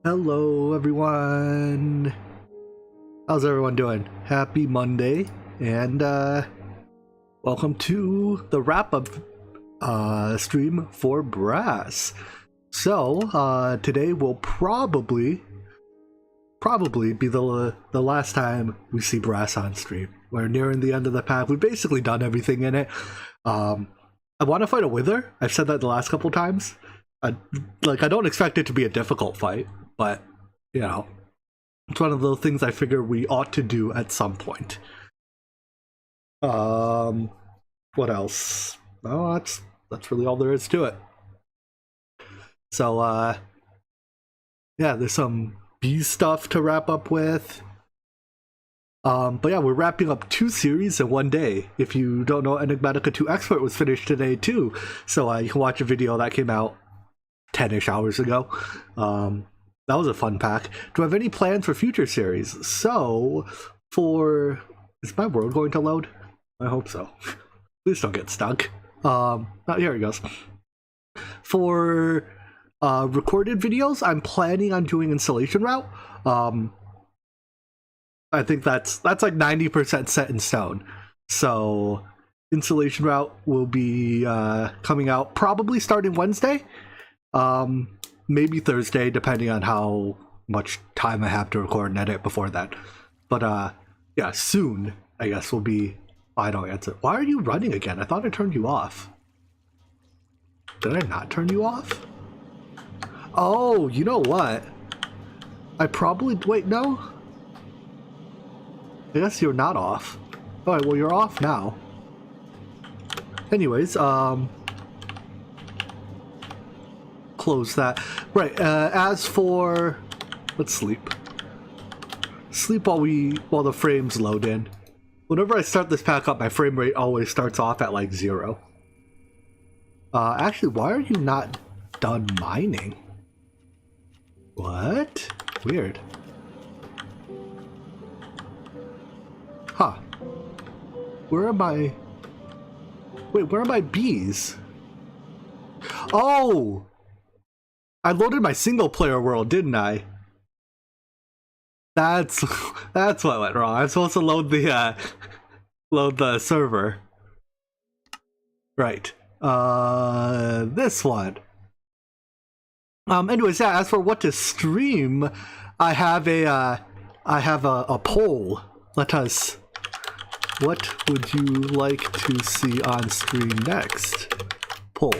Hello everyone! How's everyone doing? Happy Monday, and welcome to the wrap-up stream for Brass. So, today will probably be the last time we see Brass on stream. We're nearing the end of the pack. We've basically done everything in it. I want to fight a Wither. I've said that the last couple times. I don't expect it to be a difficult fight, but, you know, it's one of those things I figure we ought to do at some point. What else? Oh, that's really all there is to it. So, yeah, there's some bee stuff to wrap up with. But yeah, we're wrapping up 2 series in one day. If you don't know, Enigmatica 2 Expert was finished today too. So you can watch a video that came out 10-ish hours ago. That was a fun pack. Do I have any plans for future series? So, is my world going to load? I hope so. Please don't get stuck. Oh, here it goes. For recorded videos, I'm planning on doing installation route. I think that's like 90% set in stone. So, installation route will be coming out probably starting Wednesday. Maybe Thursday, depending on how much time I have to record and edit before that. But yeah, soon, I guess, will be final answer. Why are you running again? I thought I turned you off. Did I not turn you off? Oh, you know what? I probably... Wait, no? I guess you're not off. Alright, well, you're off now. Anyways, close that. Right, as for... Let's sleep. Sleep while the frames load in. Whenever I start this pack up, my frame rate always starts off at like 0. Actually, why are you not done mining? What? Weird. Huh. Where are my... Wait, where are my bees? Oh! I loaded my single player world, didn't I? That's what went wrong. I'm supposed to load the server. Right. This one. Anyways, yeah, as for what to stream, I have a poll. What would you like to see on stream next? Poll.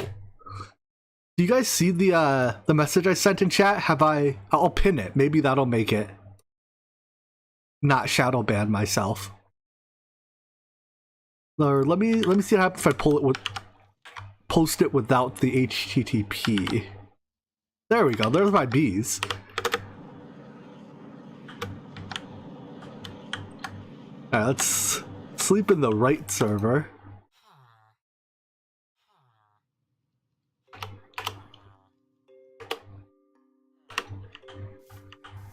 Do you guys see the message I sent in chat? I'll pin it. Maybe that'll make it not shadow ban myself. Or let me see what happens if I post it without the HTTP. There we go. There's my bees. Alright, let's sleep in the right server.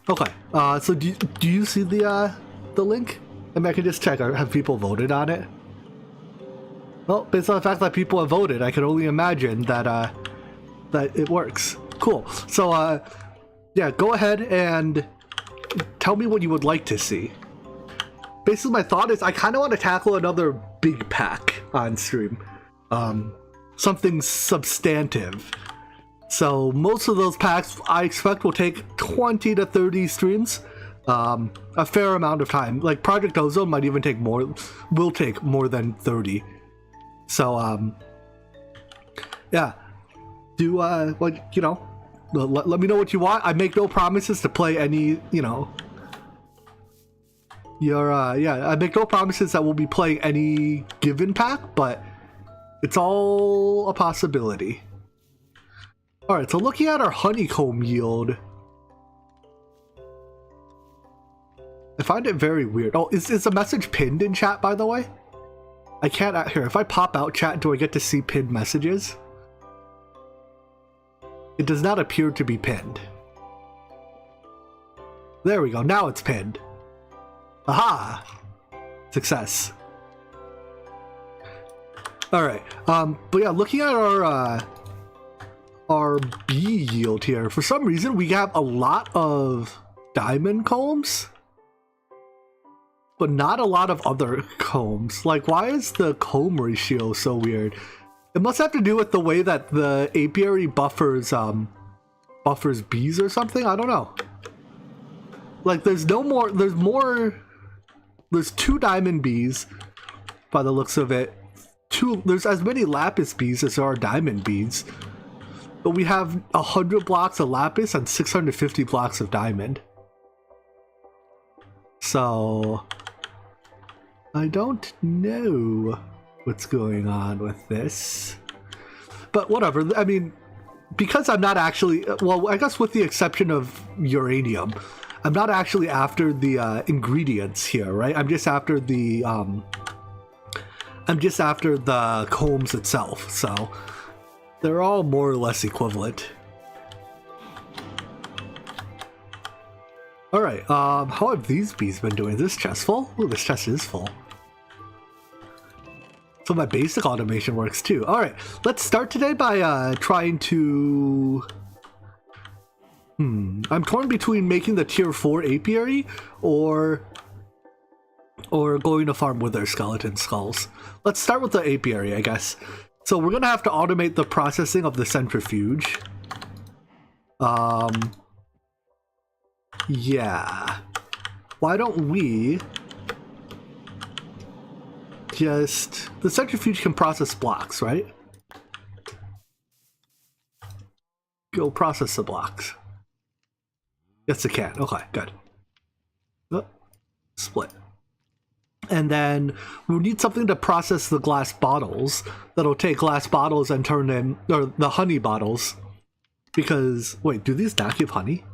Okay. So do you see the link? I mean, I can just check. Have people voted on it? Well, based on the fact that people have voted, I can only imagine that that it works. Cool. So yeah, go ahead and tell me what you would like to see. Basically, my thought is I kind of want to tackle another big pack on stream. Something substantive. So most of those packs I expect will take 20 to 30 streams. A fair amount of time. Like Project Ozone might even take more, will take more than 30. So yeah. Do what, you know, let me know what you want. I make no promises to play any, you know, yeah, I make no promises that we'll be playing any given pack, but it's all a possibility. Alright, so looking at our honeycomb yield, I find it very weird. Oh, is the message pinned in chat, by the way? I can't, here, if I pop out chat, do I get to see pinned messages? It does not appear to be pinned. There we go, now it's pinned. Aha! Success. Alright, but yeah, looking at our bee yield here, for some reason we have a lot of diamond combs, but not a lot of other combs. Like, why is the comb ratio so weird? It must have to do with the way that the apiary buffers bees or something. I don't know. Like, there's two diamond bees by the looks of it. There's as many lapis bees as there are diamond bees, but we have 100 blocks of lapis and 650 blocks of diamond. So I don't know what's going on with this, but whatever. I mean, because I'm not actually, well, I guess with the exception of uranium, I'm not actually after the ingredients here, right? I'm just after the combs itself, so they're all more or less equivalent. All right, how have these bees been doing? Is this chest full? Oh, this chest is full. So my basic automation works too. All right, let's start today by trying to... I'm torn between making the tier 4 apiary or going to farm wither skeleton skulls. Let's start with the apiary, I guess. So we're gonna have to automate the processing of the centrifuge. Yeah. Why don't we just... The centrifuge can process blocks, right? Go process the blocks. Yes, it can. Okay, good. Oh, split. And then we'll need something to process the glass bottles. That'll take glass bottles and turn them, or the honey bottles. Because, wait, do these not give honey?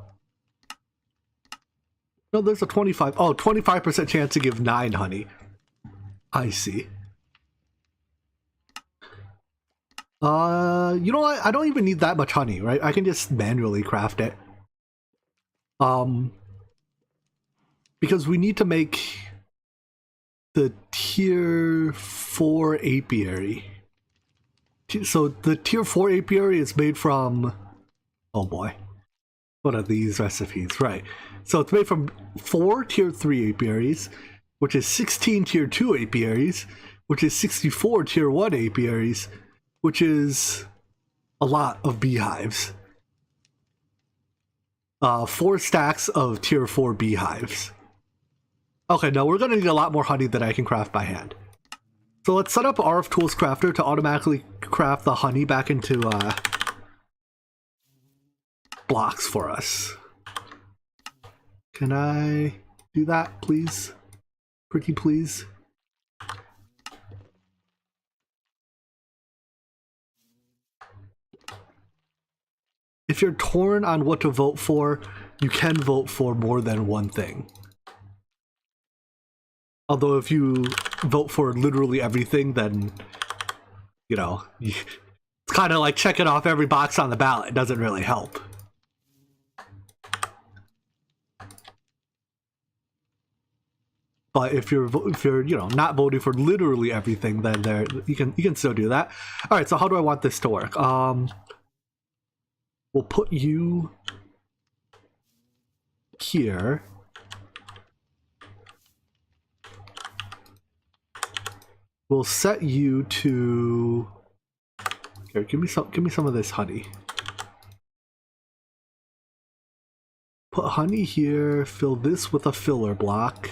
No, there's a 25% chance to give 9 honey. I see. You know what? I don't even need that much honey, right? I can just manually craft it. Because we need to make the tier 4 apiary. So the tier 4 apiary is made from... Oh boy. What are these recipes? Right. So it's made from 4 tier 3 apiaries, which is 16 tier 2 apiaries, which is 64 tier 1 apiaries, which is a lot of beehives. 4 stacks of tier 4 beehives. Okay, no, we're gonna need a lot more honey than I can craft by hand. So let's set up RF Tools Crafter to automatically craft the honey back into blocks for us. Can I do that, please? Pretty please? if you're torn on what to vote for, you can vote for more than one thing. Although if you vote for literally everything, then, you know, it's kind of like checking off every box on the ballot. It doesn't really help. But if you're you know, not voting for literally everything, then you can still do that. All right, so how do I want this to work? We'll put you here. We'll set you to. Here, give me some of this honey. Put honey here. Fill this with a filler block.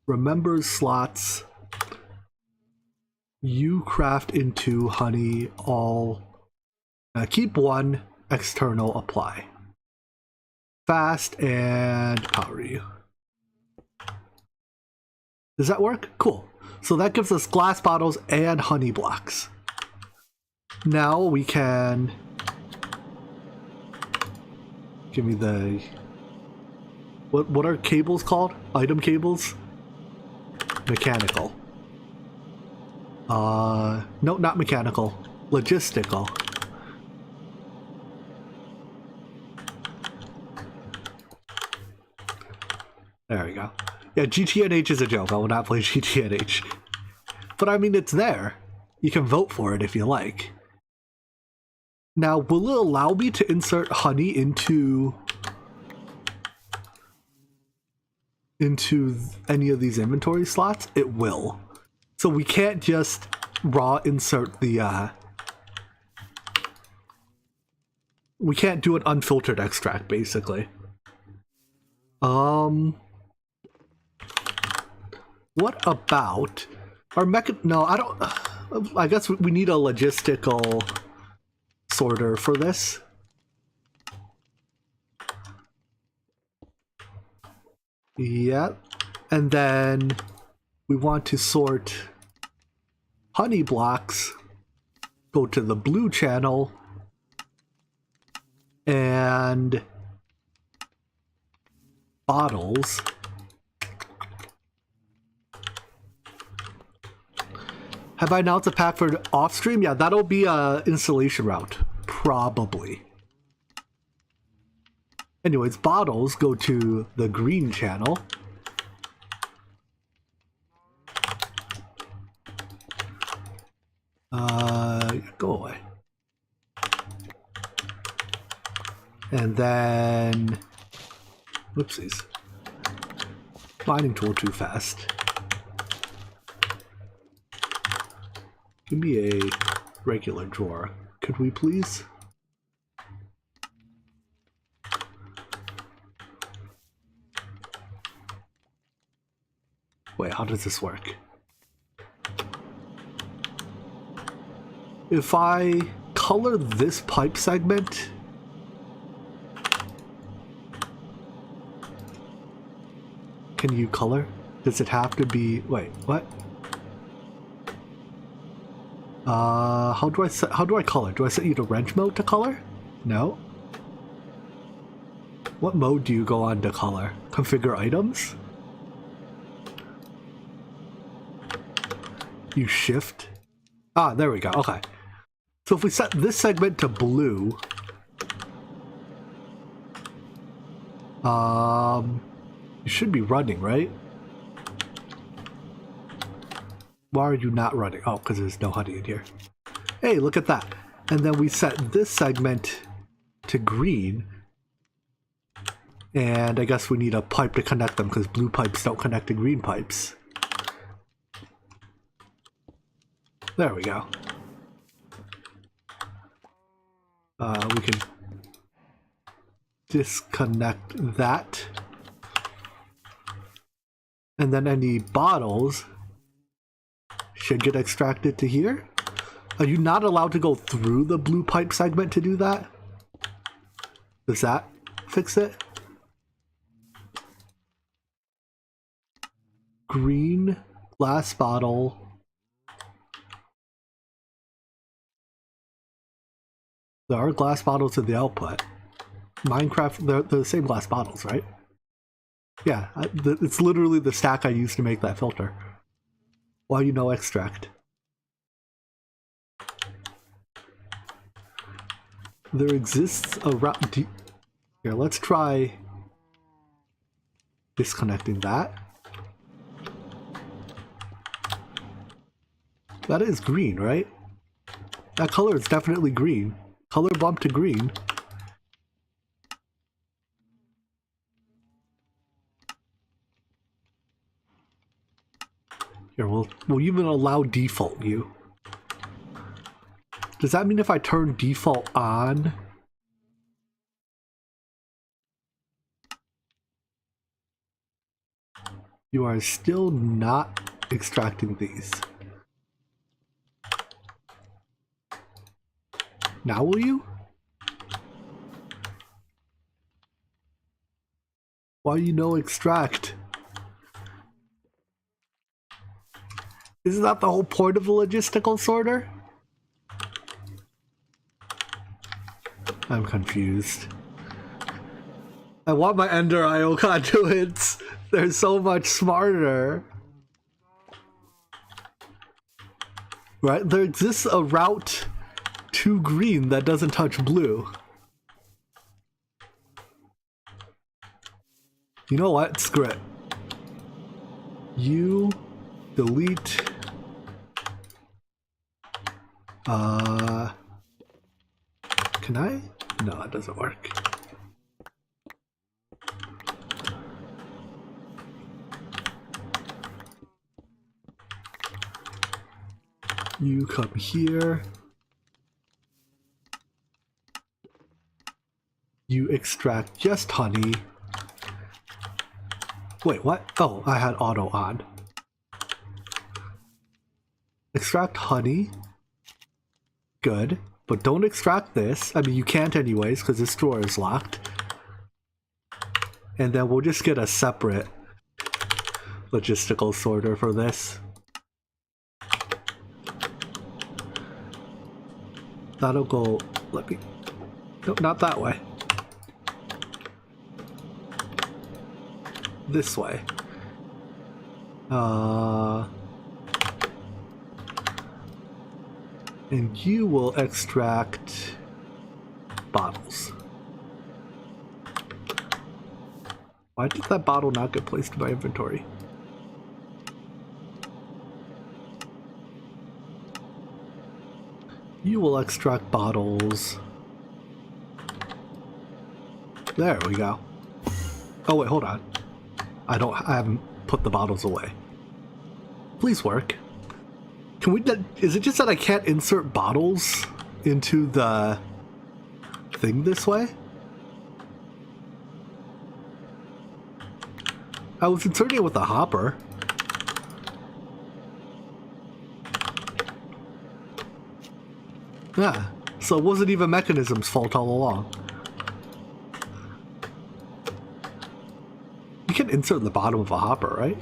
Remember slots. You craft into honey all. Keep one. External apply. Fast and power you. Does that work? Cool. So that gives us glass bottles and honey blocks. Now we can give me the what are cables called? Item cables? Mechanical. No, not mechanical. Logistical. There we go. Yeah, GTNH is a joke. I will not play GTNH. But I mean, it's there. You can vote for it if you like. Now, will it allow me to insert honey into any of these inventory slots? It will. So we can't just raw insert the we can't do an unfiltered extract, basically. What about our mecha? No, I don't. I guess we need a logistical sorter for this. Yep. And then we want to sort honey blocks. Go to the blue channel. And bottles. Have I announced a pack for off stream? Yeah, that'll be a installation route, probably. Anyways, bottles go to the green channel. Go away. And then, whoopsies. Mining tool too fast. Give me a regular drawer, could we please? Wait, how does this work? If I color this pipe segment, can you color? Does it have to be, wait, what? How do I color? Do I set you to wrench mode to color? No. What mode do you go on to color? Configure items? You shift? Ah, there we go, okay. So if we set this segment to blue, you should be running, right? Why are you not running? Oh, because there's no honey in here. Hey, look at that. And then we set this segment to green. And I guess we need a pipe to connect them because blue pipes don't connect to green pipes. There we go. We can disconnect that. And then any bottles should get extracted to here. Are you not allowed to go through the blue pipe segment to do that? Does that fix it? Green glass bottle. There are glass bottles in the output. Minecraft, they're the same glass bottles, right? Yeah, it's literally the stack I used to make that filter. Why you no extract? There exists a route. Here, let's try disconnecting that. That is green, right? That color is definitely green. Color bump to green. Here, we'll even allow default you. Does that mean if I turn default on, you are still not extracting these? Now will you? Why you no extract? Isn't that the whole point of the logistical sorter? I'm confused. I want my Ender IO conduits. They're so much smarter. Right? There exists a route to green that doesn't touch blue. You know what? Screw it. You delete. Can I? No, it doesn't work. You come here. You extract just honey. Wait, what? Oh, I had auto on. Extract honey. Good. But don't extract this. I mean, you can't anyways, because this drawer is locked. And then we'll just get a separate logistical sorter for this. That'll go... Let me... No, not that way. This way. And you will extract bottles. Why did that bottle not get placed in my inventory? You will extract bottles. There we go. Oh wait, hold on. I haven't put the bottles away. Please work. Can we, is it just that I can't insert bottles into the thing this way? I was inserting it with a hopper. Yeah, so it wasn't even Mechanism's fault all along. You can insert the bottom of a hopper, right?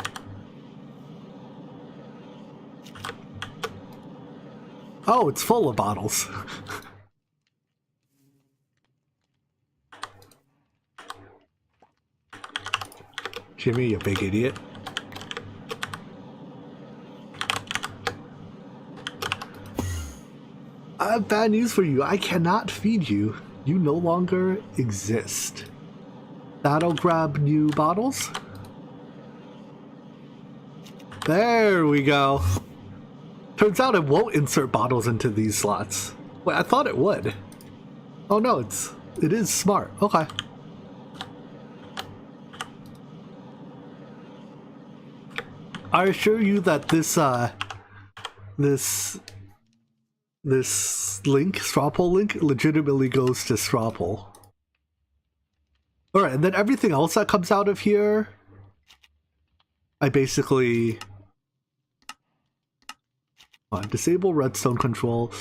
Oh, it's full of bottles. Jimmy, you big idiot. I have bad news for you. I cannot feed you. You no longer exist. That'll grab new bottles. There we go. Turns out it won't insert bottles into these slots. Wait, I thought it would. Oh no, it is smart. Okay. I assure you that this link, straw poll link, legitimately goes to straw poll. Alright, and then everything else that comes out of here, I basically... disable redstone control.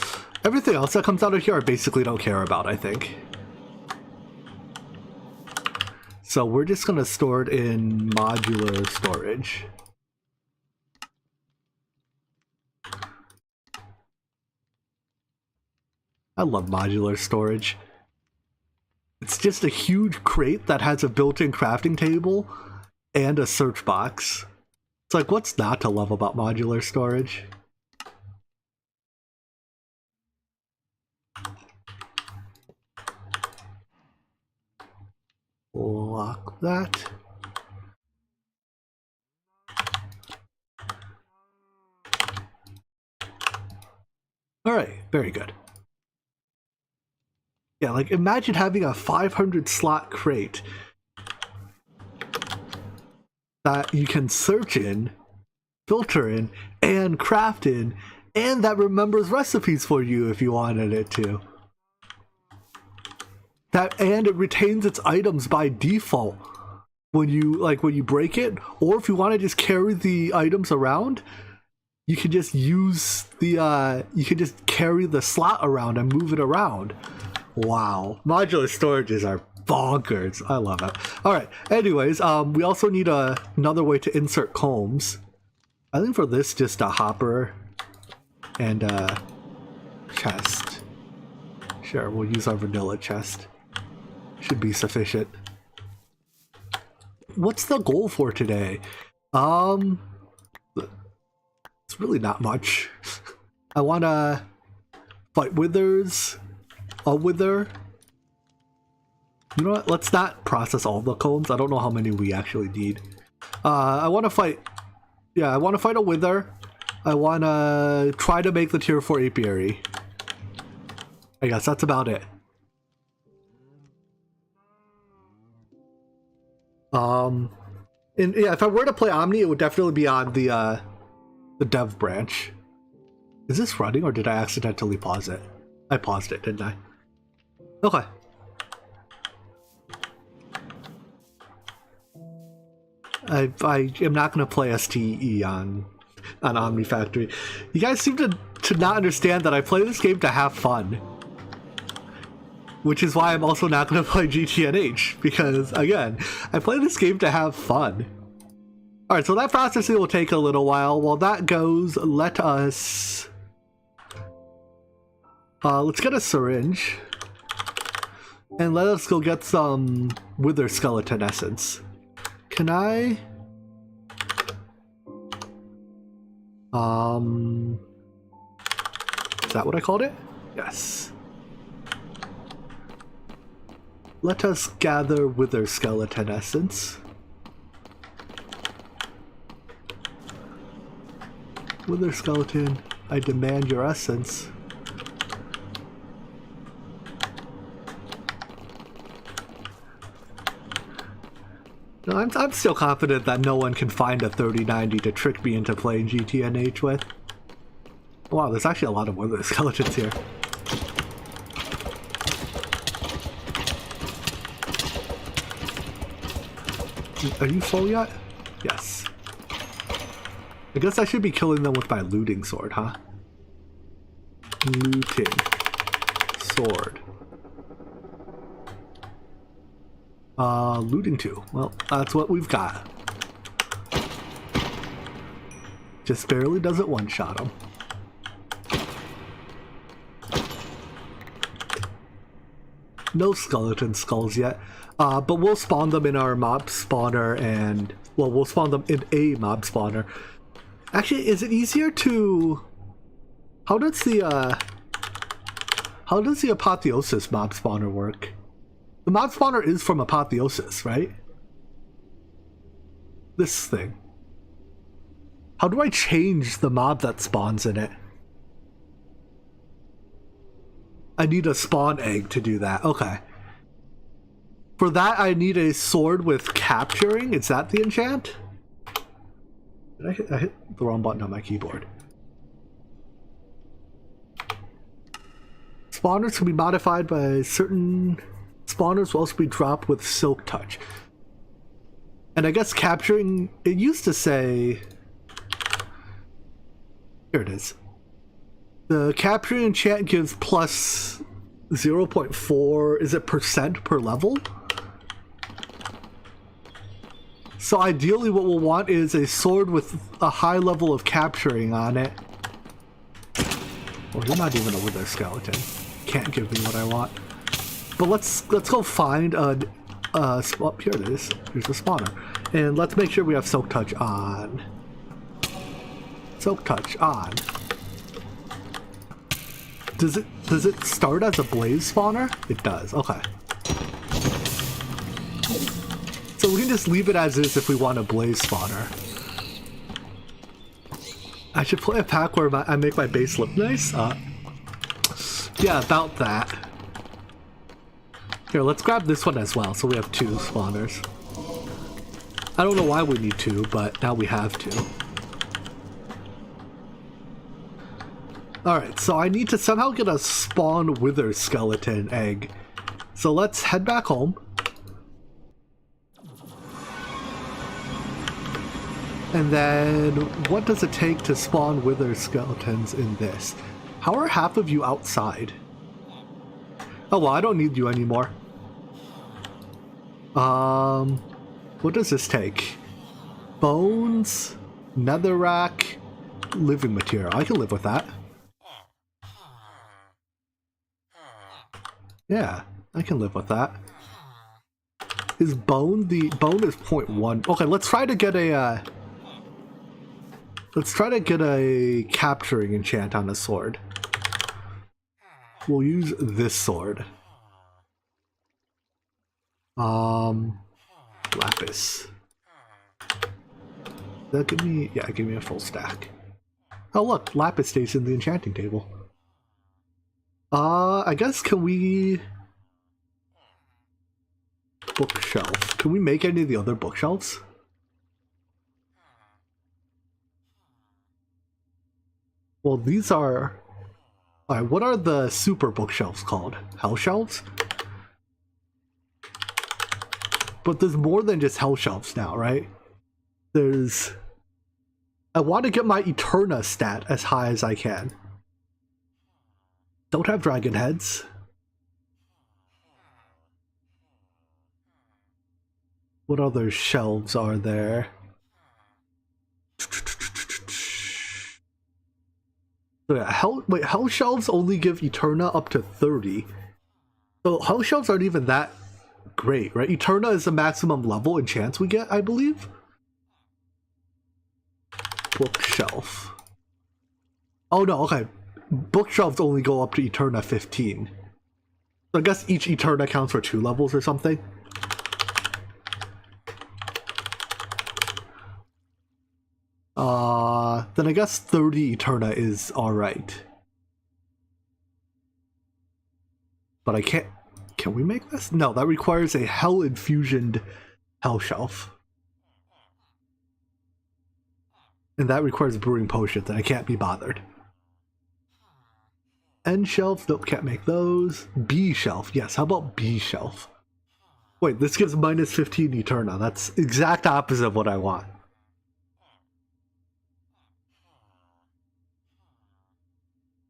Everything else that comes out of here I basically don't care about, I think. So we're just gonna store it in modular storage. I love modular storage. It's just a huge crate that has a built-in crafting table and a search box. It's like, what's not to love about modular storage? Lock that. Alright, very good. Yeah, like imagine having a 500 slot crate that you can search in, filter in, and craft in, and that remembers recipes for you if you wanted it to. And it retains its items by default when you break it, or if you want to just carry the items around, you can just use the you can just carry the slot around and move it around. Wow, modular storages are bonkers. I love it. All right. Anyways, we also need another way to insert combs. I think for this, just a hopper and a chest. Sure, we'll use our vanilla chest. Should be sufficient. What's the goal for today? It's really not much. I want to fight withers. A wither. You know what? Let's not process all the combs. I don't know how many we actually need. I want to fight. Yeah, I want to fight a wither. I want to try to make the tier 4 apiary. I guess that's about it. And yeah, if I were to play Omni, it would definitely be on the dev branch. Is this running, or did I accidentally pause it? I paused it, didn't I? Okay. I am not going to play STE on Omni Factory. You guys seem to not understand that I play this game to have fun. Which is why I'm also not going to play GTNH, because, again, I play this game to have fun. Alright, so that processing will take a little while. While that goes, let us... let's get a syringe. And let us go get some wither skeleton essence. Can I... Is that what I called it? Yes. Let us gather wither skeleton essence. Wither skeleton, I demand your essence. No, I'm still confident that no one can find a 3090 to trick me into playing GTNH with. Wow, there's actually a lot of wither skeletons here. Are you full yet? Yes. I guess I should be killing them with my looting sword, huh? Looting sword. Looting 2. Well, that's what we've got. Just barely doesn't one-shot them. No skeleton skulls yet. But we'll spawn them in our mob spawner, and... well, we'll spawn them in a mob spawner. Actually, is it easier to... How does the Apotheosis mob spawner work? The mob spawner is from Apotheosis, right? This thing. How do I change the mob that spawns in it? I need a spawn egg to do that. Okay. For that, I need a sword with capturing. Is that the enchant? Did I hit the wrong button on my keyboard. Spawners can be modified by certain... Spawners will also be dropped with Silk Touch. And I guess capturing... It used to say... Here it is. The capturing enchant gives plus 0.4... Is it percent per level? So ideally what we'll want is a sword with a high level of capturing on it. Well, you're not even a wither skeleton. can't give me what I want. But let's go find a spot. Here it is. Here's the spawner, and let's make sure we have Soak Touch on. Soak Touch on. Does it start as a blaze spawner? It does. Okay. So we can just leave it as is if we want a blaze spawner. I should play a pack where I make my base look nice. Yeah, about that. Here, let's grab this one as well, so we have 2 spawners. I don't know why we need 2, but now we have 2. Alright, so I need to somehow get a spawn wither skeleton egg. So let's head back home. And then, what does it take to spawn wither skeletons in this? How are half of you outside? Oh well, I don't need you anymore. What does this take? Bones, netherrack, living material. I can live with that. Yeah, I can live with that. Is bone, the bone is 0.1. Okay, let's try to get a capturing enchant on a sword. We'll use this sword. Lapis. That give me, yeah, give me a full stack. Oh look, lapis stays in the enchanting table. I guess can we bookshelf? Can we make any of the other bookshelves? Well, these are... Alright, what are the super bookshelves called? Hell shelves? But there's more than just hell shelves now, right? There's... I want to get my Eterna stat as high as I can. Don't have dragon heads. What other shelves are there? So yeah, hell shelves only give Eterna up to 30. So hell shelves aren't even that great, right? Eterna is the maximum level and chance we get, I believe. Bookshelf. Oh no, okay. Bookshelves only go up to Eterna 15. So I guess each Eterna counts for 2 levels or something. Then I guess 30 Eterna is alright. But I can't... Can we make this? No, that requires a hell-infusioned hell shelf. And that requires brewing potions, and I can't be bothered. N shelf, nope, can't make those. B shelf, yes, how about B shelf? Wait, this gives minus 15 Eterna. That's exact opposite of what I want.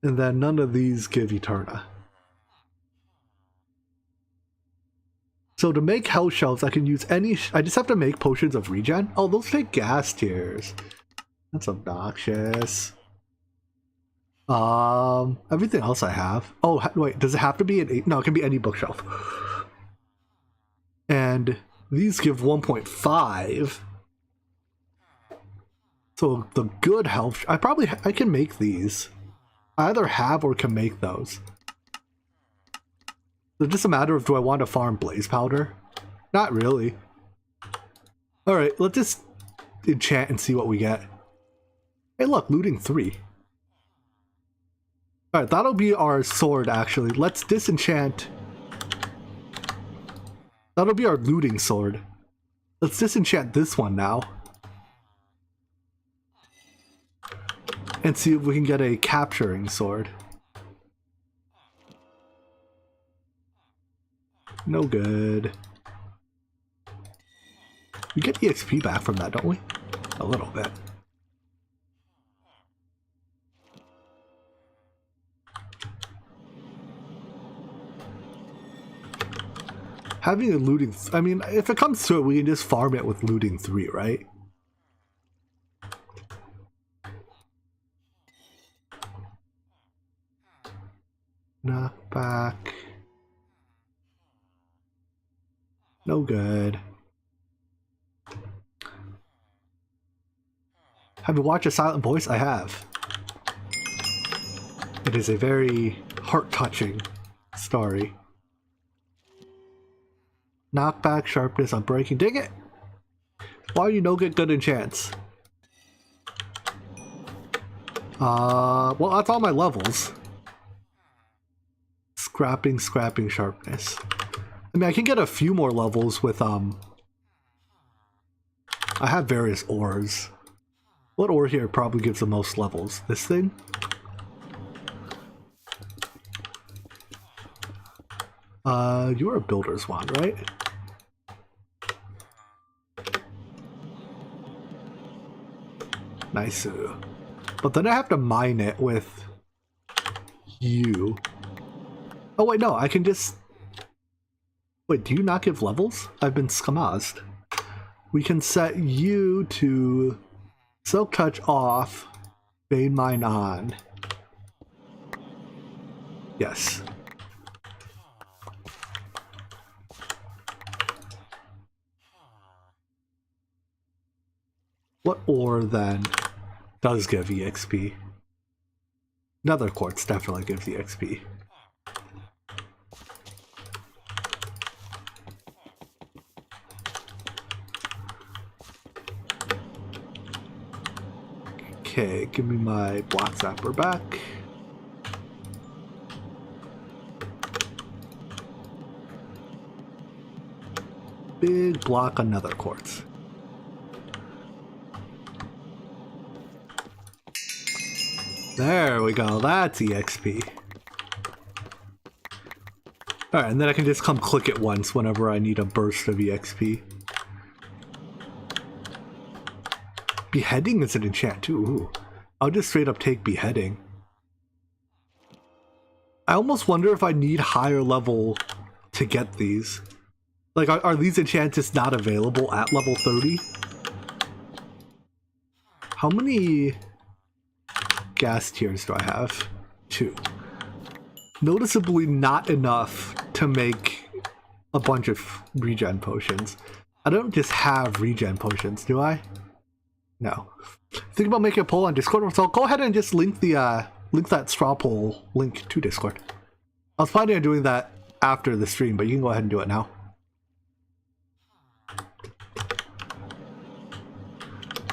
And then none of these give Eterna. So to make hell shelves, I can use any... I just have to make potions of regen. Oh, those take gas tiers. That's obnoxious. Everything else I have. Oh, wait, does it have to be an 8? No, it can be any bookshelf. And these give 1.5. So the good health... I can make these. I either have or can make those. So it's just a matter of, do I want to farm blaze powder? Not really. Alright, let's just enchant and see what we get. Hey look, looting 3. Alright, that'll be our sword actually. Let's disenchant. That'll be our looting sword. Let's disenchant this one now. And see if we can get a capturing sword. No good. We get EXP back from that, don't we? A little bit. Having a looting... I mean, if it comes to it, we can just farm it with looting 3, right? Knockback. No good. Have you watched A Silent Voice? I have. It is a very heart-touching story. Knockback, sharpness, unbreaking. Dang it! Why do you no get good enchants? Well, that's all my levels. Scrapping, sharpness. I mean, I can get a few more levels with, I have various ores. What ore here probably gives the most levels? This thing? You're a builder's wand, right? Nice. But then I have to mine it with you. Oh wait, no, I can just... Wait, do you not give levels? I've been skamazed. We can set you to Silk Touch off, Vein Mine on. Yes. What ore then does give EXP? Nether quartz definitely gives EXP. Okay, give me my block zapper back. Big block on nether quartz. There we go, that's EXP. Alright, and then I can just come click it once whenever I need a burst of EXP. Beheading is an enchant too. Ooh. I'll just straight up take beheading. I almost wonder if I need higher level to get these. Like, are these enchants just not available at level 30? How many gas tiers do I have? 2. Noticeably not enough to make a bunch of regen potions. I don't just have regen potions, do I? No. Think about making a poll on Discord, so go ahead and just link the link that straw poll link to Discord. I was planning on doing that after the stream, but you can go ahead and do it now.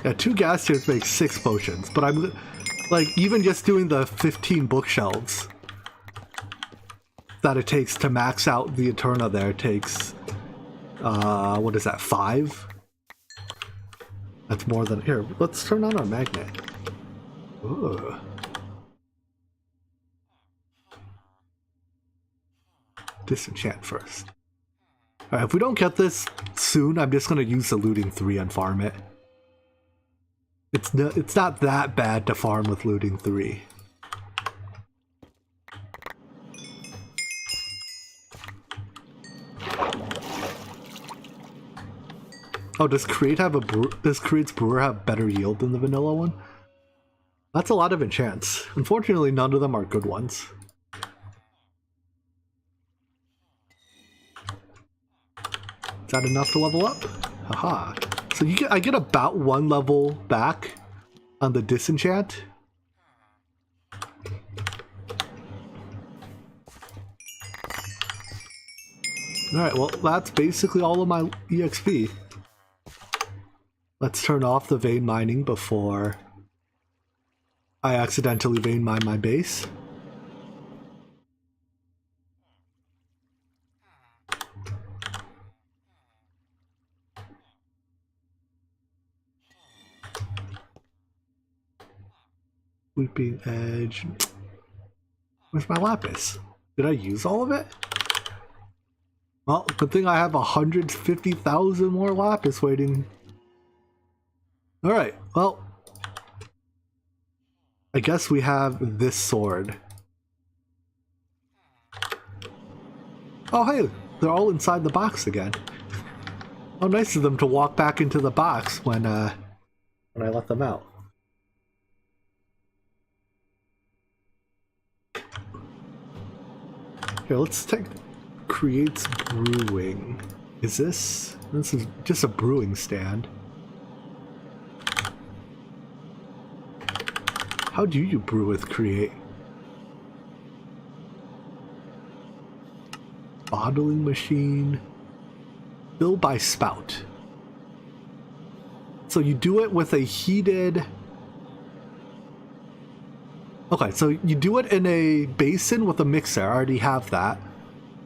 Yeah, 2 gas tiers make 6 potions, but I'm like, even just doing the 15 bookshelves that it takes to max out the Eterna there takes, what is that, 5? That's more than... Here, let's turn on our magnet. Ooh. Disenchant first. Alright, if we don't get this soon, I'm just going to use the looting 3 and farm it. It's not that bad to farm with looting 3. Oh, does Create's brewer have better yield than the vanilla one? That's a lot of enchants. Unfortunately, none of them are good ones. Is that enough to level up? Haha. So I get about 1 level back on the disenchant. Alright, well, that's basically all of my EXP. Let's turn off the vein mining before I accidentally vein mine my base. Weeping Edge. Where's my lapis? Did I use all of it? Well, good thing I have 150,000 more lapis waiting. Alright, well, I guess we have this sword. Oh hey, they're all inside the box again. How nice of them to walk back into the box when I let them out. Here, let's take creates brewing. Is this is just a brewing stand. How do you brew with create? Bottling machine. Fill by spout. So you do it with a heated... Okay, so you do it in a basin with a mixer. I already have that.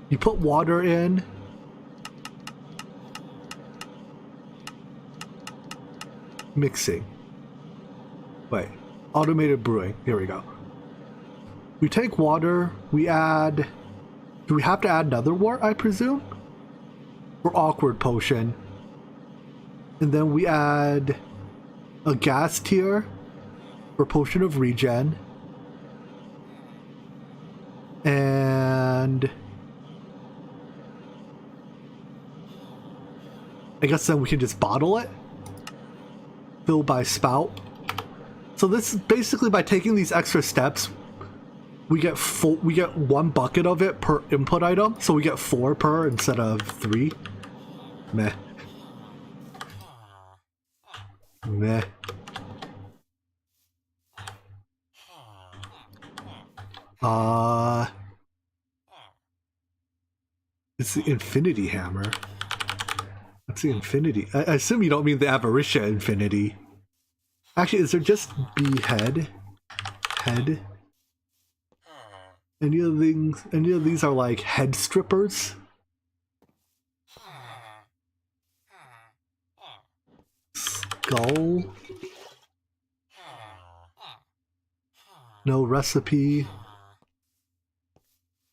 You put water in. Mixing. Wait. Automated brewing. Here we go. We take water. We add... Do we have to add nether wart, I presume? Or awkward potion. And then we add a gas tier for potion of regen. And I guess then we can just bottle it. Fill by spout. So this is basically by taking these extra steps, we get one bucket of it per input item, so we get 4 per instead of 3. Meh. Meh. It's the infinity hammer. What's the infinity? I assume you don't mean the Avaricia infinity. Actually, is there just behead? Head? Any of these are like head strippers? Skull? No recipe.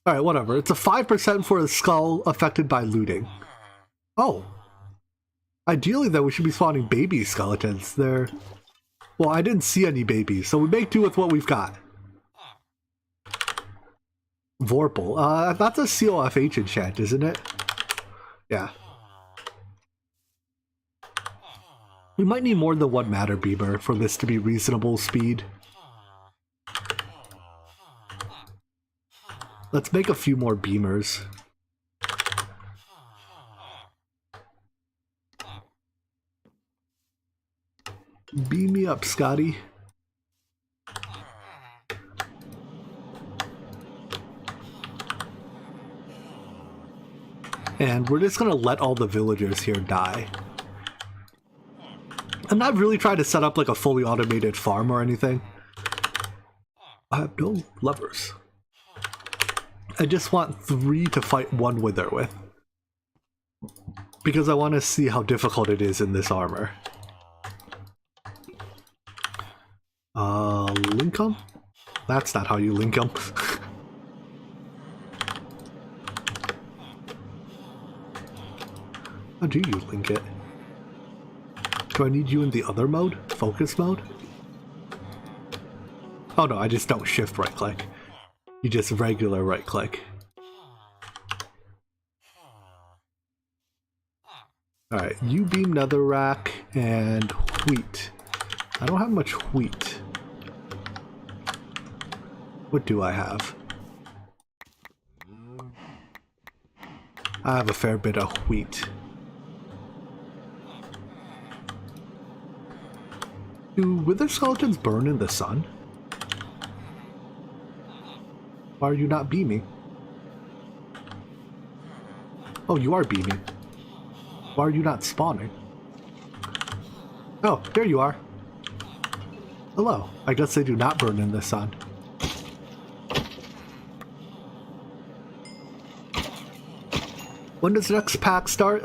Alright, whatever. It's a 5% for a skull affected by looting. Oh. Ideally, though, we should be spawning baby skeletons. They're... Well, I didn't see any babies, so we make do with what we've got. Vorpal. That's a COFH enchant, isn't it? Yeah. We might need more than one matter beamer for this to be reasonable speed. Let's make a few more beamers. Beam me up, Scotty. And we're just gonna let all the villagers here die. I'm not really trying to set up like a fully automated farm or anything. I have no levers. I just want 3 to fight 1 wither with. Because I want to see how difficult it is in this armor. Link 'em? That's not how you link 'em. How do you link it? Do I need you in the other mode? Focus mode? Oh no, I just don't shift right click. You just regular right click. Alright, you beam netherrack and wheat. I don't have much wheat. What do I have? I have a fair bit of wheat. Do wither skeletons burn in the sun? Why are you not beaming? Oh, you are beaming. Why are you not spawning? Oh, there you are. Hello. I guess they do not burn in the sun. When does the next pack start?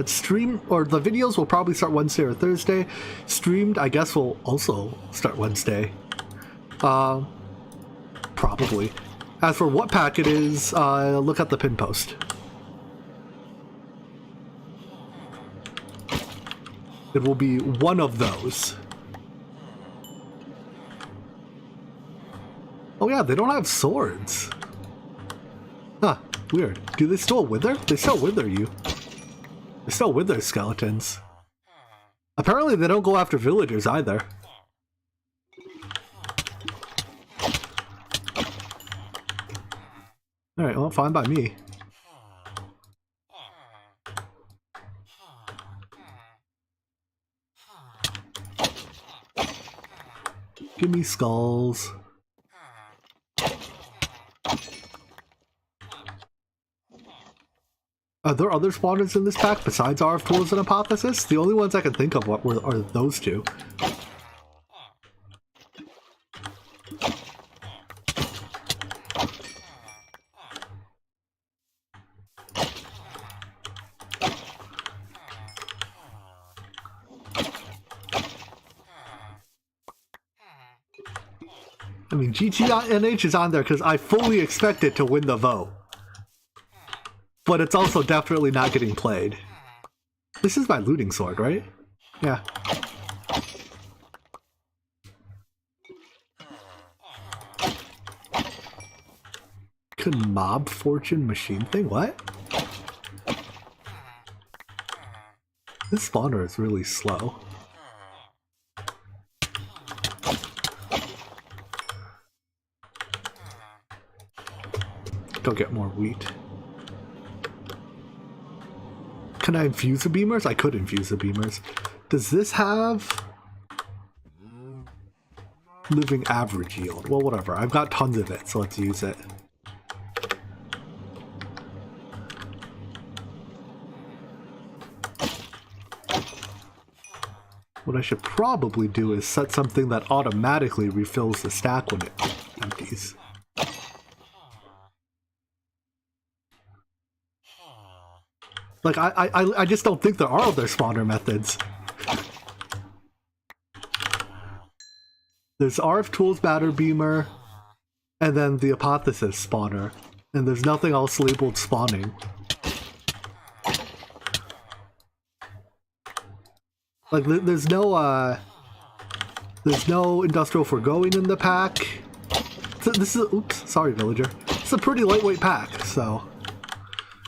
Stream, or the videos will probably start Wednesday or Thursday. Streamed, I guess, will also start Wednesday. Probably. As for what pack it is, look at the pin post. It will be one of those. Oh yeah, they don't have swords. Huh, weird. Do they still wither? They still wither you. They still wither skeletons. Apparently they don't go after villagers either. Alright, well, fine by me. Give me skulls. Are there other spawners in this pack besides RF Tools and Hypothesis? The only ones I can think of are those two. I mean, GTNH is on there because I fully expect it to win the vote. But it's also definitely not getting played. This is my looting sword, right? Yeah. Could mob fortune machine thing? What? This spawner is really slow. Don't get more wheat. Can I infuse the beamers? I could infuse the beamers. Does this have living average yield? Well, whatever. I've got tons of it, so let's use it. What I should probably do is set something that automatically refills the stack when it empties. Like, I just don't think there are other spawner methods. There's RF Tools Batter Beamer, and then the Hypothesis spawner. And there's nothing else labeled spawning. Like, there's no Industrial Foregoing in the pack. So this is, oops, sorry villager. It's a pretty lightweight pack, so...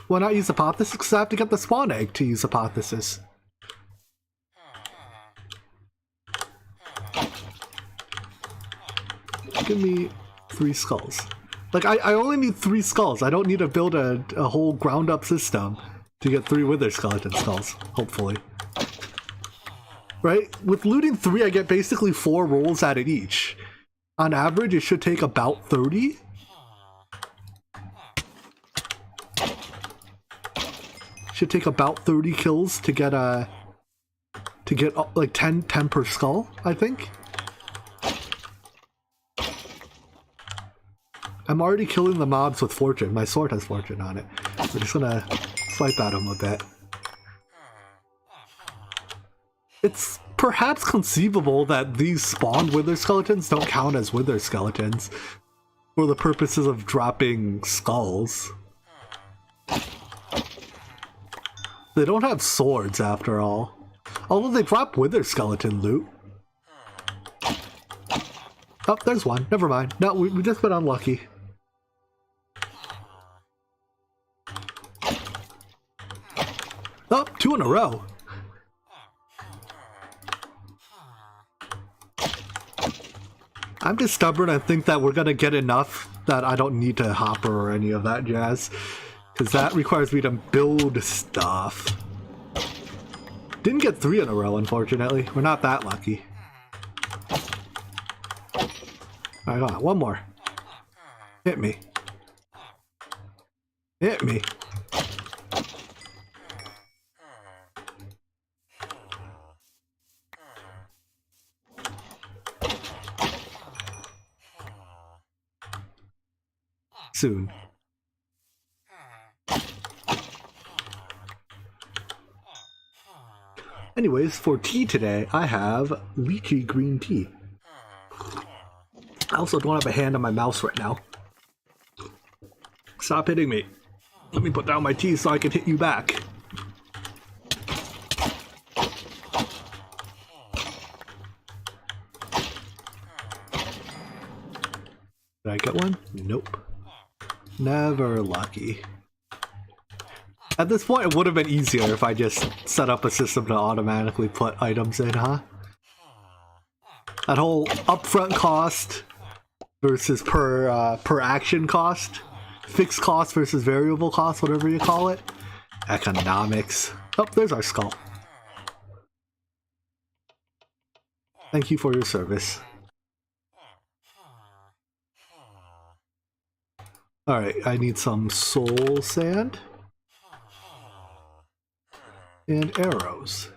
Why not use Hypothesis? Because I have to get the spawn egg to use Hypothesis. Give me 3 skulls. Like, I only need 3 skulls. I don't need to build a whole ground up system to get 3 Wither Skeleton skulls, hopefully. Right? With looting 3, I get basically 4 rolls at it each. On average, it should take about 30. Should take about 30 kills to get like 10 per skull, I think. I'm already killing the mobs with fortune. My sword has fortune on it. We're just gonna swipe at them a bit. It's perhaps conceivable that these spawned Wither Skeletons don't count as Wither Skeletons for the purposes of dropping skulls. They don't have swords, after all. Although they drop Wither Skeleton loot. Oh, there's one. Never mind. No, we just been unlucky. Oh, 2 in a row. I'm just stubborn and think that we're gonna get enough that I don't need to hopper or any of that jazz. Because that requires me to build stuff. Didn't get 3 in a row, unfortunately. We're not that lucky. Alright, hold on. One more. Hit me. Hit me. Soon. Anyways, for tea today, I have lychee green tea. I also don't have a hand on my mouse right now. Stop hitting me. Let me put down my tea so I can hit you back. Did I get one? Nope. Never lucky. At this point, it would have been easier if I just set up a system to automatically put items in, huh? That whole upfront cost versus per action cost fixed cost versus variable cost, whatever you call it. Economics. Oh, there's our skull. Thank you for your service. Alright, I need some soul sand. And arrows.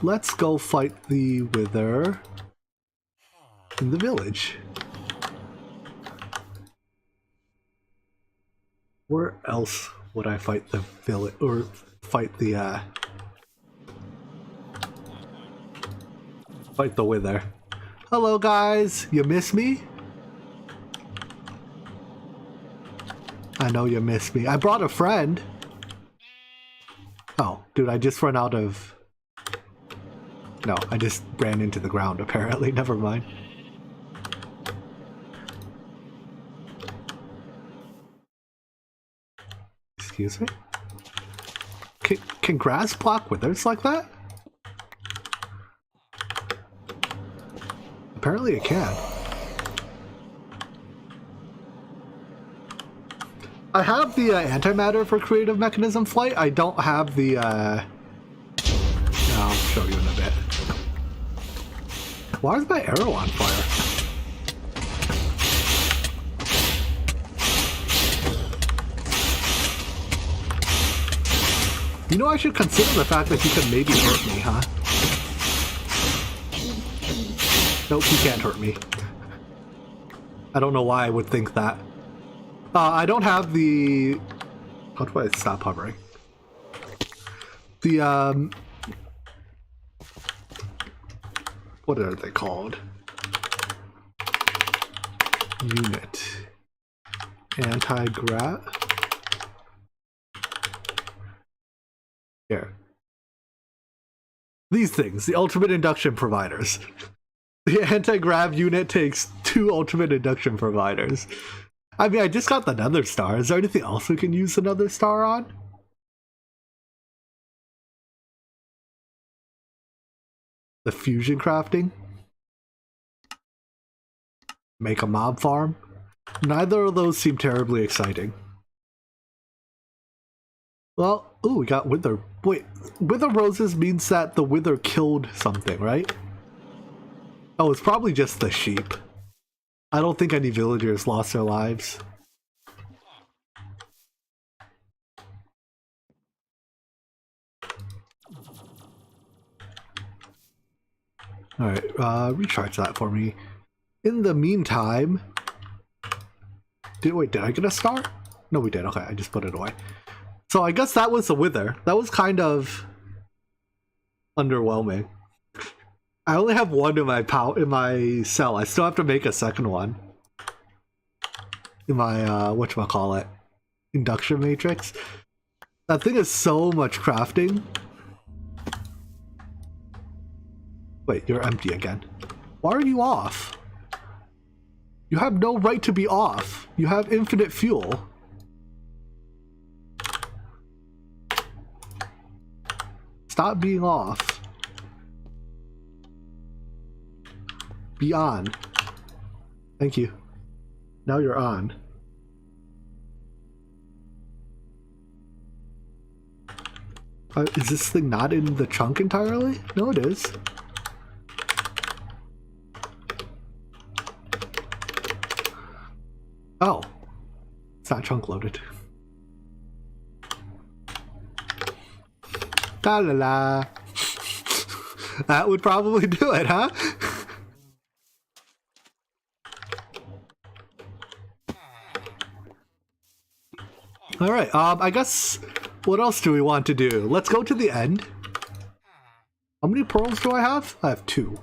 Let's go fight the Wither in the village. Where else would I fight the village, or fight the Wither? Hello guys, you miss me? I know you miss me. I brought a friend. Oh, dude, I just ran out of... No, I just ran into the ground apparently, never mind. Excuse me? Can grass block withers like that? Apparently it can. I have the antimatter for creative mechanism flight. I don't have the I'll show you in a bit. Why is my arrow on fire? You know, I should consider the fact that he could maybe hurt me, huh? Nope, he can't hurt me. I don't know why I would think that. I don't have the... How do I stop hovering? The, what are they called? Unit. Anti-grav... Here. These things, the ultimate induction providers. The anti-grav unit takes 2 ultimate induction providers. I mean, I just got the Nether star. Is there anything else we can use the Nether star on? The fusion crafting? Make a mob farm? Neither of those seem terribly exciting. Well, ooh, we got Wither. Wait, Wither Roses means that the Wither killed something, right? Oh, it's probably just the sheep. I don't think any villagers lost their lives. Alright, recharge that for me. In the meantime... Did I get a star? No, we did. Okay, I just put it away. So I guess that was the Wither. That was kind of... underwhelming. I only have one in my cell. I still have to make a second one. In my, whatchamacallit, induction matrix. That thing is so much crafting. Wait, you're empty again. Why are you off? You have no right to be off. You have infinite fuel. Stop being off. Be on. Thank you. Now you're on. Is this thing not in the chunk entirely? No, it is. Oh. It's not chunk loaded. La la la. That would probably do it, huh? Alright, I guess, what else do we want to do? Let's go to the end. How many pearls do I have? I have 2.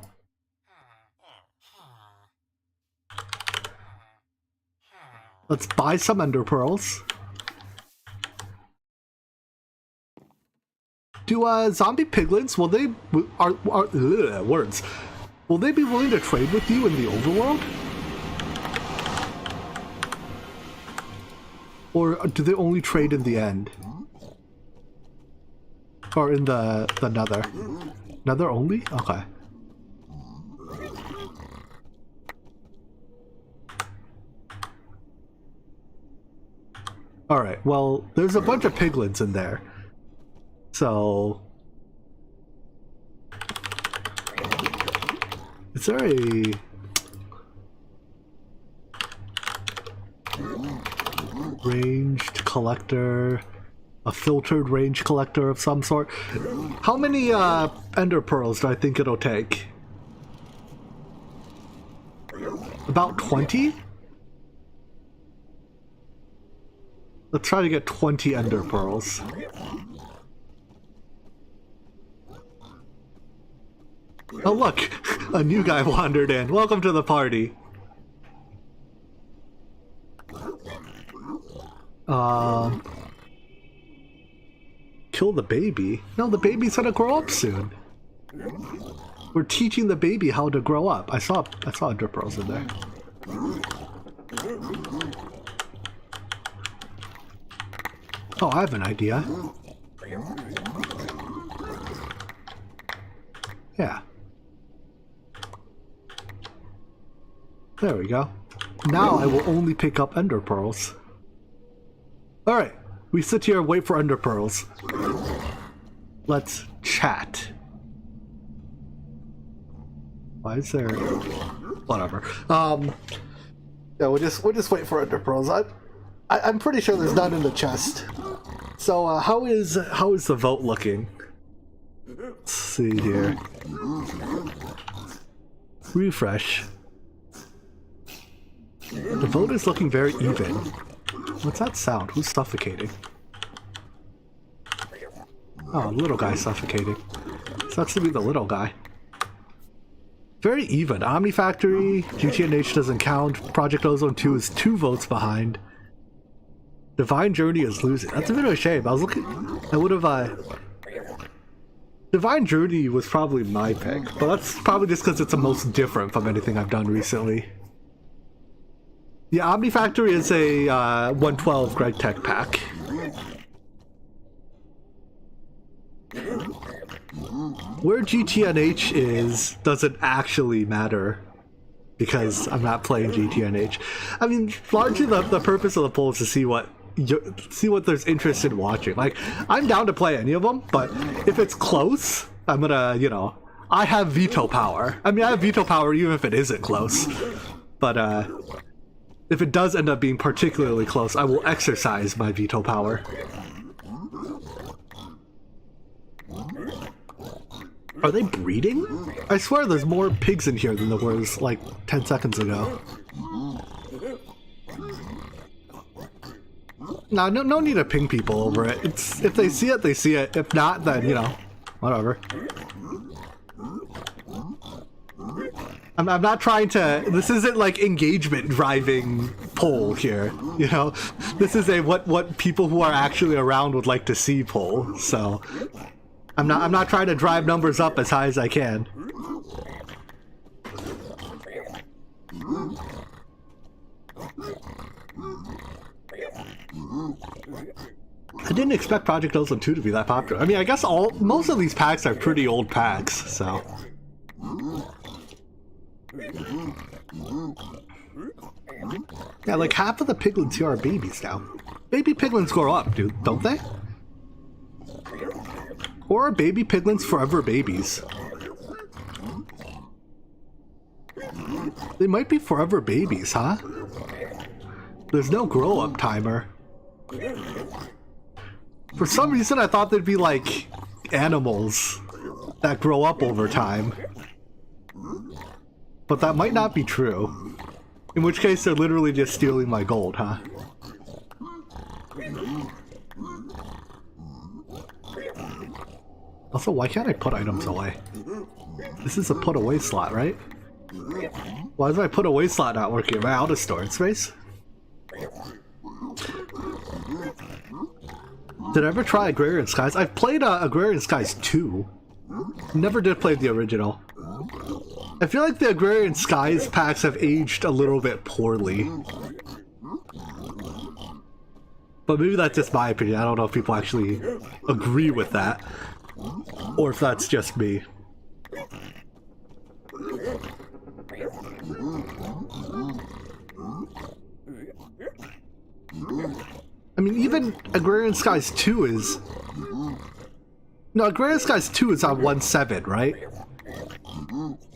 Let's buy some ender pearls. Do zombie piglins, will they words? Will they be willing to trade with you in the overworld? Or do they only trade in the end? Or in the Nether? Nether only? Okay. Alright, well, there's a bunch of piglins in there. So... is there a... ranged collector? A filtered range collector of some sort? How many ender pearls do I think it'll take? About 20? Let's try to get 20 ender pearls. Oh look! A new guy wandered in. Welcome to the party. Kill the baby? No, the baby's gonna grow up soon. We're teaching the baby how to grow up. I saw ender pearls in there. Oh, I have an idea. Yeah. There we go. Now I will only pick up ender pearls. Alright, we sit here and wait for ender pearls. Let's chat. Why is there... whatever. Yeah, we'll just wait for ender pearls. I'm pretty sure there's none in the chest. So how is the vote looking? Let's see here. Refresh. The vote is looking very even. What's that sound? Who's suffocating? Oh, little guy suffocating. Sucks to be the little guy. Very even. Omni Factory, GTNH doesn't count. Project Ozone 2 is 2 votes behind. Divine Journey is losing. That's a bit of a shame. I was looking... I would have... Divine Journey was probably my pick, but that's probably just because it's the most different from anything I've done recently. Yeah, Omni Factory is a 112 Greg Tech pack. Where GTNH is doesn't actually matter because I'm not playing GTNH. I mean, largely the purpose of the poll is to see what there's interest in watching. Like, I'm down to play any of them, but if it's close, I'm gonna, you know, I have veto power. I mean, I have veto power even if it isn't close. But if it does end up being particularly close, I will exercise my veto power. Are they breeding? I swear there's more pigs in here than there was like 10 seconds ago. No need to ping people over it. It's, if they see it, they see it. If not, then, you know, whatever. I'm not trying to... This isn't like engagement driving poll here, you know? This is a what people who are actually around would like to see poll, so... I'm not trying to drive numbers up as high as I can. I didn't expect Project Ozone 2 to be that popular. I mean, I guess most of these packs are pretty old packs, so... Yeah, like half of the piglins here are babies now. Baby piglins grow up, dude, don't they? Or are baby piglins forever babies? They might be forever babies, huh? There's no grow-up timer. For some reason I thought they'd be like animals that grow up over time. But that might not be true. In which case they're literally just stealing my gold, huh? Also, why can't I put items away? This is a put away slot, right? Why is my put away slot not working? Am I out of storage space? Did I ever try Agrarian Skies? I've played Agrarian Skies 2. Never did play the original. I feel like the Agrarian Skies packs have aged a little bit poorly. But maybe that's just my opinion. I don't know if people actually agree with that. Or if that's just me. I mean, Agrarian Skies 2 is... No, Agrarian Skies 2 is on 1.7, right?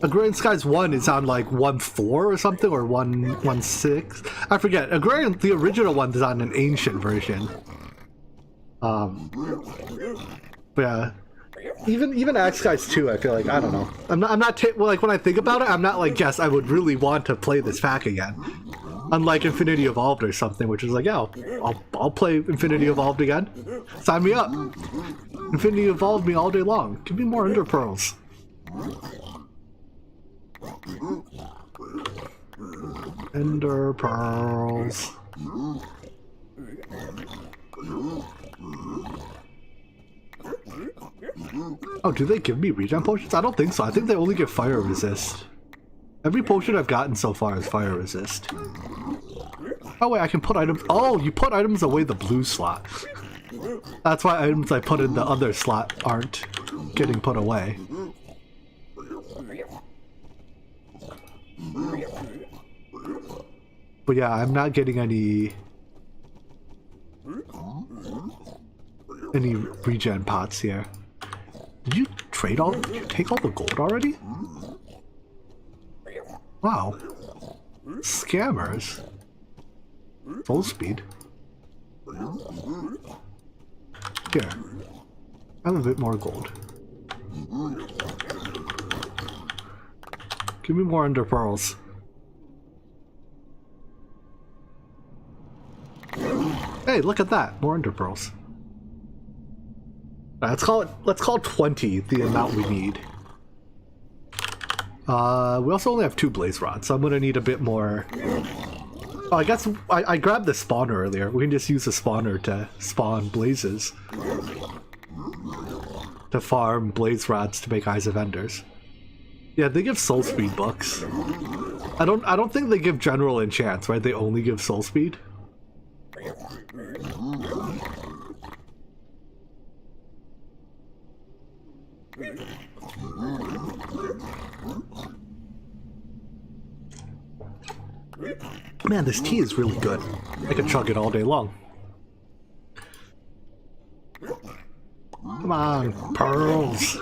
Agrarian Skies 1 is on like 1.4 or something, or 1.6. I forget. Agrarian, the original one is on an ancient version. But yeah. Even Axe Skies 2, I feel like, I don't know. I'm not well, like when I think about it, I'm not like, yes, I would really want to play this pack again. Unlike Infinity Evolved or something, which is like, yeah, I'll play Infinity Evolved again. Sign me up. Infinity Evolved me all day long. Give me more Ender Pearls. Ender Pearls. Oh, do they give me regen potions? I don't think so. I think they only give fire resist. Every potion I've gotten so far is fire resist. Oh wait, I can put items... Oh, you put items away the blue slot. That's why items I put in the other slot aren't getting put away. But yeah, I'm not getting any regen pots here. Did you trade all? Did you take all the gold already? Wow. Scammers. Full speed. Here. I have a bit more gold. Give me more Ender Pearls. Hey, look at that. More Ender Pearls. Let's call 20 the amount we need. We also only have 2 blaze rods, so I'm gonna need a bit more. Oh, I guess I grabbed the spawner earlier. We can just use the spawner to spawn blazes. To farm blaze rods to make Eyes of Enders. Yeah, they give soul speed books. I don't think they give general enchants, right? They only give soul speed. Man, this tea is really good. I could chug it all day long. Come on, pearls.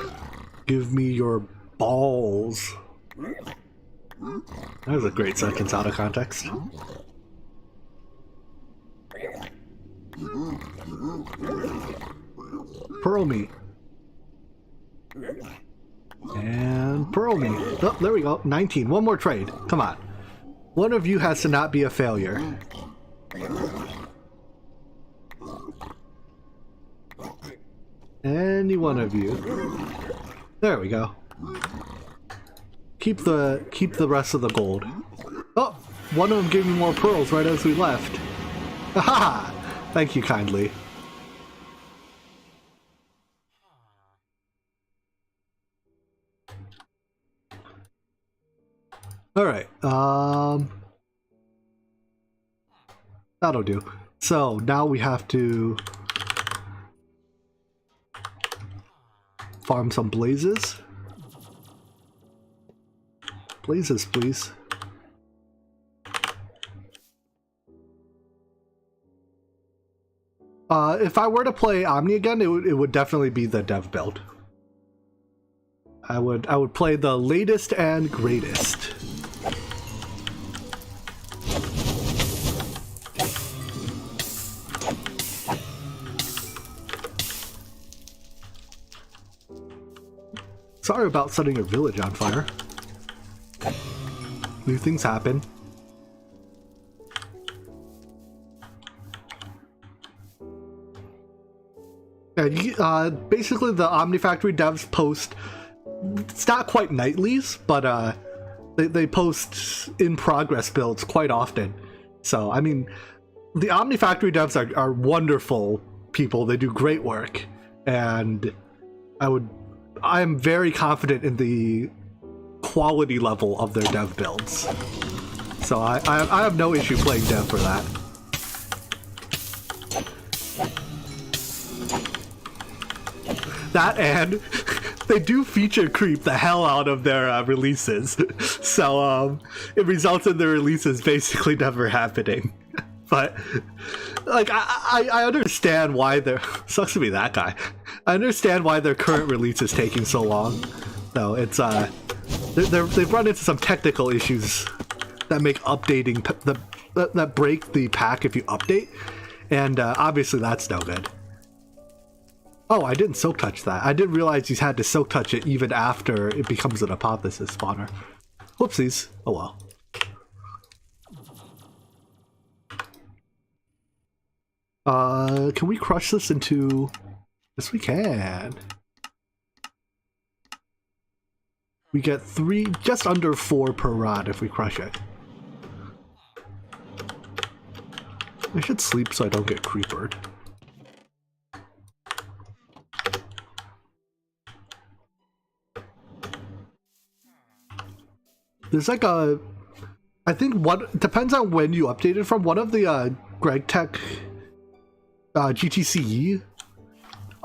Give me your balls. That was a great sentence out of context. Pearl me. And pearl me. Oh, there we go. 19. One more trade. Come on. One of you has to not be a failure. Any one of you. There we go. Keep the rest of the gold. Oh, one of them gave me more pearls right as we left. Haha! Thank you kindly. Alright, that'll do. So, now we have to farm some blazes. Blazes, please. If I were to play Omni again, it would definitely be the dev build. I would play the latest and greatest. Sorry about setting your village on fire. New things happen. Yeah, basically the Omnifactory devs post, it's not quite nightlies, but they post in progress builds quite often. So, I mean, the Omnifactory devs are wonderful people. They do great work. And I am very confident in the quality level of their dev builds. So I have no issue playing dev for that. That and they do feature creep the hell out of their releases. So it results in the releases basically never happening. But like I understand why they're sucks to be that guy. I understand why their current release is taking so long. So it's they've run into some technical issues that make updating that break the pack if you update, and obviously that's no good. Oh, I didn't soak touch that. I didn't realize you had to soak touch it even after it becomes an hypothesis spawner. Whoopsies. Oh well. Can we crush this into... Yes, we can. We get 3, just under 4 per rod if we crush it. I should sleep so I don't get creepered. There's like a... I think what depends on when you updated from. One of the Greg Tech GTCE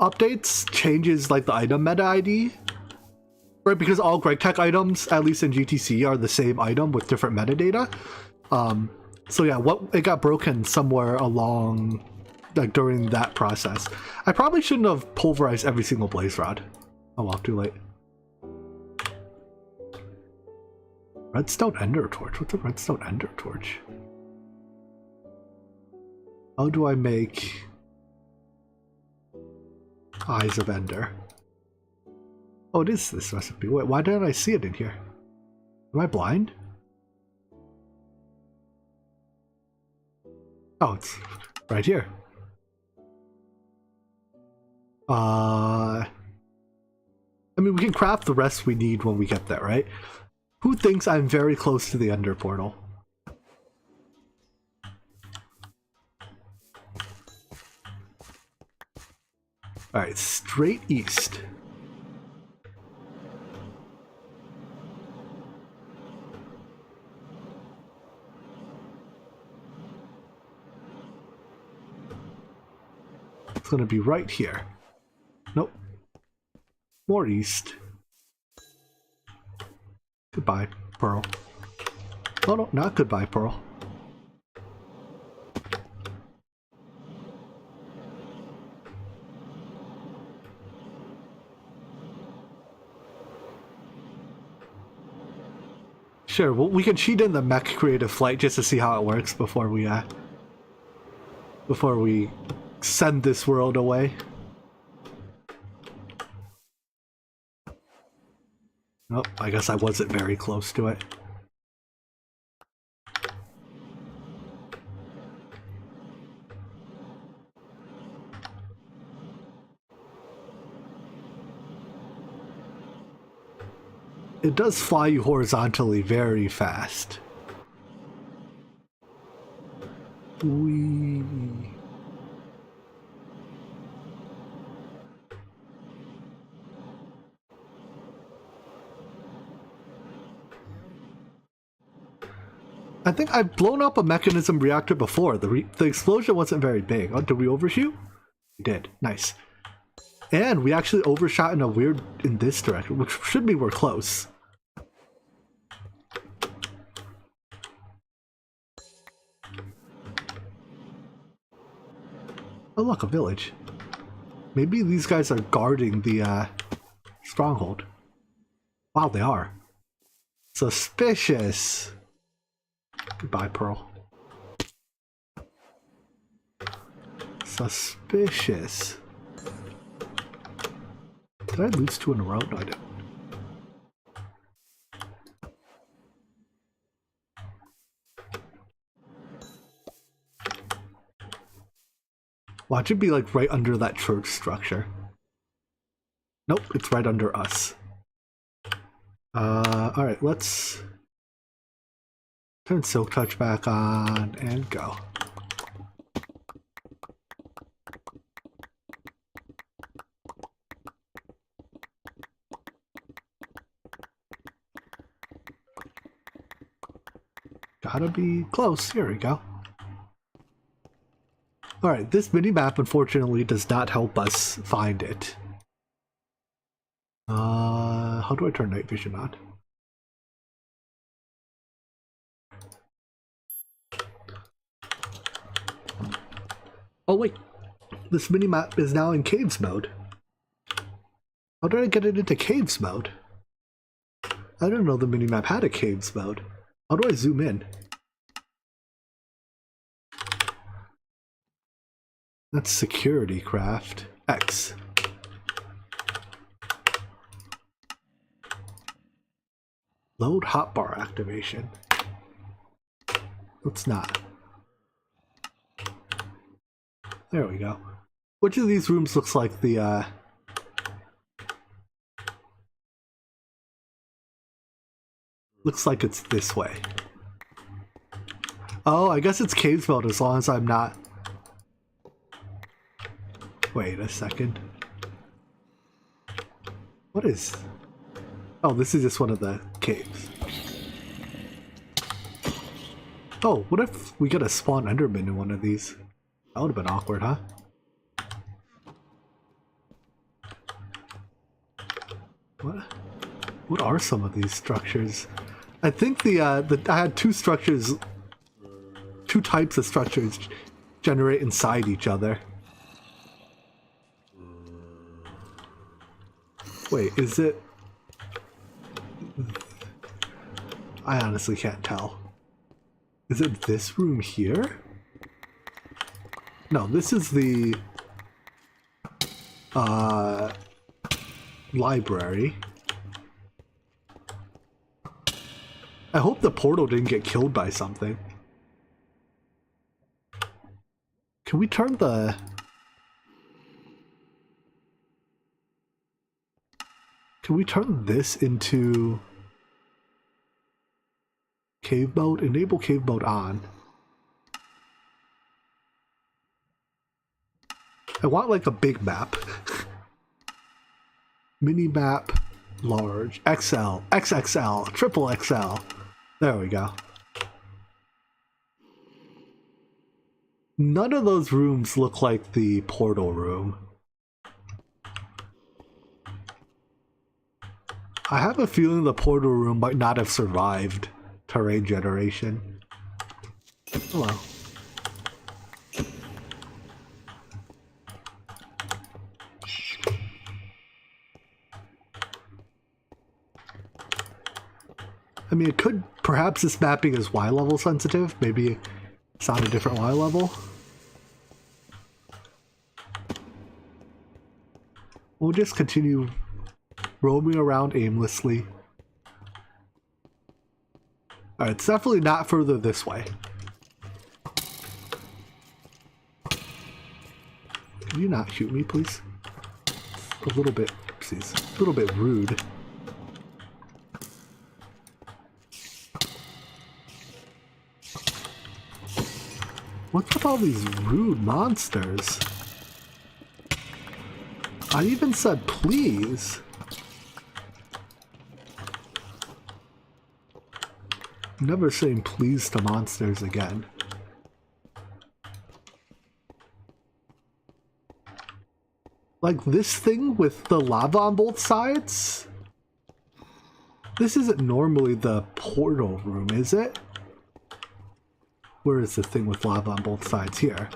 updates changes like the item meta ID, right? Because all Greg Tech items, at least in GTC, are the same item with different metadata. So yeah, it got broken somewhere along, like during that process. I probably shouldn't have pulverized every single blaze rod. Oh well, too late. Redstone Ender Torch. What's a Redstone Ender Torch? How do I make Eyes of Ender? Oh, it is this recipe. Wait, why didn't I see it in here? Am I blind? Oh, it's right here. I mean, we can craft the rest we need when we get there, right? Who thinks I'm very close to the Ender Portal? Alright, straight east. It's gonna be right here. Nope. More east. Goodbye, Pearl. Oh no, not goodbye, Pearl. Sure, well, we can cheat in the mech creative flight just to see how it works before we send this world away. Oh, I guess I wasn't very close to it. It does fly you horizontally very fast. Whee. I think I've blown up a mechanism reactor before. The explosion wasn't very big. Oh, did we overshoot? We did. Nice. And we actually overshot in this direction, which should mean we're close. Oh look, a village. Maybe these guys are guarding the stronghold. Wow, they are. Suspicious. Goodbye, Pearl. Suspicious. Did I lose 2 in a row? No, I didn't. Watch it be like right under that church structure. Nope, it's right under us. Alright, let's turn Silk Touch back on and go. Gotta be close. Here we go. Alright, this mini-map unfortunately does not help us find it. How do I turn night vision on? Oh wait, this minimap is now in caves mode. How did I get it into caves mode? I didn't know the minimap had a caves mode. How do I zoom in? That's security craft. X. Load hotbar activation. Let's not. There we go. Which of these rooms looks like the looks like it's this way. Oh, I guess it's caves mode as long as I'm not. Wait a second. What is... Oh, this is just one of the caves. Oh, what if we get a spawn enderman in one of these? That would have been awkward, huh? What are some of these structures? I think I had two structures, two types of structures generate inside each other. Wait, is it? I honestly can't tell. Is it this room here? No, this is the library. I hope the portal didn't get killed by something. Can we turn the... Can we turn this into cave mode? Enable cave mode on. I want like a big map. Mini map, large, XL, XXL, triple XL. There we go. None of those rooms look like the portal room. I have a feeling the portal room might not have survived terrain generation. Hello. I mean, it could... Perhaps this mapping is Y level sensitive. Maybe it's on a different Y level. We'll just continue roaming around aimlessly. Alright, it's definitely not further this way. Can you not shoot me, please? It's a little bit... Oopsies. A little bit rude. What's with all these rude monsters? I even said please. I'm never saying please to monsters again. Like this thing with the lava on both sides? This isn't normally the portal room, is it? Where is the thing with lava on both sides? Here.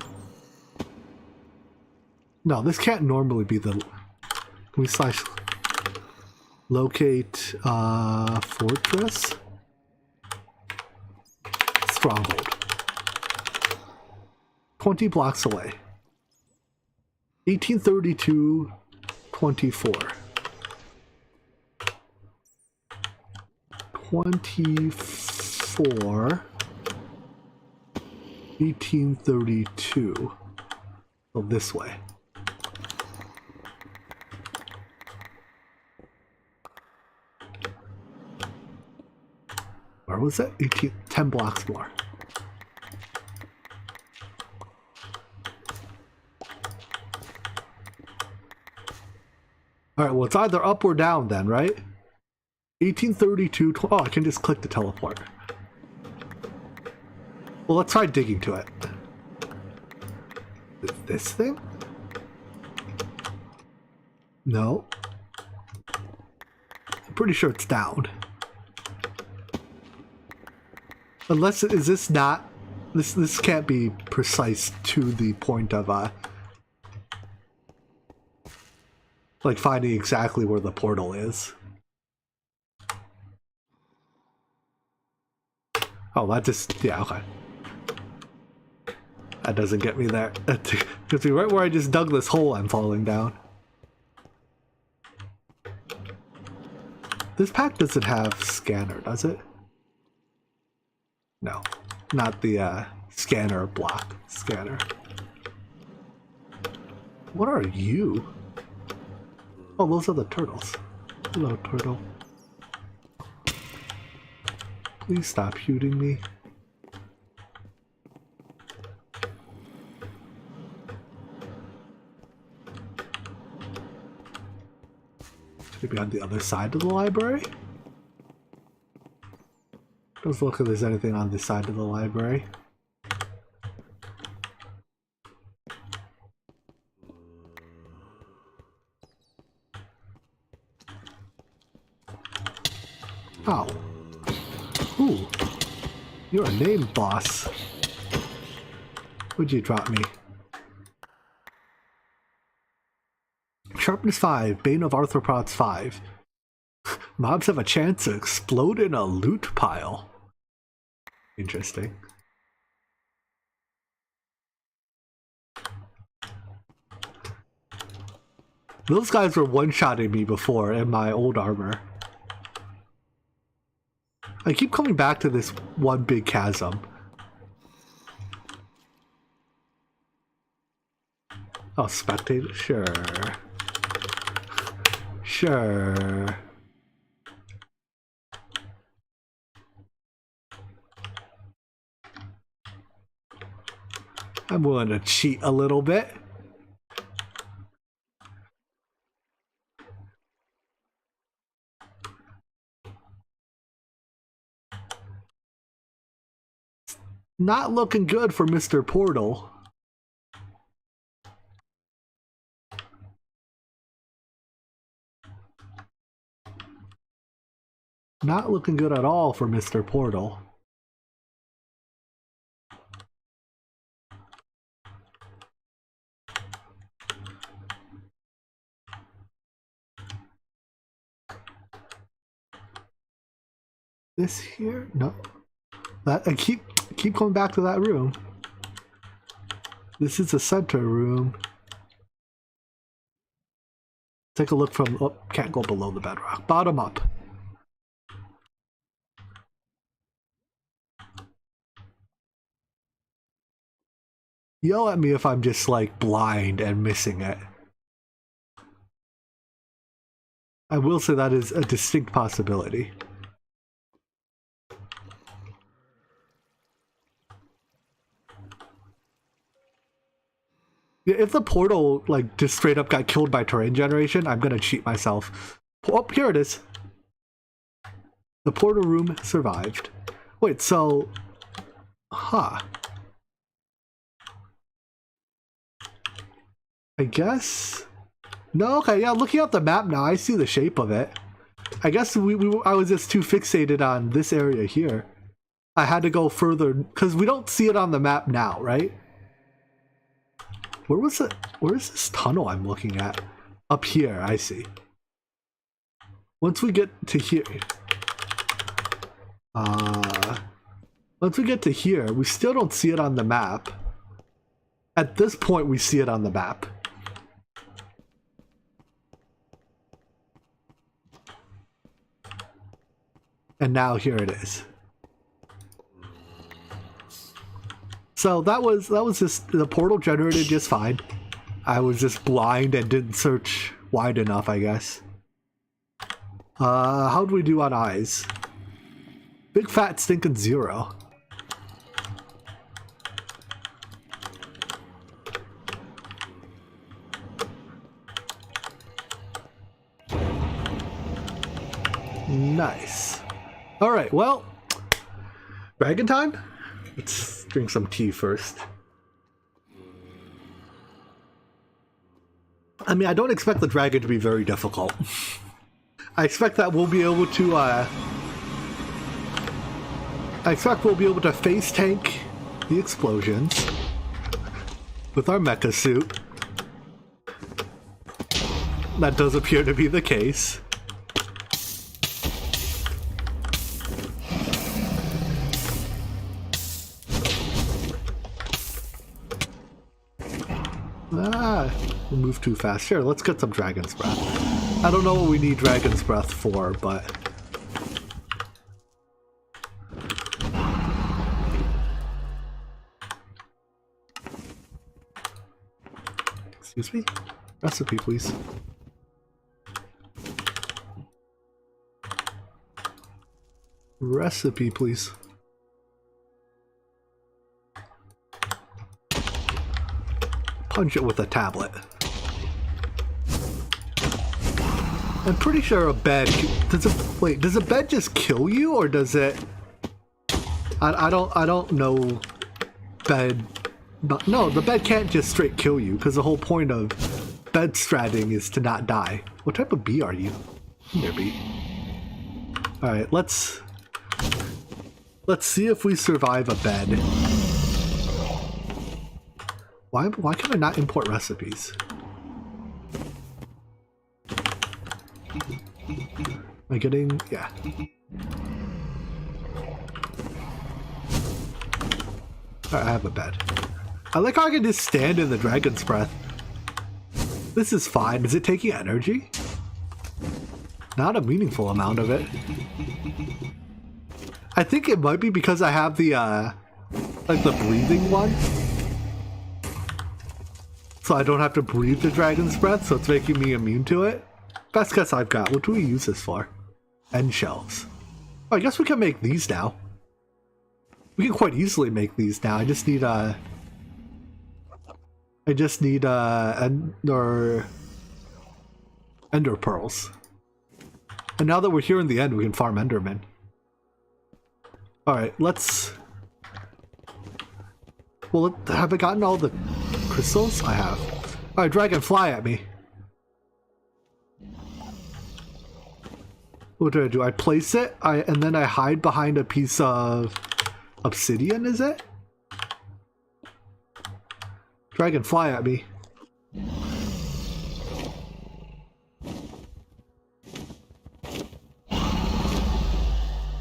No, this can't normally be the... Can we slash... Locate... fortress? Stronghold. 20 blocks away. 1832... 24. 24... 1832. Oh, this way. Where was it? 10 blocks more. Alright, well, it's either up or down then, right? 1832. Oh, I can just click to teleport. Well, let's try digging to it. This thing? No. I'm pretty sure it's down. Unless, is this not This can't be precise to the point of like finding exactly where the portal is. Oh, that just, yeah, okay. That doesn't get me there. That gets me right where I just dug this hole I'm falling down. This pack doesn't have scanner, does it? No, not the scanner block. Scanner. What are you? Oh, those are the turtles. Hello, turtle. Please stop shooting me. Should it be on the other side of the library? Let's look if there's anything on this side of the library. Oh. Ooh. You're a named boss. Would you drop me? Sharpness 5, Bane of Arthropods 5. Mobs have a chance to explode in a loot pile. Interesting. Those guys were one-shotting me before in my old armor. I keep coming back to this one big chasm. Oh, spectator? Sure. Sure. I'm willing to cheat a little bit. Not looking good for Mr. Portal. Not looking good at all for Mr. Portal. This here? No. That I keep coming back to that room. This is the center room. Take a look from, oh, can't go below the bedrock. Bottom up. Yell at me if I'm just like blind and missing it. I will say that is a distinct possibility. Yeah, if the portal like just straight up got killed by terrain generation, I'm gonna cheat myself. Oh, here it is. The portal room survived. Wait, so... Huh. I guess... No, okay, yeah, looking at the map now, I see the shape of it. I guess I was just too fixated on this area here. I had to go further, because we don't see it on the map now, right? Where was it? Where is this tunnel I'm looking at? Up here, I see. Once we get to here... once we get to here, we still don't see it on the map. At this point, we see it on the map. And now here it is. So that was just, the portal generated just fine. I was just blind and didn't search wide enough, I guess. How'd we do on eyes? Big fat stinking 0. Nice. Alright, well, dragon time? Let's drink some tea first. I mean, I don't expect the dragon to be very difficult. I expect that we'll be able to, I expect we'll be able to face tank the explosions with our mecha suit. That does appear to be the case. We move too fast. Sure, let's get some Dragon's Breath. I don't know what we need Dragon's Breath for, but... Excuse me? Recipe, please. Recipe, please. Punch it with a tablet. I'm pretty sure a bed does a bed just kill you, or does it? I don't know. Bed, but no, the bed can't just straight kill you, because the whole point of bed stratting is to not die. What type of bee are you? There, bee. All right, let's see if we survive a bed. Why can I not import recipes? Am I getting... yeah. Alright, I have a bed. I like how I can just stand in the Dragon's Breath. This is fine. Is it taking energy? Not a meaningful amount of it. I think it might be because I have the, like the breathing one. So I don't have to breathe the Dragon's Breath, so it's making me immune to it. Best guess I've got. What do we use this for? End shells. Oh, I guess we can make these now. We can quite easily make these now. I just need ender pearls. And now that we're here in the end, we can farm endermen. Alright, let's... well, have I gotten all the crystals? I have. Alright, dragon, fly at me. What do? I place it, and then I hide behind a piece of obsidian, is it? Dragon, fly at me.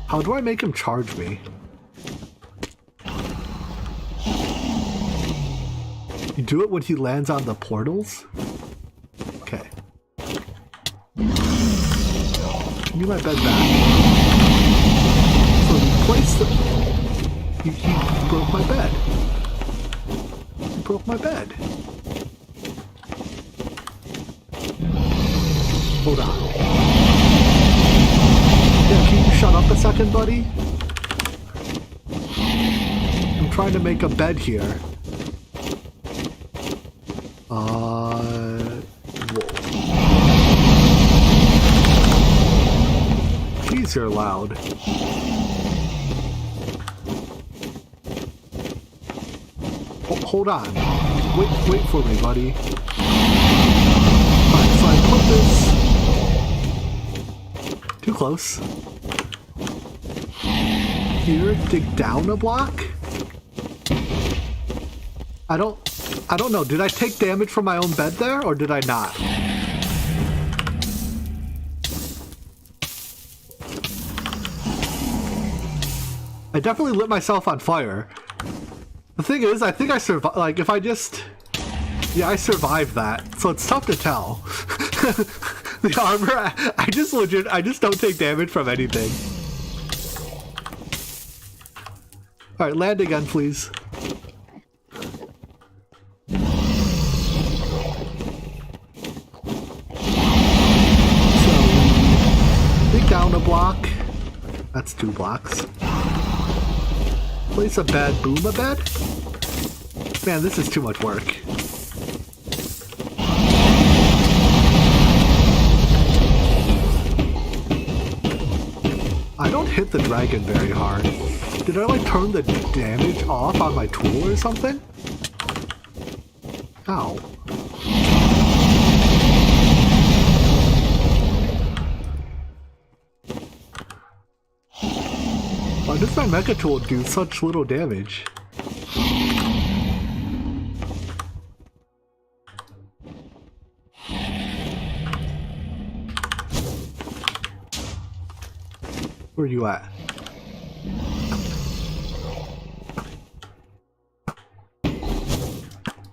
How do I make him charge me? You do it when he lands on the portals? Okay. Give me my bed back. So he placed the... He broke my bed. He broke my bed. Hold on. Yeah, can you shut up a second, buddy? I'm trying to make a bed here. Whoa. Jeez, you're loud. Hold on. Wait for me, buddy. Alright, so I put this... too close. Here, dig down a block? I don't know. Did I take damage from my own bed there, or did I not? I definitely lit myself on fire. The thing is, I think I survived. Like, if I just... yeah, I survived that, so it's tough to tell. The armor, I just don't take damage from anything. Alright, land again, please. Down a block. That's 2 blocks. Place a bed, boom a bed? Man, this is too much work. I don't hit the dragon very hard. Did I like turn the damage off on my tool or something? Ow. Why does my mecha tool do such little damage? Where are you at?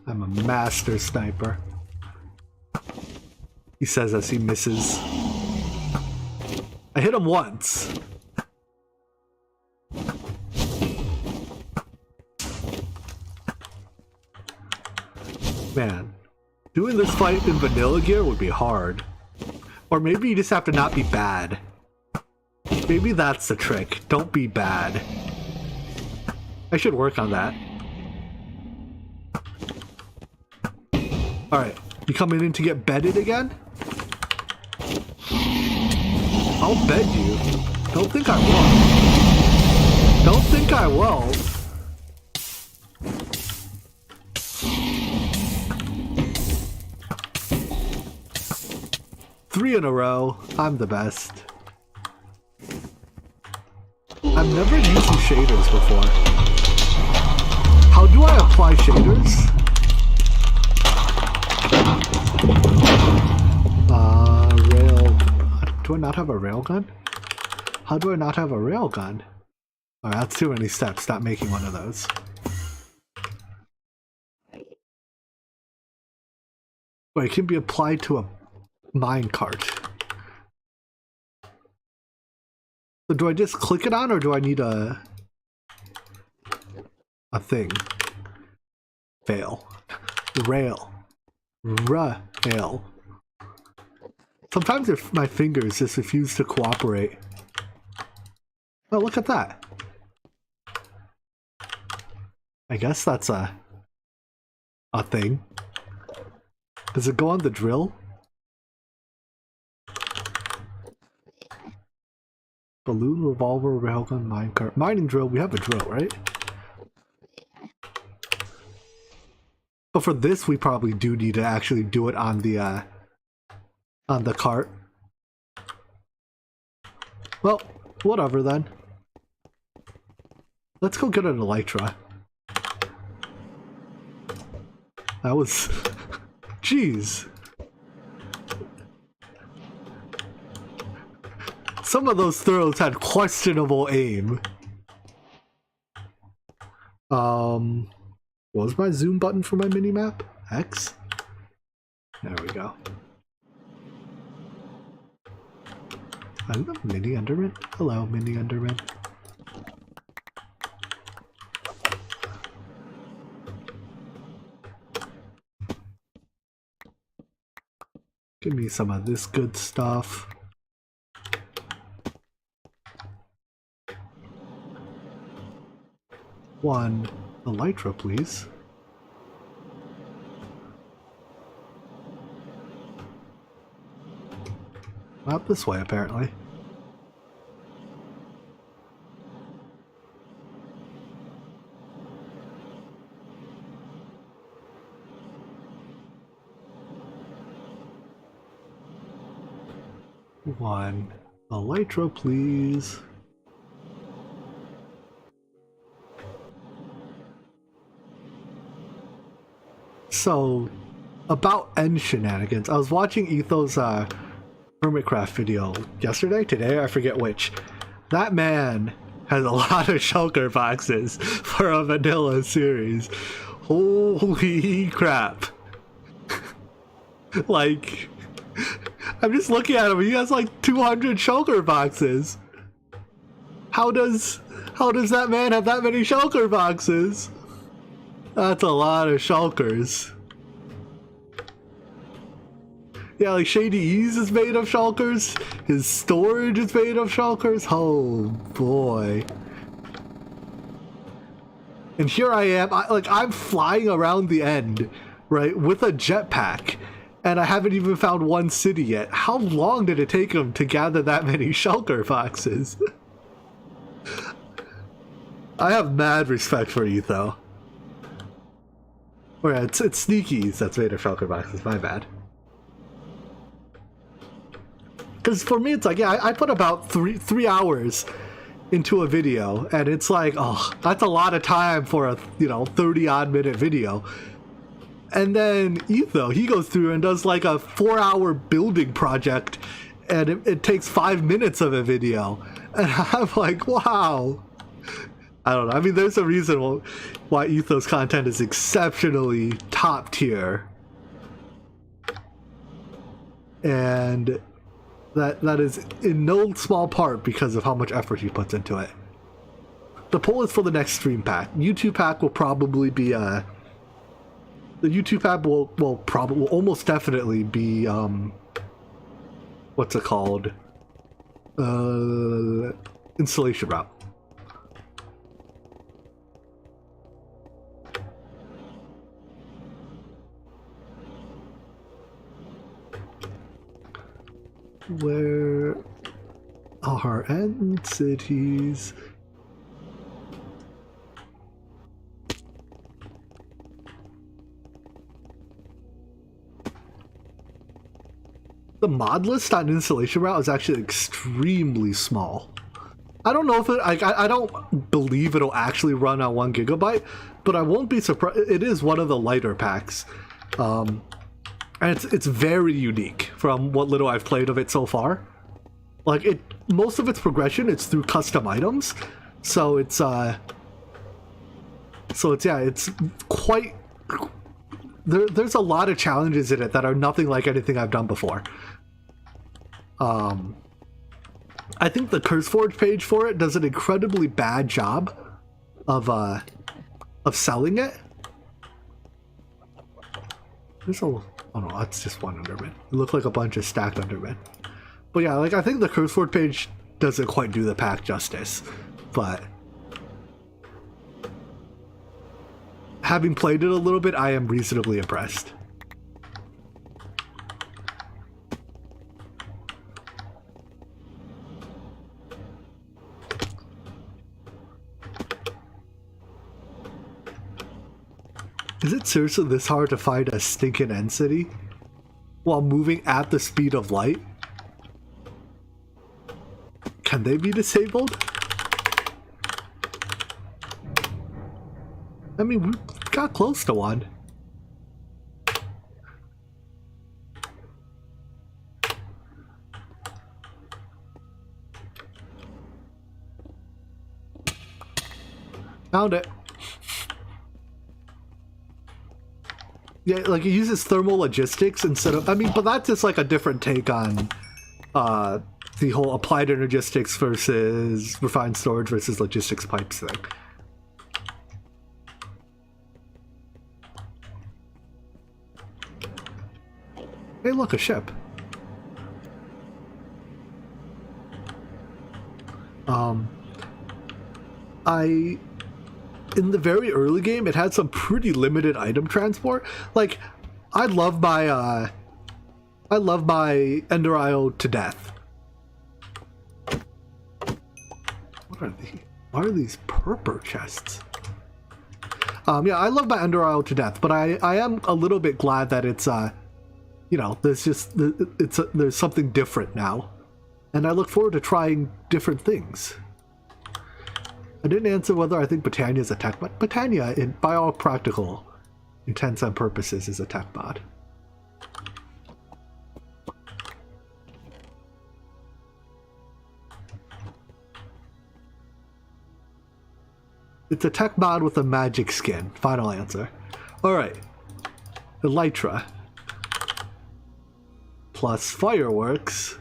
I'm a master sniper. He says as he misses. I hit him once. Man, doing this fight in vanilla gear would be hard. Or maybe you just have to not be bad. Maybe that's the trick. Don't be bad. I should work on that. Alright, you coming in to get bedded again? I'll bed you. Don't think I won't. Don't think I won't. Three in a row. I'm the best. I've never used shaders before. How do I apply shaders? Rail. Do I not have a railgun? How do I not have a railgun? Alright, that's too many steps. Stop making one of those. Wait, it can be applied to a minecart. So do I just click it on, or do I need a thing? Fail. Rail. Rail. Sometimes if my fingers just refuse to cooperate. Oh, look at that. I guess that's a thing. Does it go on the drill? Balloon, revolver, railgun, minecart. Mining drill, we have a drill, right? But for this, we probably do need to actually do it on the cart. Well, whatever then. Let's go get an elytra. That was... Jeez. Some of those throws had questionable aim. What was my zoom button for my mini-map? X? There we go. I love Mini Enderman. Hello, Mini Enderman. Give me some of this good stuff. One elytra, please. Not this way, apparently. One elytra, please. So, about end shenanigans. I was watching Etho's Hermitcraft video yesterday, today, I forget which. That man has a lot of shulker boxes for a vanilla series. Holy crap. Like, I'm just looking at him, he has like 200 shulker boxes. How does that man have that many shulker boxes? That's a lot of shulkers. Yeah, like Shady Ease is made of shulkers. His storage is made of shulkers. Oh boy. And here I am, I'm flying around the end, right, with a jetpack. And I haven't even found one city yet. How long did it take him to gather that many shulker boxes? I have mad respect for you, though. Oh yeah, it's Sneakies that's made of shulker boxes, my bad. Because for me, it's like, yeah, I put about three hours into a video, and it's like, oh, that's a lot of time for a, 30-odd minute video. And then Etho, he goes through and does like a 4-hour building project, and it takes 5 minutes of a video, and I'm like, wow. I don't know. I mean, there's a reason why Ethos content is exceptionally top tier, and that is in no small part because of how much effort he puts into it. The poll is for the next stream pack. YouTube pack will probably be the YouTube pack will almost definitely be what's it called? Installation route. Where are end cities? The mod list on installation route is actually extremely small. I don't know if I don't believe it'll actually run on 1 gigabyte, but I won't be surprised. It is one of the lighter packs. And it's very unique from what little I've played of it so far. Like most of its progression, it's through custom items. So it's quite. There's a lot of challenges in it that are nothing like anything I've done before. I think the CurseForge page for it does an incredibly bad job of selling it. Oh no, that's just one Underman. It looked like a bunch of stacked Undermen. But yeah, like I think the CurseForge page doesn't quite do the pack justice. But having played it a little bit, I am reasonably impressed. Is it seriously this hard to find a stinking end city while moving at the speed of light? Can they be disabled? I mean, we got close to one. Found it. Yeah, like it uses thermal logistics instead of, I mean, but that's just like a different take on the whole applied energistics versus refined storage versus logistics pipes thing. Hey, look, a ship. In the very early game, it had some pretty limited item transport. Like, I love my Ender IO to death. What are these? Why are these purple chests? Yeah, I love my Ender IO to death, but I am a little bit glad that it's you know, there's something different now, and I look forward to trying different things. I didn't answer whether I think Botania is a tech mod. Botania, by all practical intents and purposes, is a tech mod. It's a tech mod with a magic skin. Final answer. Alright. Elytra. Plus fireworks.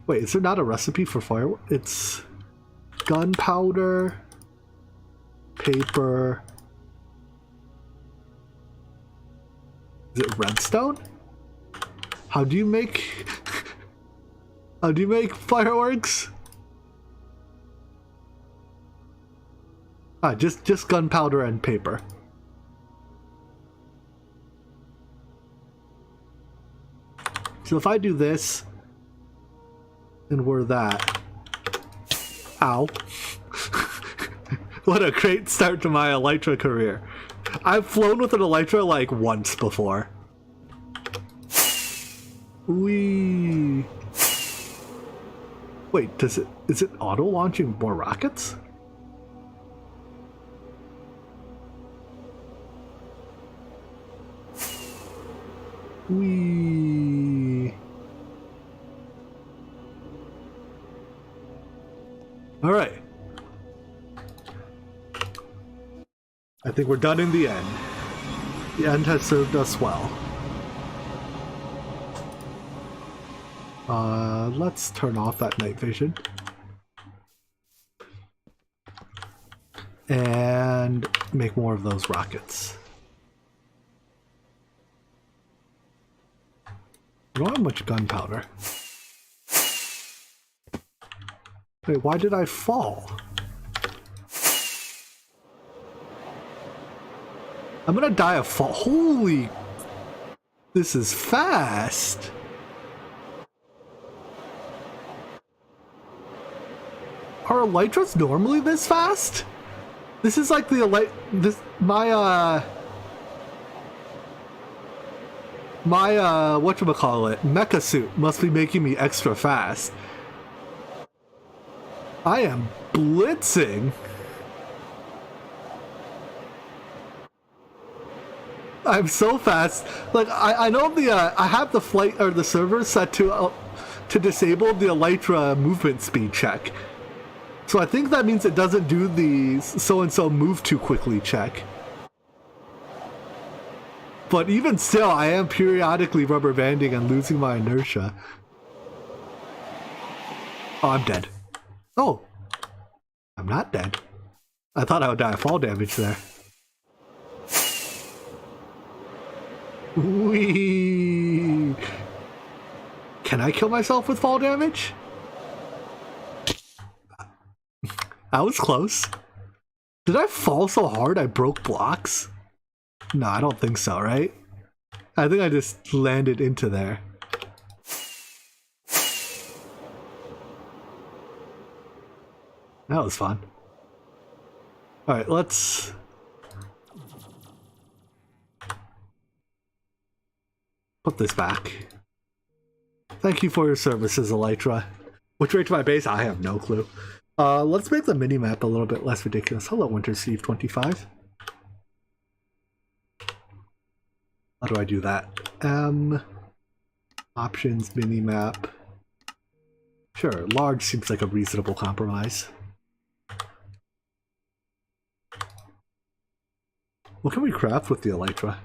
Wait, is there not a recipe for fireworks? It's gunpowder, paper. Is it redstone? How do you make fireworks? Ah, just gunpowder and paper. So if I do this and we're that. Ow. What a great start to my Elytra career. I've flown with an Elytra like once before. Whee. Wait, is it auto launching more rockets? Whee. All right. I think we're done in the end. The end has served us well. Let's turn off that night vision. And make more of those rockets. I don't have much gunpowder. Wait, why did I fall? I'm gonna die of fall. Holy... This is fast! Are elytras normally this fast? This is like the whatchamacallit, mecha suit must be making me extra fast. I am blitzing. I'm so fast. Like I know I have the flight or the server set to disable the elytra movement speed check. So I think that means it doesn't do the so-and-so move too quickly check. But even still, I am periodically rubber banding and losing my inertia. Oh, I'm dead. Oh, I'm not dead. I thought I would die of fall damage there. Whee! Can I kill myself with fall damage? I was close. Did I fall so hard I broke blocks? No, I don't think so, right? I think I just landed into there. That was fun. Alright, let's... put this back. Thank you for your services, Elytra. Which way to my base? I have no clue. Let's make the mini-map a little bit less ridiculous. Hello, Winter Steve 25. How do I do that? Options, mini-map. Sure, large seems like a reasonable compromise. What can we craft with the Elytra?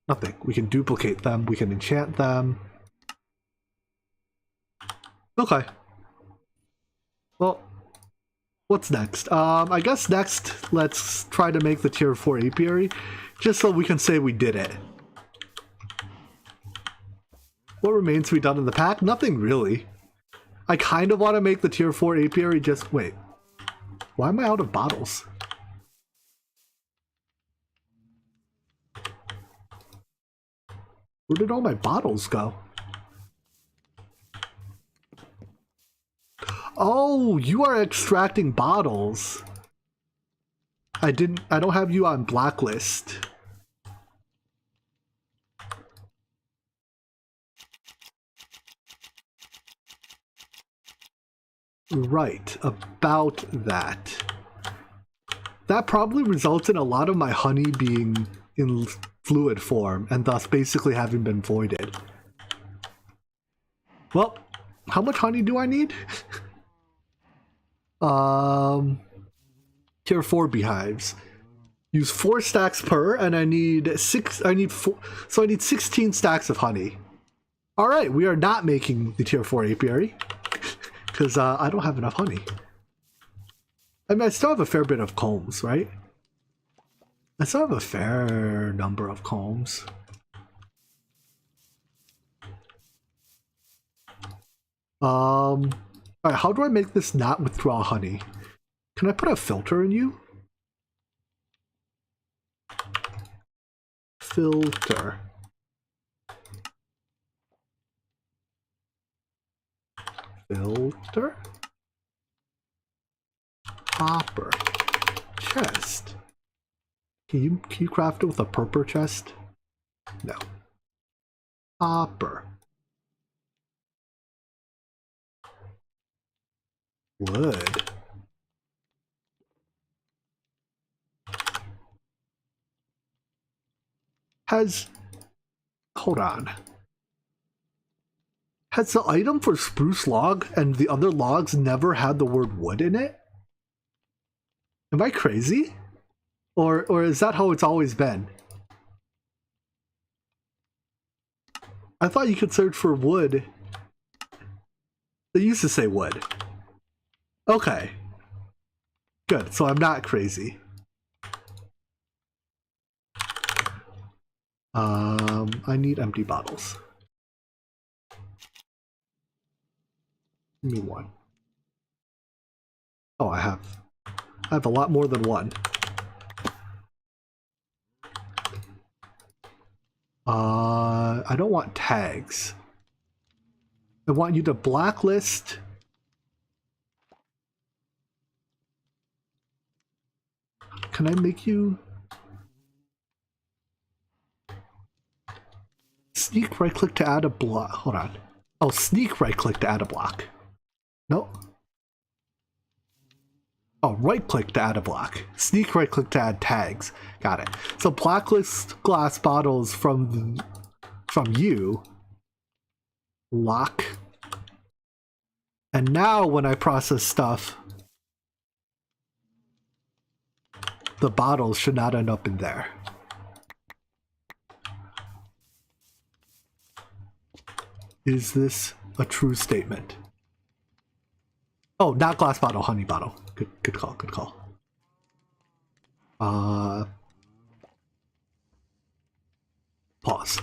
Nothing. We can duplicate them, we can enchant them. Okay. Well, what's next? I guess next, let's try to make the tier 4 apiary, just so we can say we did it. What remains to be done in the pack? Nothing really. I kind of want to make the tier 4 apiary just... Wait. Why am I out of bottles? Where did all my bottles go? Oh, you are extracting bottles. I don't have you on blacklist. Right, about that. That probably results in a lot of my honey being in fluid form and thus basically having been voided. Well, how much honey do I need? Tier 4 beehives. Use 4 stacks per, and I need 16 stacks of honey. Alright, we are not making the tier 4 apiary. Because I don't have enough honey. I mean, I still have a fair bit of combs, right? I still have a fair number of combs. Alright, how do I make this not withdraw honey? Can I put a filter in you? Filter. Filter. Hopper. Chest. Can you craft it with a purple chest? No. Hopper. Wood. Hold on. Has the item for spruce log and the other logs never had the word wood in it? Am I crazy? Or is that how it's always been? I thought you could search for wood. They used to say wood. Okay. Good, so I'm not crazy. I need empty bottles. Give me one. Oh, I have a lot more than one. I don't want tags. I want you to blacklist. Can I make you sneak right click to add a block? Hold on. Oh, sneak right click to add a block. No. Oh, right click to add a block. Sneak right click to add tags. Got it. So blacklist glass bottles from you. Lock. And now when I process stuff, the bottles should not end up in there. Is this a true statement? Oh, not glass bottle, honey bottle. Good call, good call. Pause.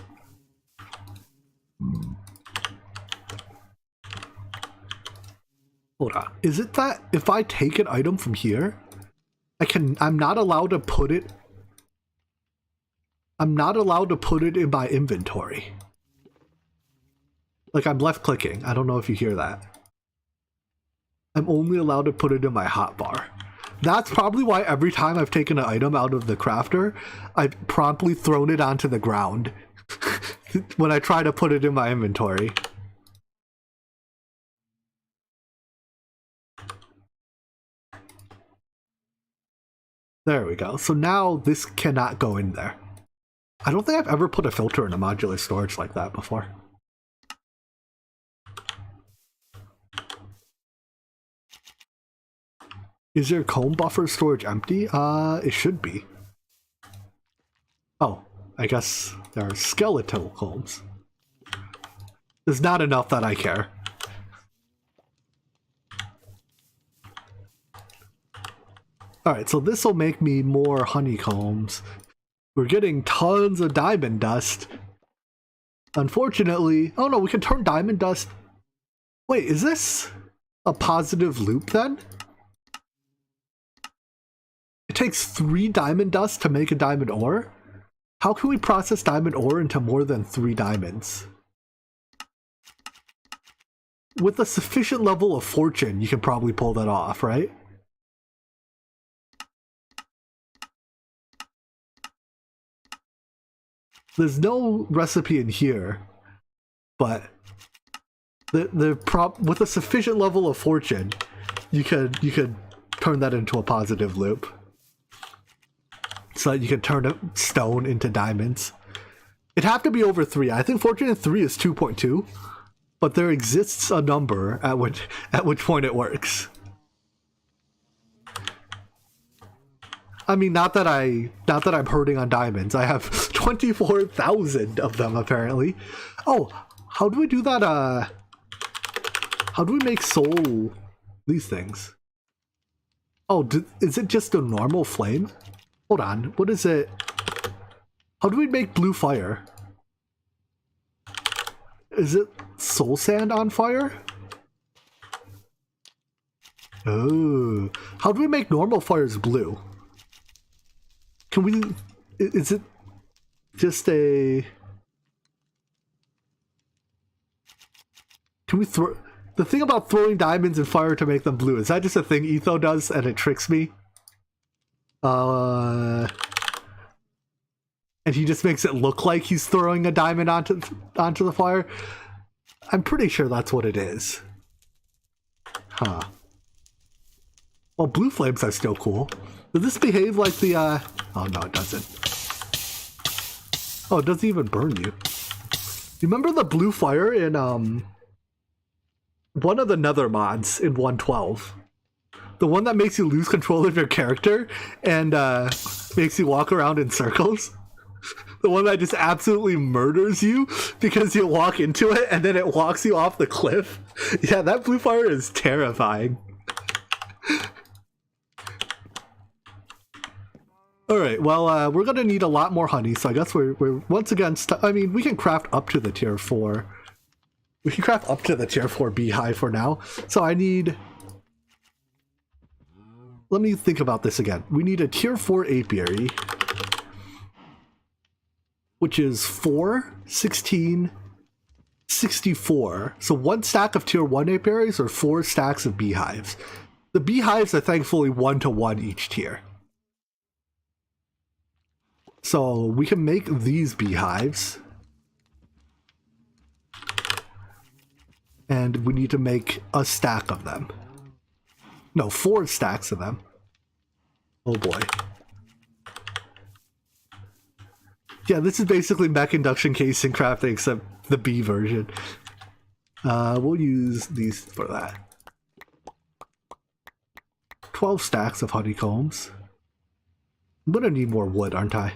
Hold on. Is it that if I take an item from here, I'm not allowed to put it in my inventory. Like I'm left clicking. I don't know if you hear that. I'm only allowed to put it in my hotbar. That's probably why every time I've taken an item out of the crafter, I've promptly thrown it onto the ground when I try to put it in my inventory. There we go. So now this cannot go in there. I don't think I've ever put a filter in a modular storage like that before. Is your comb buffer storage empty? It should be. Oh, I guess there are skeletal combs. There's not enough that I care. Alright, so this will make me more honeycombs. We're getting tons of diamond dust. Unfortunately, oh no, we can turn diamond dust. Wait, is this a positive loop then? It takes 3 diamond dust to make a diamond ore? How can we process diamond ore into more than 3 diamonds? With a sufficient level of fortune, you can probably pull that off, right? There's no recipe in here, but with a sufficient level of fortune, you could turn that into a positive loop. So that you can turn a stone into diamonds. It'd have to be over 3. I think fortune in 3 is 2.2, but there exists a number at which point it works. I mean, not that I'm hurting on diamonds. I have 24,000 of them apparently. Oh, how do we do that? How do we make soul? These things. Oh, is it just a normal flame? Hold on, what is it? How do we make blue fire? Is it soul sand on fire? Oh, how do we make normal fires blue? Can we, is it just a, can we throw, the thing about throwing diamonds in fire to make them blue, is that just a thing Etho does and it tricks me? And he just makes it look like he's throwing a diamond onto the fire. I'm pretty sure that's what it is. Huh. Well, blue flames are still cool. Does this behave like the, oh no, it doesn't. Oh, it doesn't even burn you. You remember the blue fire in one of the Nether mods in 112. The one that makes you lose control of your character and makes you walk around in circles. The one that just absolutely murders you because you walk into it and then it walks you off the cliff. Yeah, that blue fire is terrifying. Alright, well, we're gonna need a lot more honey, so I guess we're once again I mean, we can craft up to the tier 4. We can craft up to the tier 4 beehive for now. So I need... Let me think about this again. We need a tier 4 apiary, which is 4, 16, 64. So 1 stack of tier 1 apiaries or 4 stacks of beehives. The beehives are thankfully 1-to-1 each tier. So we can make these beehives. And we need to make a stack of them. No, 4 stacks of them. Oh boy. Yeah, this is basically mech induction casing crafting, except the bee version. We'll use these for that. 12 stacks of honeycombs. I'm gonna need more wood, aren't I?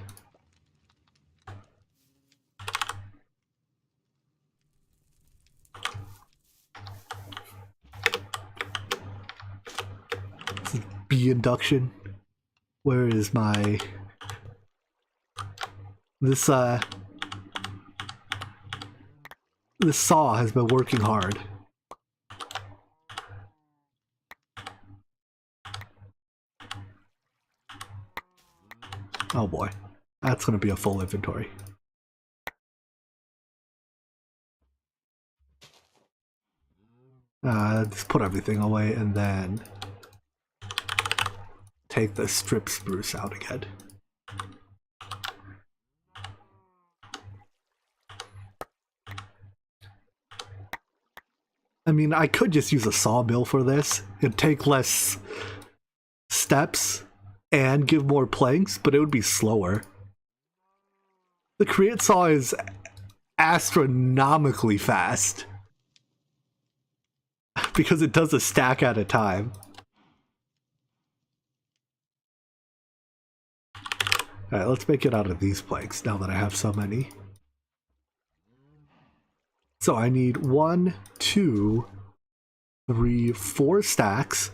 Bee induction. Where is my... This saw has been working hard. Oh boy, that's gonna be a full inventory. Just put everything away and then take the strip spruce out again. I mean, I could just use a sawmill for this and take less steps and give more planks, but it would be slower. The create saw is astronomically fast because it does a stack at a time. Alright, let's make it out of these planks now that I have so many. So I need 1, 2, 3, 4 stacks.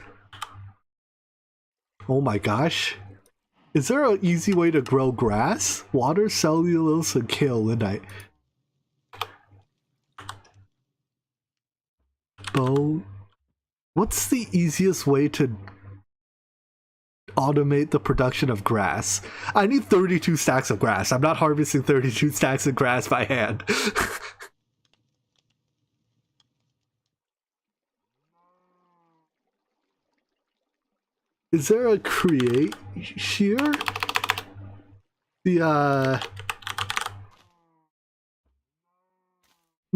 Oh my gosh. Is there an easy way to grow grass? Water, cellulose, and kaolinite. Bone. What's the easiest way to automate the production of grass? I need 32 stacks of grass. I'm not harvesting 32 stacks of grass by hand. Is there a create shear? No,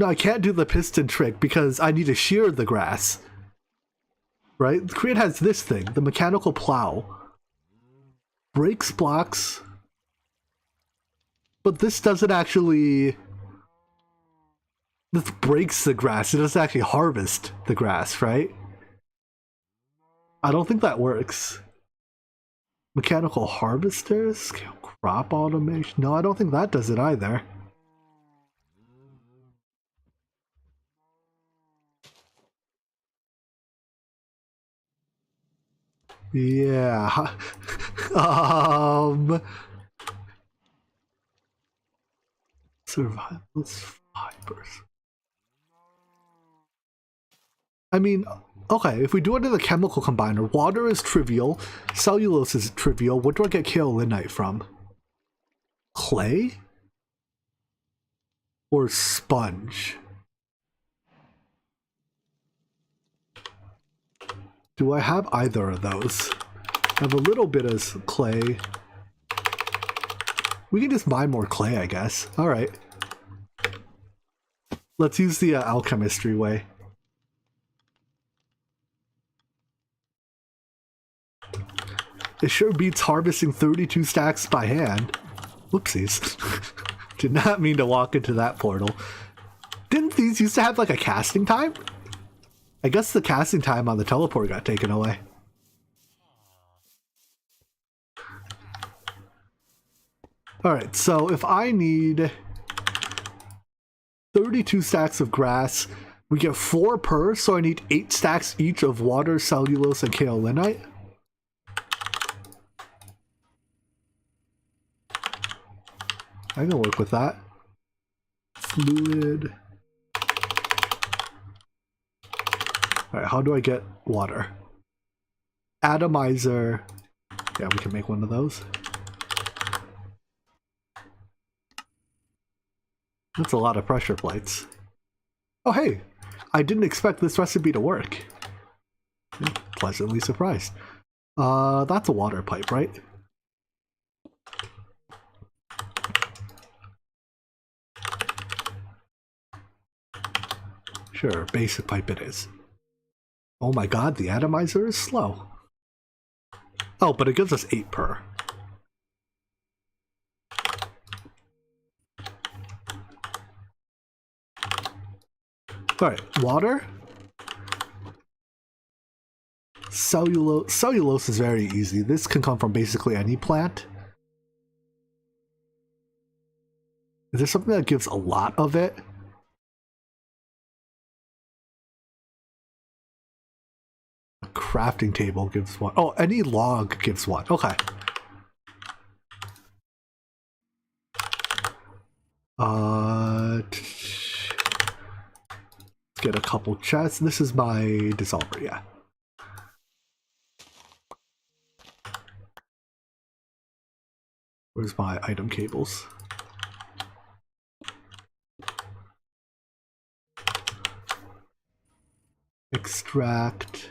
I can't do the piston trick because I need to shear the grass. Right? Create has this thing, the mechanical plow. Breaks blocks. But this doesn't actually... This breaks the grass. It doesn't actually harvest the grass, right? I don't think that works. Mechanical harvesters? Scale crop automation? No, I don't think that does it either. Yeah. Survivalist fibers. I mean, okay, if we do it in the chemical combiner, water is trivial, cellulose is trivial. What do I get kaolinite from? Clay? Or sponge? Do I have either of those? I have a little bit of clay. We can just mine more clay, I guess. Alright. Let's use the alchemistry way. It sure beats harvesting 32 stacks by hand. Whoopsies. Did not mean to walk into that portal. Didn't these used to have like a casting time? I guess the casting time on the teleport got taken away. Alright, so if I need 32 stacks of grass, we get 4 per, so I need 8 stacks each of water, cellulose, and kaolinite. I can work with that. Fluid. Alright, how do I get water? Atomizer. Yeah, we can make one of those. That's a lot of pressure plates. Oh hey, I didn't expect this recipe to work. I'm pleasantly surprised. That's a water pipe, right? Sure, basic pipe it is. Oh my god, the atomizer is slow. Oh, but it gives us 8 per. Alright, water. Cellulose is very easy. This can come from basically any plant. Is there something that gives a lot of it? A crafting table gives 1. Oh, any log gives 1. Okay. Get a couple chests. This is my dissolver, yeah. Where's my item cables? Extract.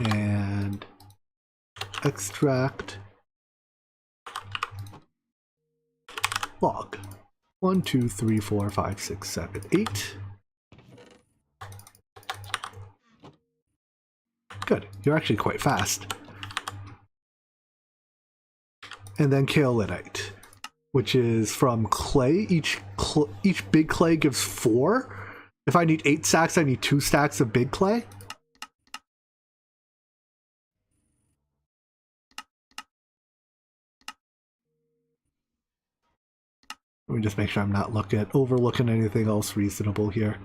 And extract. Log. 1, 2, 3, 4, 5, 6, 7, 8. Good. You're actually quite fast. And then kaolinite, which is from clay. Each big clay gives 4. If I need 8 stacks, I need 2 stacks of big clay. Let me just make sure I'm not overlooking anything else reasonable here.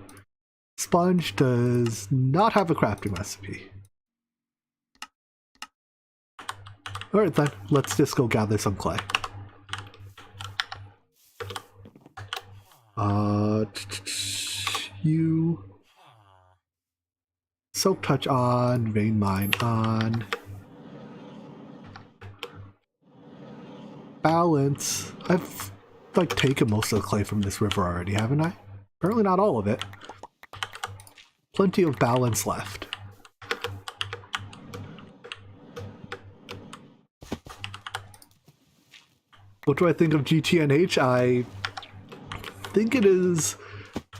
Sponge does not have a crafting recipe. Alright then, let's just go gather some clay. You... Soap touch on, vein mine on. Balance. I've like taken most of the clay from this river already, haven't I? Apparently not all of it. Plenty of balance left. What do I think of GTNH? I think it is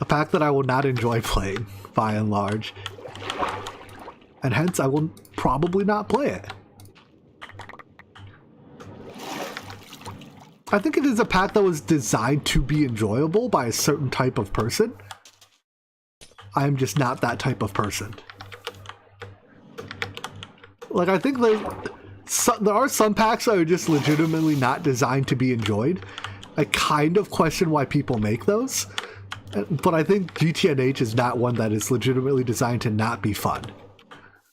a pack that I will not enjoy playing, by and large. And hence I will probably not play it. I think it is a pack that was designed to be enjoyable by a certain type of person. I'm just not that type of person. Like, I think there are some packs that are just legitimately not designed to be enjoyed. I kind of question why people make those. But I think GTNH is not one that is legitimately designed to not be fun.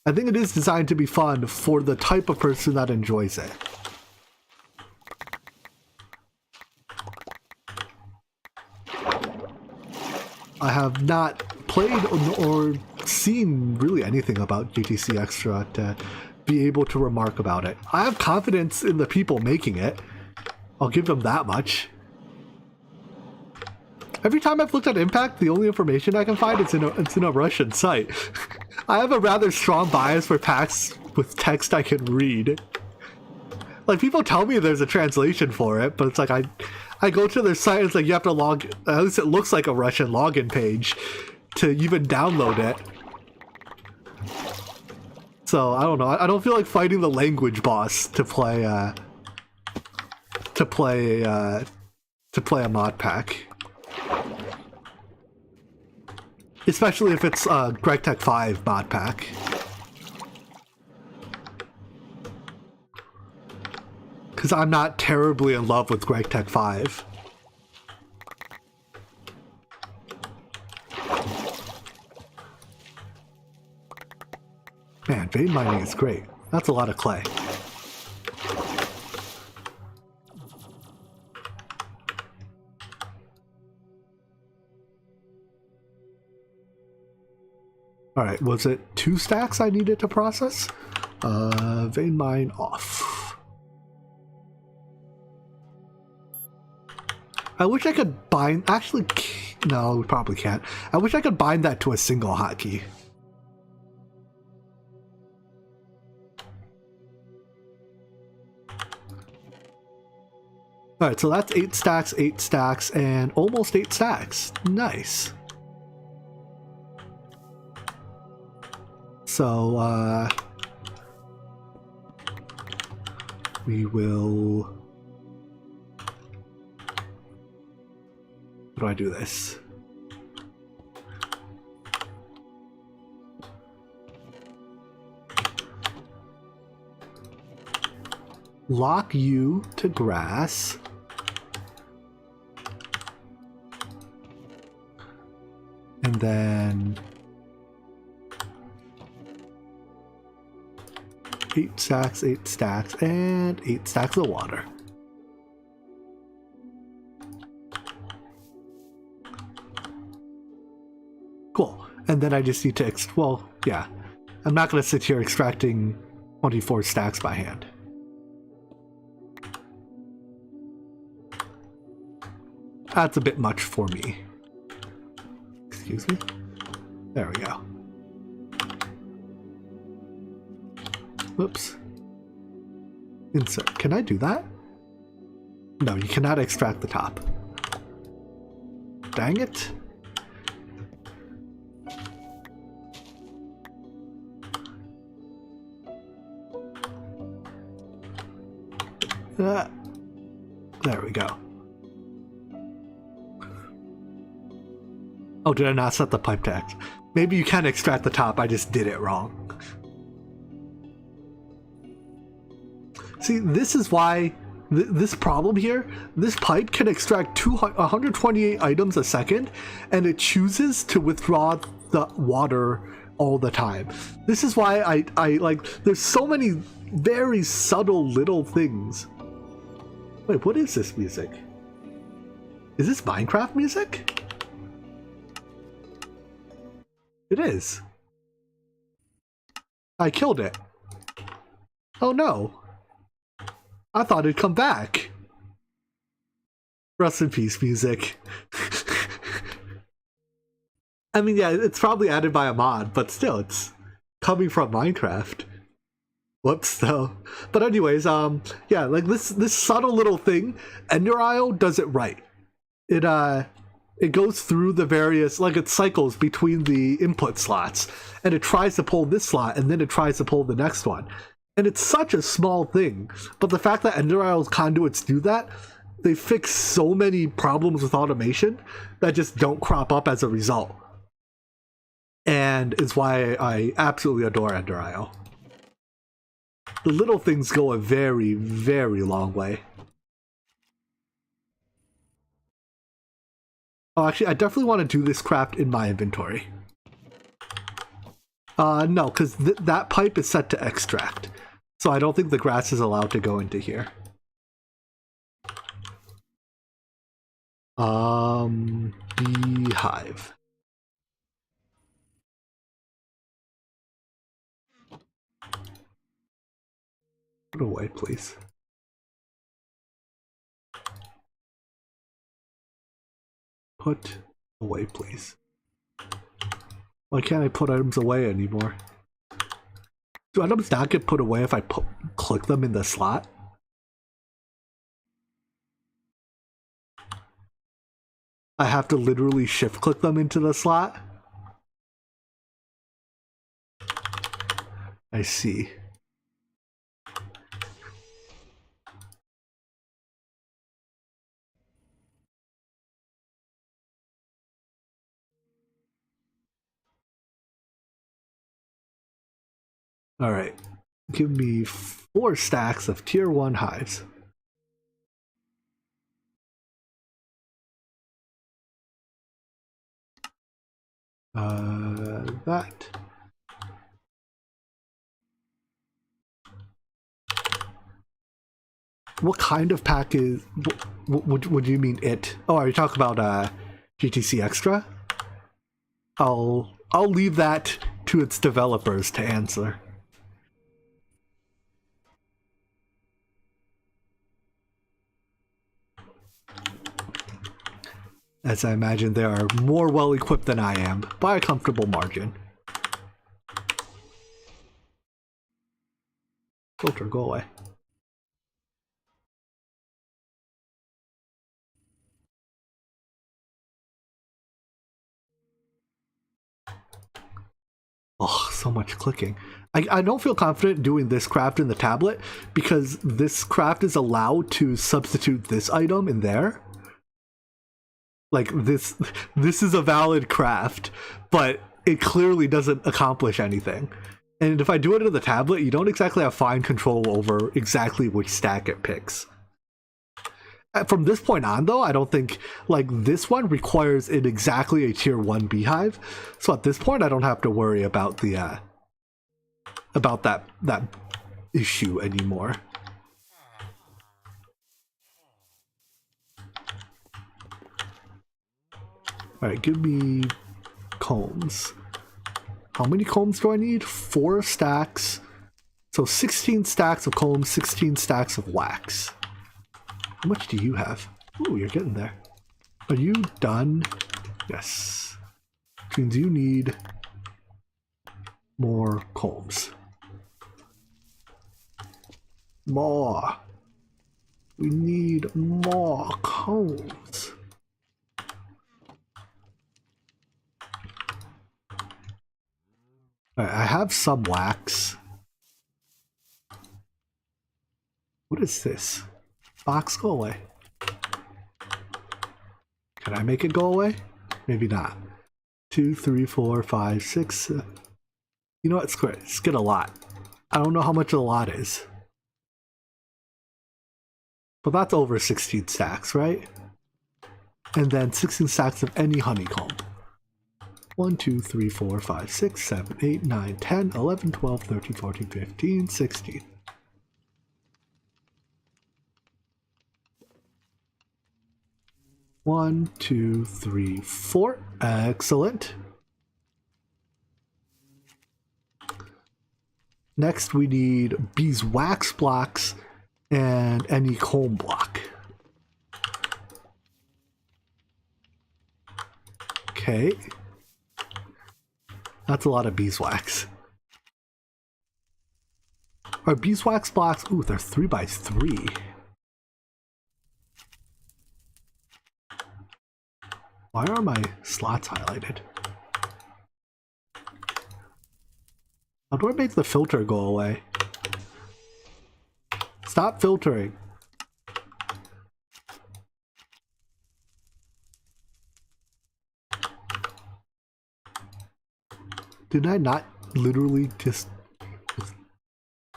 I think it is designed to be fun for the type of person that enjoys it. I have not played or seen really anything about GTC Extra to be able to remark about it. I have confidence in the people making it. I'll give them that much. Every time I've looked at Impact, the only information I can find is in a Russian site. I have a rather strong bias for packs with text I can read. Like, people tell me there's a translation for it, but it's like I go to their site and it's like you have to log, at least it looks like a Russian login page to even download it. So I don't know. I don't feel like fighting the language boss to play to play a mod pack. Especially if it's a Reactor 5 mod pack. Because I'm not terribly in love with Reactor 5. Man, vein mining is great. That's a lot of clay. Alright, was it 2 stacks I needed to process? Vein mine off. I wish I could bind... Actually, no, we probably can't. I wish I could bind that to a single hotkey. Alright, so that's 8 stacks, and almost 8 stacks. Nice. So, we will... How do I do this? Lock you to grass. And then 8 stacks, and 8 stacks of water. Cool. And then I just need to well, yeah. I'm not going to sit here extracting 24 stacks by hand. That's a bit much for me. Excuse me? There we go. Whoops. Insert. Can I do that? No, you cannot extract the top. Dang it. There we go. Oh, did I not set the pipe tags? Maybe you can extract the top, I just did it wrong. See, this is why this problem here, this pipe can extract 128 items a second, and it chooses to withdraw the water all the time. This is why I like, there's so many very subtle little things. Wait, what is this music? Is this Minecraft music? It is. I killed it. Oh no. I thought it'd come back. Rest in peace, music. I mean, yeah, it's probably added by a mod, but still, it's coming from Minecraft. Whoops, though. But anyways, yeah, like this subtle little thing, Ender IO does it right. It goes through the various, like it cycles between the input slots, and it tries to pull this slot, and then it tries to pull the next one. And it's such a small thing, but the fact that Ender IO's conduits do that, they fix so many problems with automation that just don't crop up as a result. And it's why I absolutely adore Ender IO. The little things go a very, very long way. Oh, actually, I definitely want to do this craft in my inventory. No, because that pipe is set to extract. So I don't think the grass is allowed to go into here. Beehive. Put away, please. Put away, please. Why can't I put items away anymore? Do items not get put away if I click them in the slot? I have to literally shift click them into the slot? I see. Alright. Give me 4 stacks of tier 1 hives. That. What kind of pack is... What do you mean it? Oh, are you talking about GTC Extra? I'll leave that to its developers to answer. As I imagine they are more well equipped than I am, by a comfortable margin. Filter, go away. Oh, so much clicking. I don't feel confident doing this craft in the tablet because this craft is allowed to substitute this item in there. Like this is a valid craft, but it clearly doesn't accomplish anything. And if I do it in the tablet, you don't exactly have fine control over exactly which stack it picks. From this point on, though, I don't think, like, this one requires it exactly a tier 1 beehive. So at this point, I don't have to worry about the, about that issue anymore. Alright, give me combs. How many combs do I need? 4 stacks. So 16 stacks of combs, 16 stacks of wax. How much do you have? Ooh, you're getting there. Are you done? Yes. Which means you need more combs. More. We need more combs. Alright, I have some wax. What is this? Box, go away. Can I make it go away? Maybe not. 2, 3, 4, 5, 6. You know what? Screw it. Let's get a lot. I don't know how much a lot is. But that's over 16 stacks, right? And then 16 stacks of any honeycomb. 1, 2, 3, 4, 5, 6, 7, 8, 9, 10, 11, 12, 13, 14, 15, 16. One, two, three, 4. Excellent. Next, we need beeswax blocks and any comb block. Okay. That's a lot of beeswax. Are beeswax blocks? Ooh, they're 3x3. Why are my slots highlighted? How do I make the filter go away? Stop filtering. Did I not literally just...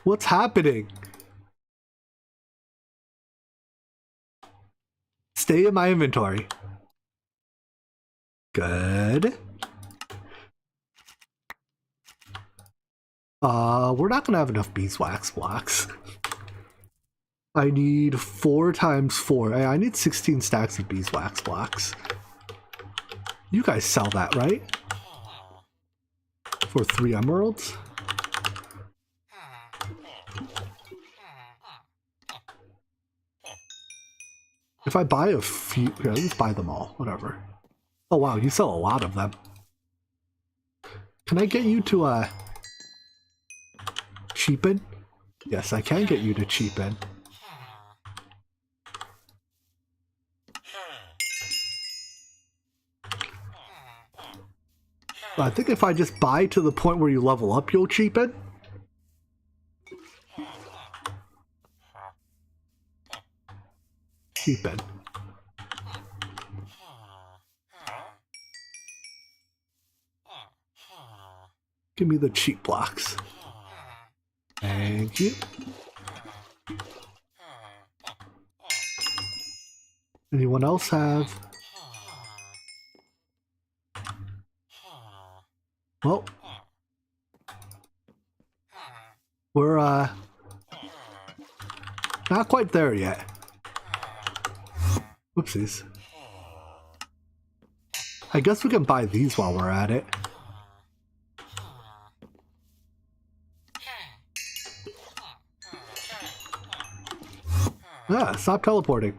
What's happening? Stay in my inventory. Good. We're not gonna have enough beeswax blocks. I need 4 times 4. I need 16 stacks of beeswax blocks. You guys sell that, right? For 3 emeralds? If I buy a few... Here, let's buy them all. Whatever. Oh wow, you sell a lot of them. Can I get you to, cheapen? Yes, I can get you to cheapen. But I think if I just buy to the point where you level up, you'll cheapen. Cheapen. Give me the cheap blocks. Thank you. Anyone else have? Well, we're not quite there yet. Whoopsies. I guess we can buy these while we're at it. Ah, stop teleporting.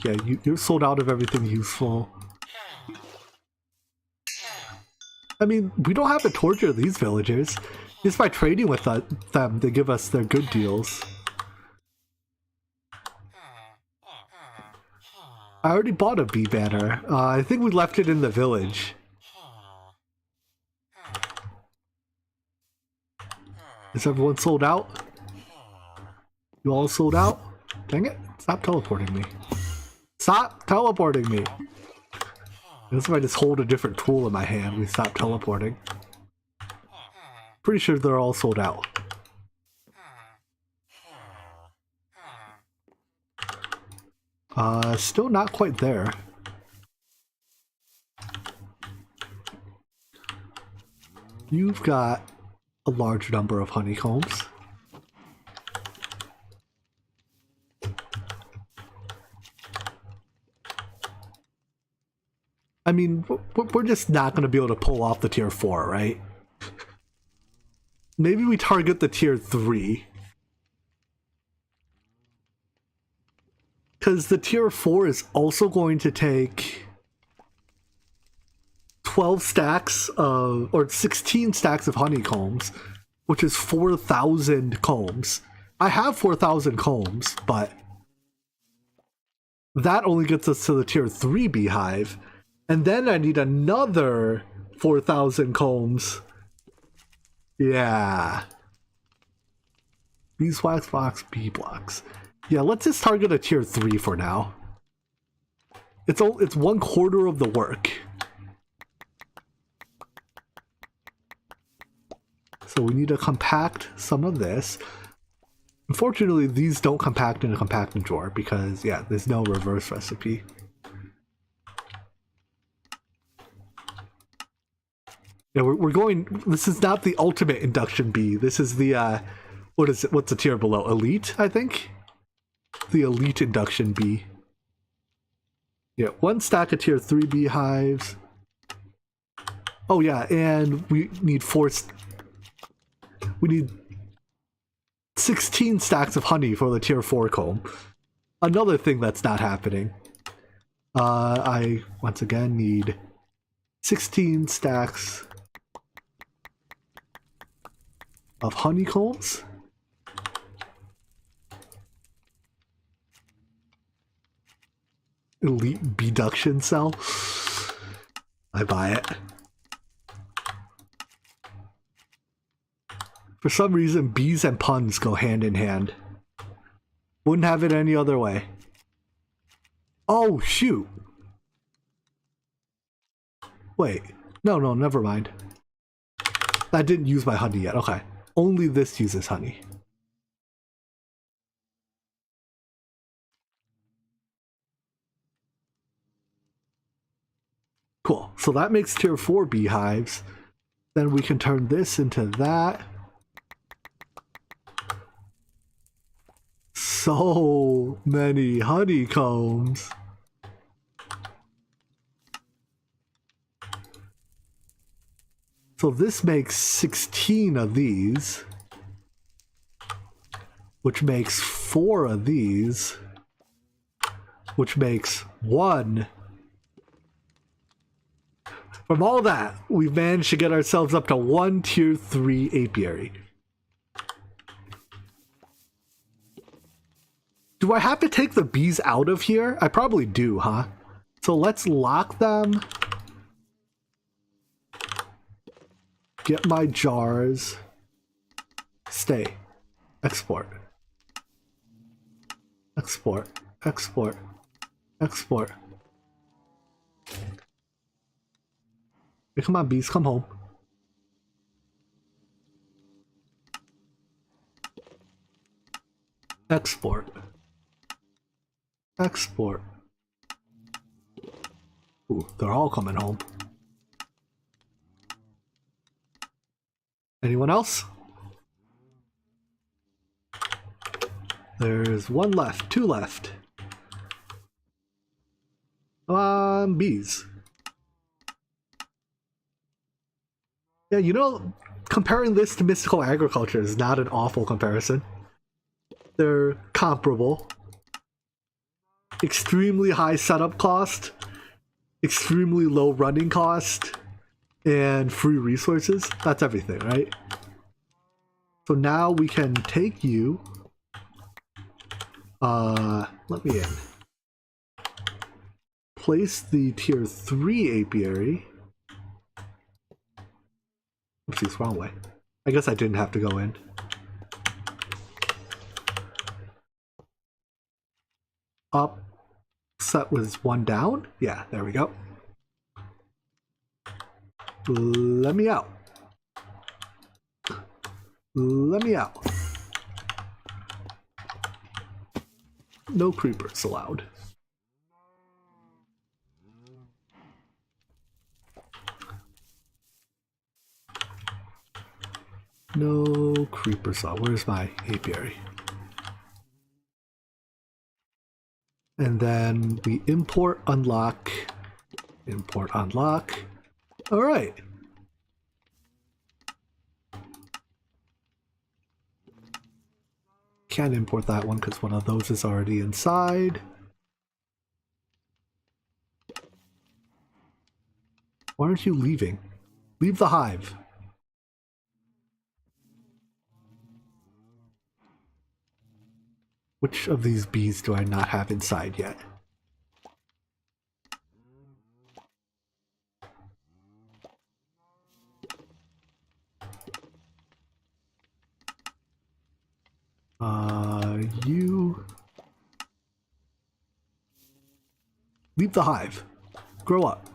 Yeah, you're sold out of everything useful. I mean, we don't have to torture these villagers. Just by trading with them, they give us their good deals. I already bought a bee banner. I think we left it in the village. Is everyone sold out? You all sold out? Dang it. Stop teleporting me. Stop teleporting me! I guess if I just hold a different tool in my hand, we stop teleporting. Pretty sure they're all sold out. Still not quite there. You've got a large number of honeycombs. I mean, we're just not going to be able to pull off the tier 4, right? Maybe we target the tier 3. Because the tier 4 is also going to take 12 stacks of, or 16 stacks of honeycombs, which is 4,000 combs. I have 4,000 combs, but that only gets us to the tier 3 beehive. And then I need another 4,000 combs. Yeah. Beeswax blocks, bee blocks. Yeah, let's just target a tier 3 for now. It's 1/4 of the work. So we need to compact some of this. Unfortunately, these don't compact in a compacting drawer because, yeah, there's no reverse recipe. Yeah, we're going. This is not the ultimate induction bee. This is the what is it? What's the tier below? Elite, I think. The elite induction bee. Yeah, 1 stack of tier 3 beehives. Oh yeah, and we need we need 16 stacks of honey for the tier 4 comb. Another thing that's not happening. I once again need 16 stacks of honeycombs. Elite beduction cell. I buy it. For some reason, bees and puns go hand in hand. Wouldn't have it any other way. Oh, shoot. Wait. No, never mind. I didn't use my honey yet. Okay. Only this uses honey. Cool. So that makes tier 4 beehives. Then we can turn this into that. So many honeycombs. So this makes 16 of these, which makes 4 of these, which makes 1. From all that, we've managed to get ourselves up to 1 tier 3 apiary. Do I have to take the bees out of here? I probably do, huh? So let's lock them. Get my jars. Stay. Export. Export. Export. Export. Hey, come on, bees, come home. Export. Export. Ooh, they're all coming home. Anyone else? There's one left, two left. Come on, bees. Yeah, you know, comparing this to mystical agriculture is not an awful comparison. They're comparable. Extremely high setup cost, extremely low running cost, and free resources. That's everything, right? So now we can take you. Let me in. Place the tier 3 apiary. Oopsies, wrong way. I guess I didn't have to go in. Up. Set was one down? Yeah, there we go. Let me out. Let me out. No creepers allowed. No creepers allowed. Where's my apiary? And then we import, unlock, import, unlock. All right. Can't import that one because one of those is already inside. Why aren't you leaving? Leave the hive. Which of these bees do I not have inside yet? You leave the hive. Grow up.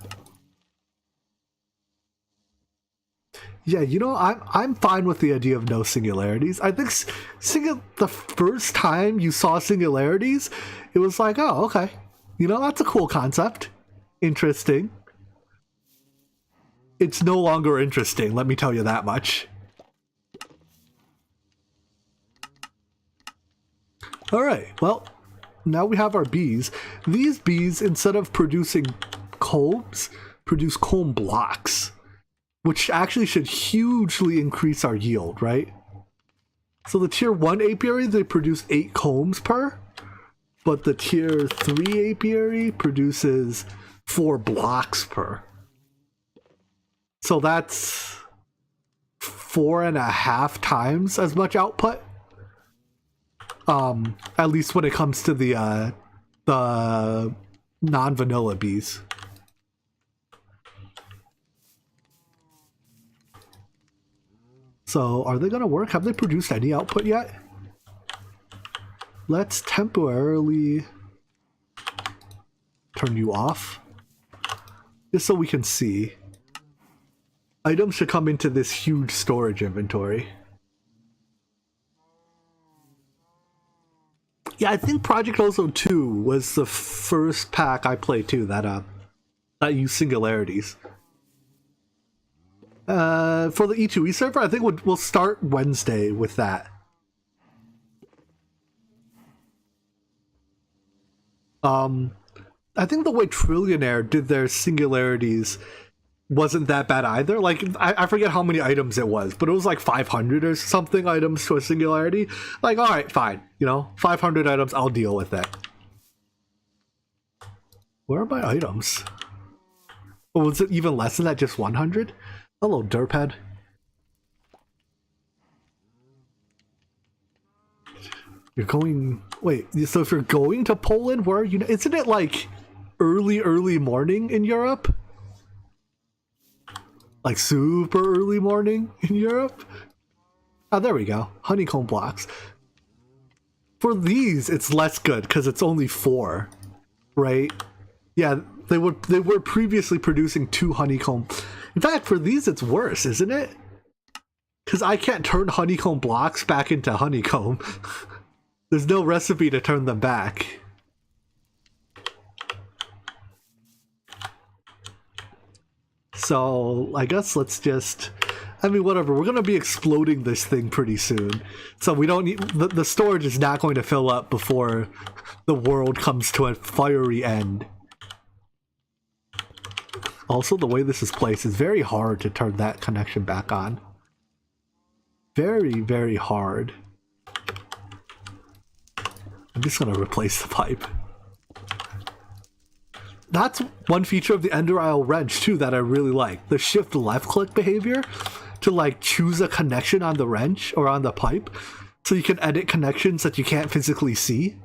Yeah, you know, I'm fine with the idea of no singularities. I think the first time you saw singularities, it was like, oh, okay. You know, that's a cool concept. Interesting. It's no longer interesting, let me tell you that much. Alright, well, now we have our bees. These bees, instead of producing combs, produce comb blocks, which actually should hugely increase our yield, right? So the tier 1 apiary, they produce 8 combs per, but the tier 3 apiary produces 4 blocks per. So that's 4.5 times as much output. At least when it comes to the non-vanilla bees. So, are they gonna work? Have they produced any output yet? Let's temporarily turn you off. Just so we can see. Items should come into this huge storage inventory. Yeah, I think Project Ozone 2 was the first pack I played too that used singularities. For the E2E server, I think we'll start Wednesday with that. I think the way Trillionaire did their singularities wasn't that bad either. Like, I forget how many items it was, but it was like 500 or something items to a singularity. Like, alright, fine. You know, 500 items, I'll deal with it. Where are my items? Oh, was it even less than that, just 100? Hello, derphead. You're going... Wait, so if you're going to Poland, where are you... Isn't it like early morning in Europe? Like super early morning in Europe? Oh, there we go. Honeycomb blocks. For these, it's less good because it's only 4, right? Yeah, they were previously producing 2 honeycomb. In fact, for these it's worse, isn't it? Because I can't turn honeycomb blocks back into honeycomb. There's no recipe to turn them back. So I guess let's just... I mean, whatever. We're going to be exploding this thing pretty soon. So we don't need... The storage is not going to fill up before the world comes to a fiery end. Also, the way this is placed is very hard to turn that connection back on. Very, very hard. I'm just going to replace the pipe. That's one feature of the Ender Isle wrench, too, that I really like. The shift left-click behavior to, like, choose a connection on the wrench or on the pipe so you can edit connections that you can't physically see.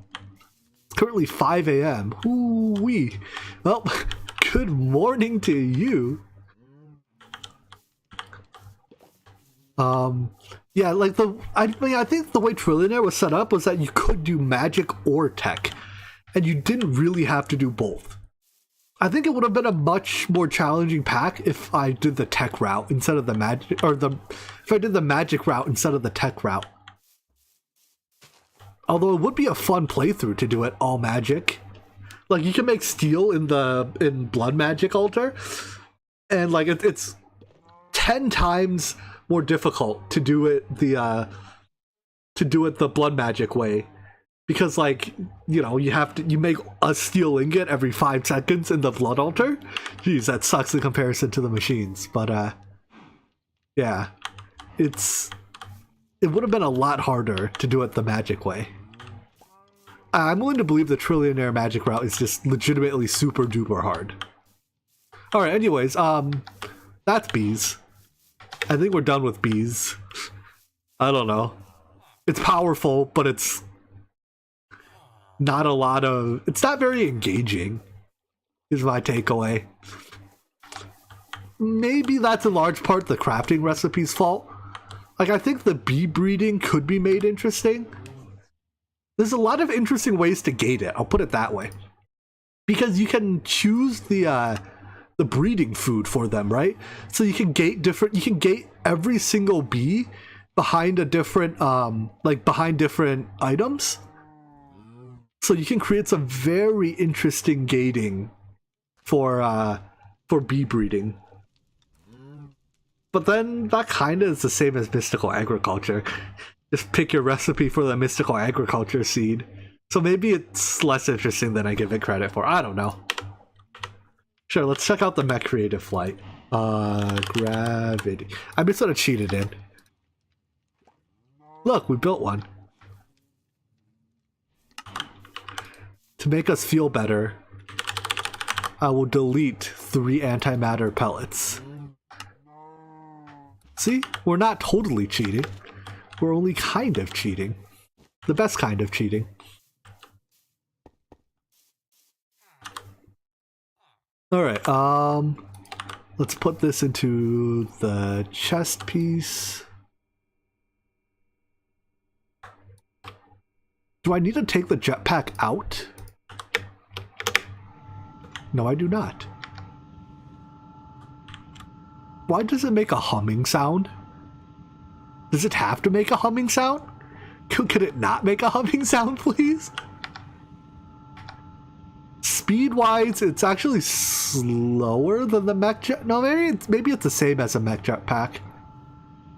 It's currently 5 a.m. Ooh-wee. Well, good morning to you. Yeah, like I think the way Trillionaire was set up was that you could do magic or tech, and you didn't really have to do both. I think it would have been a much more challenging pack if I did the tech route instead of the magic, or if I did the magic route instead of the tech route. Although it would be a fun playthrough to do it all magic. Like, you can make steel in Blood Magic Altar, and like it's 10 times more difficult to do it the Blood Magic way. Because, like, you know, you make a steel ingot every 5 seconds in the Blood Altar. Jeez, that sucks in comparison to the machines. But, yeah. It would have been a lot harder to do it the magic way. I'm willing to believe the Trillionaire magic route is just legitimately super duper hard. Alright, anyways, that's bees. I think we're done with bees. I don't know. It's powerful, but it's not a lot of... It's not very engaging, is my takeaway. Maybe that's in large part the crafting recipe's fault. Like, I think the bee breeding could be made interesting. There's a lot of interesting ways to gate it, I'll put it that way. Because you can choose the breeding food for them, right? So you can gate every single bee behind a different, behind different items. So you can create some very interesting gating for bee breeding. But then that kind of is the same as mystical agriculture. Just pick your recipe for the mystical agriculture seed. So maybe it's less interesting than I give it credit for. I don't know. Sure, let's check out the mech creative flight. Gravity. I just sort of cheated in. Look, we built one. To make us feel better, I will delete 3 antimatter pellets. See? We're not totally cheating. We're only kind of cheating. The best kind of cheating. Alright, let's put this into the chest piece. Do I need to take the jetpack out? No, I do not. Why does it make a humming sound? Does it have to make a humming sound? Could it not make a humming sound, please? Speed-wise, it's actually slower than the mech jet. No, maybe it's the same as a mech jetpack.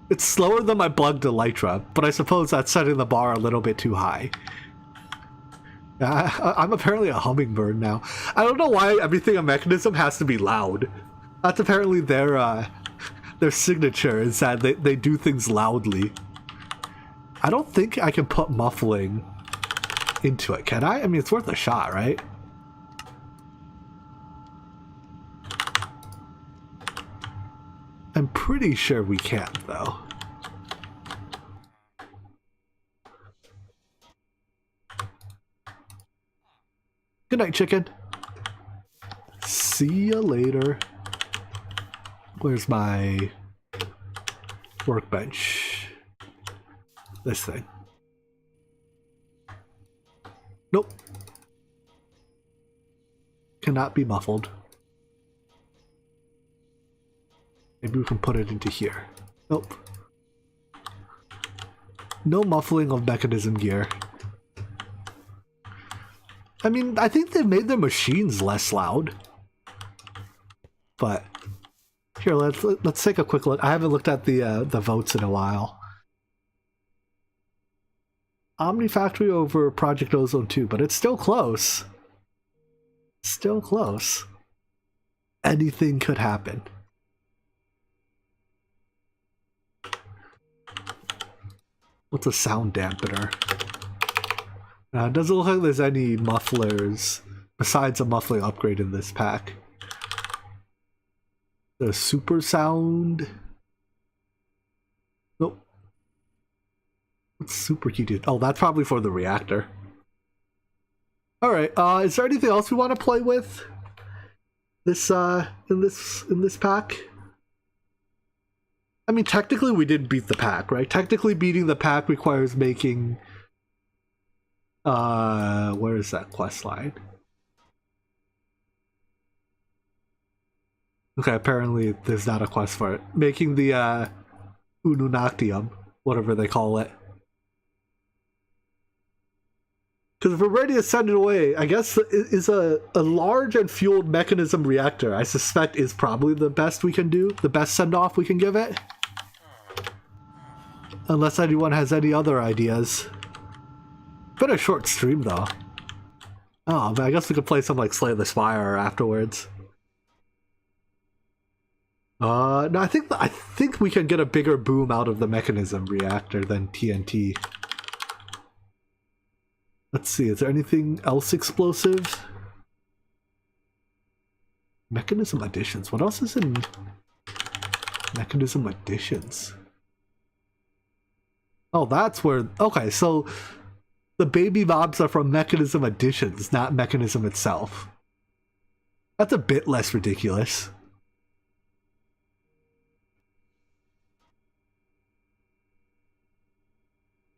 It's slower than my Bug Elytra, but I suppose that's setting the bar a little bit too high. I'm apparently a hummingbird now. I don't know why everything in Mechanism has to be loud. That's apparently their signature, is that they do things loudly. I don't think I can put muffling into it, can I? I mean, it's worth a shot, right? I'm pretty sure we can't, though. Good night, chicken. See ya later. Where's my workbench? This thing. Nope. Cannot be muffled. Maybe we can put it into here. Nope. No muffling of mechanism gear. I mean, I think they've made their machines less loud. But here, let's take a quick look. I haven't looked at the votes in a while. Omni Factory over Project Ozone 2, but it's still close. Still close. Anything could happen. What's a sound dampener? It doesn't look like there's any mufflers besides a muffling upgrade in this pack. The super sound. Nope. What's super key do? Oh, that's probably for the reactor. Alright, is there anything else we want to play with? This in this pack? I mean, technically we did beat the pack, right? Technically beating the pack requires making where is that quest line? Okay, apparently there's not a quest for it. Making the Ununactium, whatever they call it. Because if we're ready to send it away, I guess is a large and fueled mechanism reactor, I suspect is probably the best we can do, the best send-off we can give it. Unless anyone has any other ideas. Been a short stream though. Oh, but I guess we could play some like Slay the Spire afterwards. No, I think we can get a bigger boom out of the mechanism reactor than TNT. Let's see, is there anything else explosive? Mechanism additions. What else is in mechanism additions? Oh, that's where... Okay, so the baby mobs are from mechanism additions, not mechanism itself. That's a bit less ridiculous.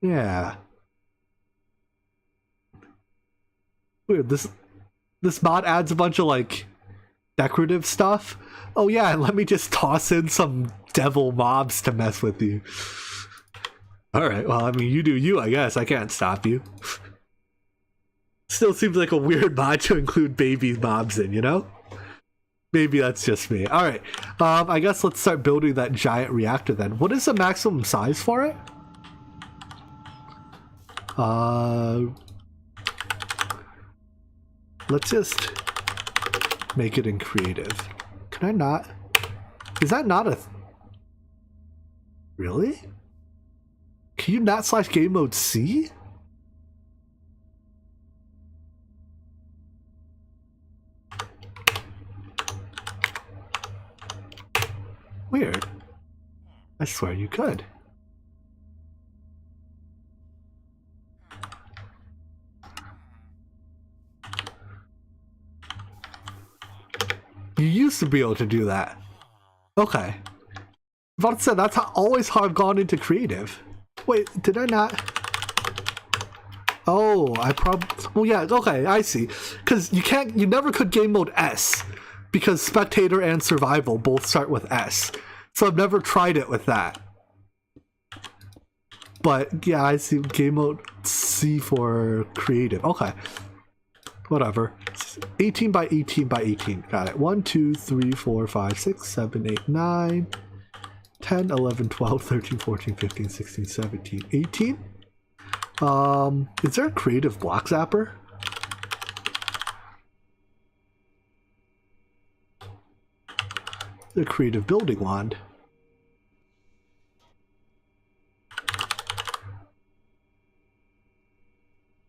Yeah. Weird, this mod adds a bunch of like decorative stuff. Oh yeah, and let me just toss in some devil mobs to mess with you. Alright, well I mean you do you, I guess. I can't stop you. Still seems like a weird mod to include baby mobs in, you know? Maybe that's just me. Alright, I guess let's start building that giant reactor then. What is the maximum size for it? Let's just make it in creative. Can I not? Is that not a... Really? Can you not slash game mode C? Weird. I swear you could. You used to be able to do that. Okay. I was about to say, that's always how I've gone into creative. Wait, did I not? Oh, I probably... Well, yeah, okay, I see. Because you never could game mode S. Because spectator and survival both start with S. So I've never tried it with that. But, yeah, I see game mode C for creative. Okay. Whatever. 18 by 18 by 18. Got it. 1, 2, 3, 4, 5, 6, 7, 8, 9, 10, 11, 12, 13, 14, 15, 16, 17, 18. Is there a creative block zapper? The creative building wand.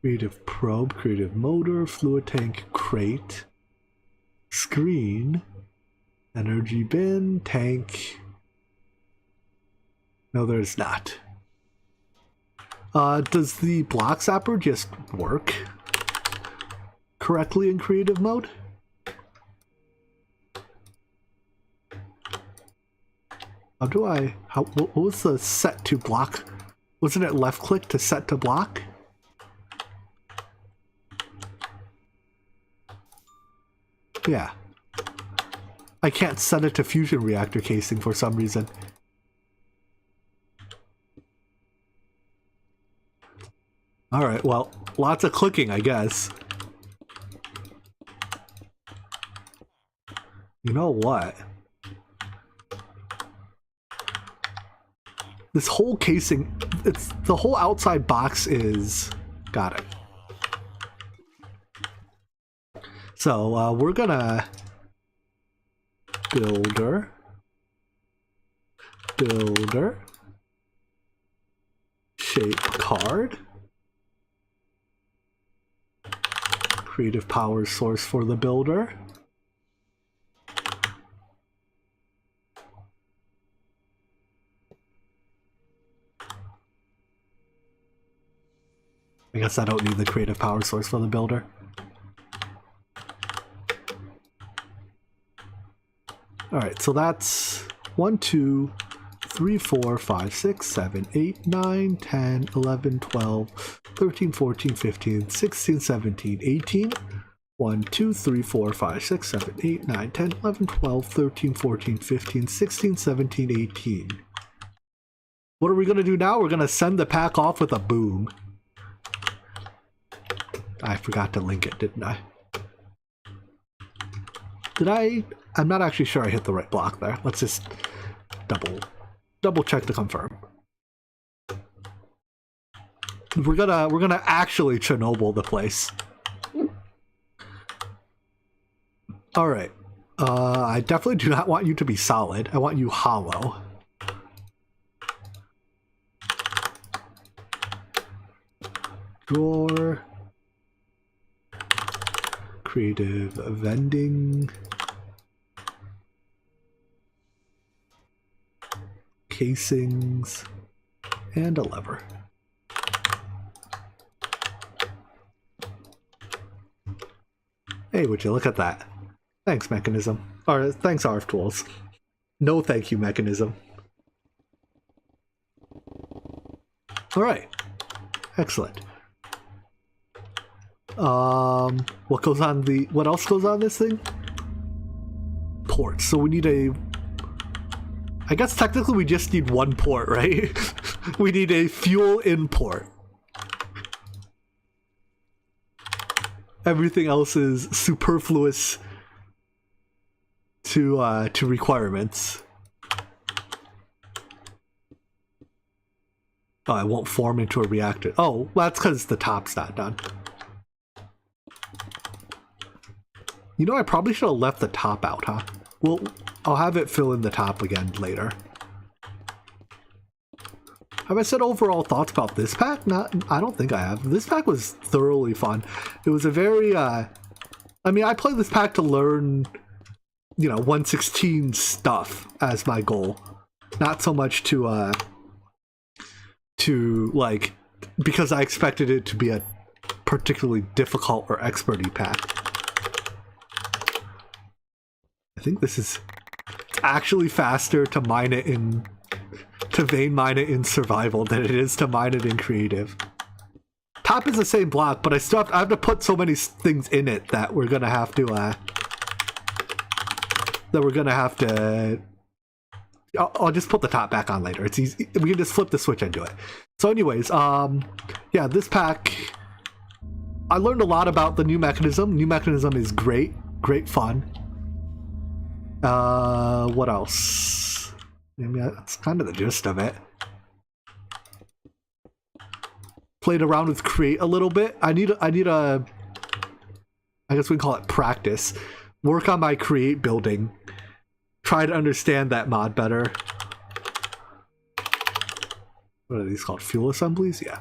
Creative probe, creative motor, fluid tank, crate, screen, energy bin, tank. No, there's not. Does the block zapper just work correctly in creative mode? What was the set to block? Wasn't it left click to set to block? Yeah. I can't send it to fusion reactor casing for some reason. Alright, well, lots of clicking, I guess. You know what? This whole casing, it's the whole outside box is... Got it. So, we're gonna... Builder. Shape card. Creative power source for the builder. I guess I don't need the creative power source for the builder. Alright, so that's 1, 2, 3, 4, 5, 6, 7, 8, 9, 10, 11, 12, 13, 14, 15, 16, 17, 18. 1, 2, 3, 4, 5, 6, 7, 8, 9, 10, 11, 12, 13, 14, 15, 16, 17, 18. What are we going to do now? We're going to send the pack off with a boom. I forgot to link it, didn't I? Did I? I'm not actually sure I hit the right block there. Let's just double check to confirm. We're gonna actually Chernobyl the place. All right. I definitely do not want you to be solid. I want you hollow. Drawer. Creative vending. Casings. And a lever. Hey, would you look at that? Thanks, Mechanism. Or thanks, ARF Tools. No thank you, Mechanism. Alright. Excellent. What goes on the... What else goes on this thing? Ports. So we need a... I guess technically we just need one port, right? We need a fuel import. Everything else is superfluous to requirements. Oh, it won't form into a reactor. Oh, well, that's because the top's not done. You know, I probably should have left the top out, huh? Well, I'll have it fill in the top again later. Have I said overall thoughts about this pack? I don't think I have. This pack was thoroughly fun. It was a very, I mean, I played this pack to learn, you know, 116 stuff as my goal. Not so much to like, because I expected it to be a particularly difficult or experty pack. I think this is actually faster to mine it in... to vein mine it in survival than it is to mine it in creative. Top is the same block, but I have to put so many things in it that we're gonna have to I'll just put the top back on later. It's easy. We can just flip the switch and do it. So anyways, yeah, this pack, I learned a lot about the new mechanism. New mechanism is great fun. What else? I mean, that's kind of the gist of it. Played around with create a little bit. I need a, I guess we can call it practice. Work on my create building. Try to understand that mod better. What are these called? Fuel assemblies? Yeah.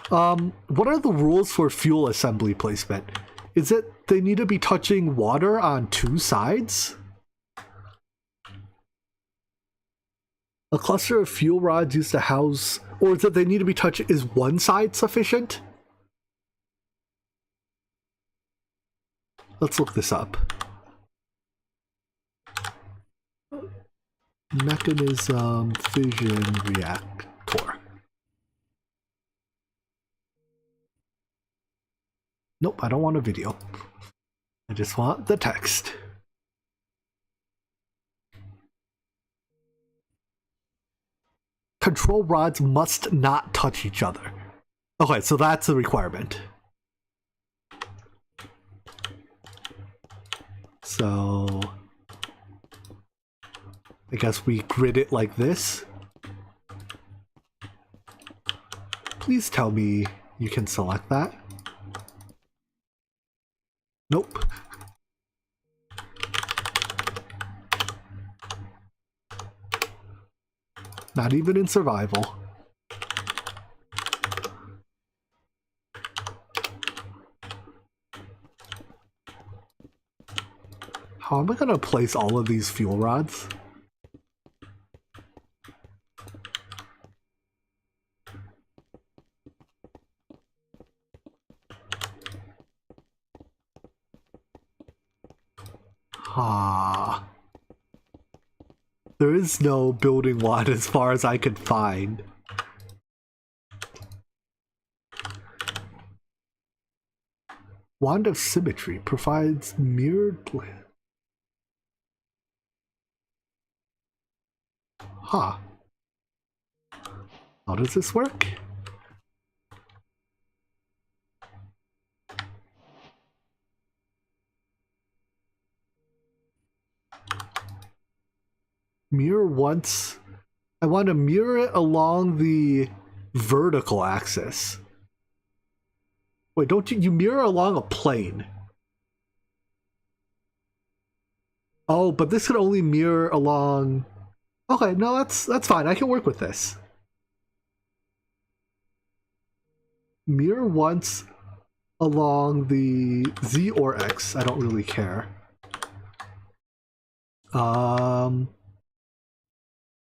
What are the rules for fuel assembly placement? Is it they need to be touching water on two sides? A cluster of fuel rods used to house, or is it they need to be touching, is one side sufficient? Let's look this up. Mechanism fission reactor. Nope, I don't want a video. I just want the text. control rods must not touch each other. Okay, so that's a requirement. So I guess we grid it like this. Please tell me you can select that. Nope. Not even in survival. How am I gonna place all of these fuel rods? Ah. There is no building one as far as I could find. Wand of Symmetry provides mirrored plan. Huh. How does this work? Mirror once. I want to mirror it along the vertical axis. Wait, don't you mirror along a plane? Oh, but this could only mirror along. Okay, no, that's fine. I can work with this. Mirror once along the Z or X. I don't really care.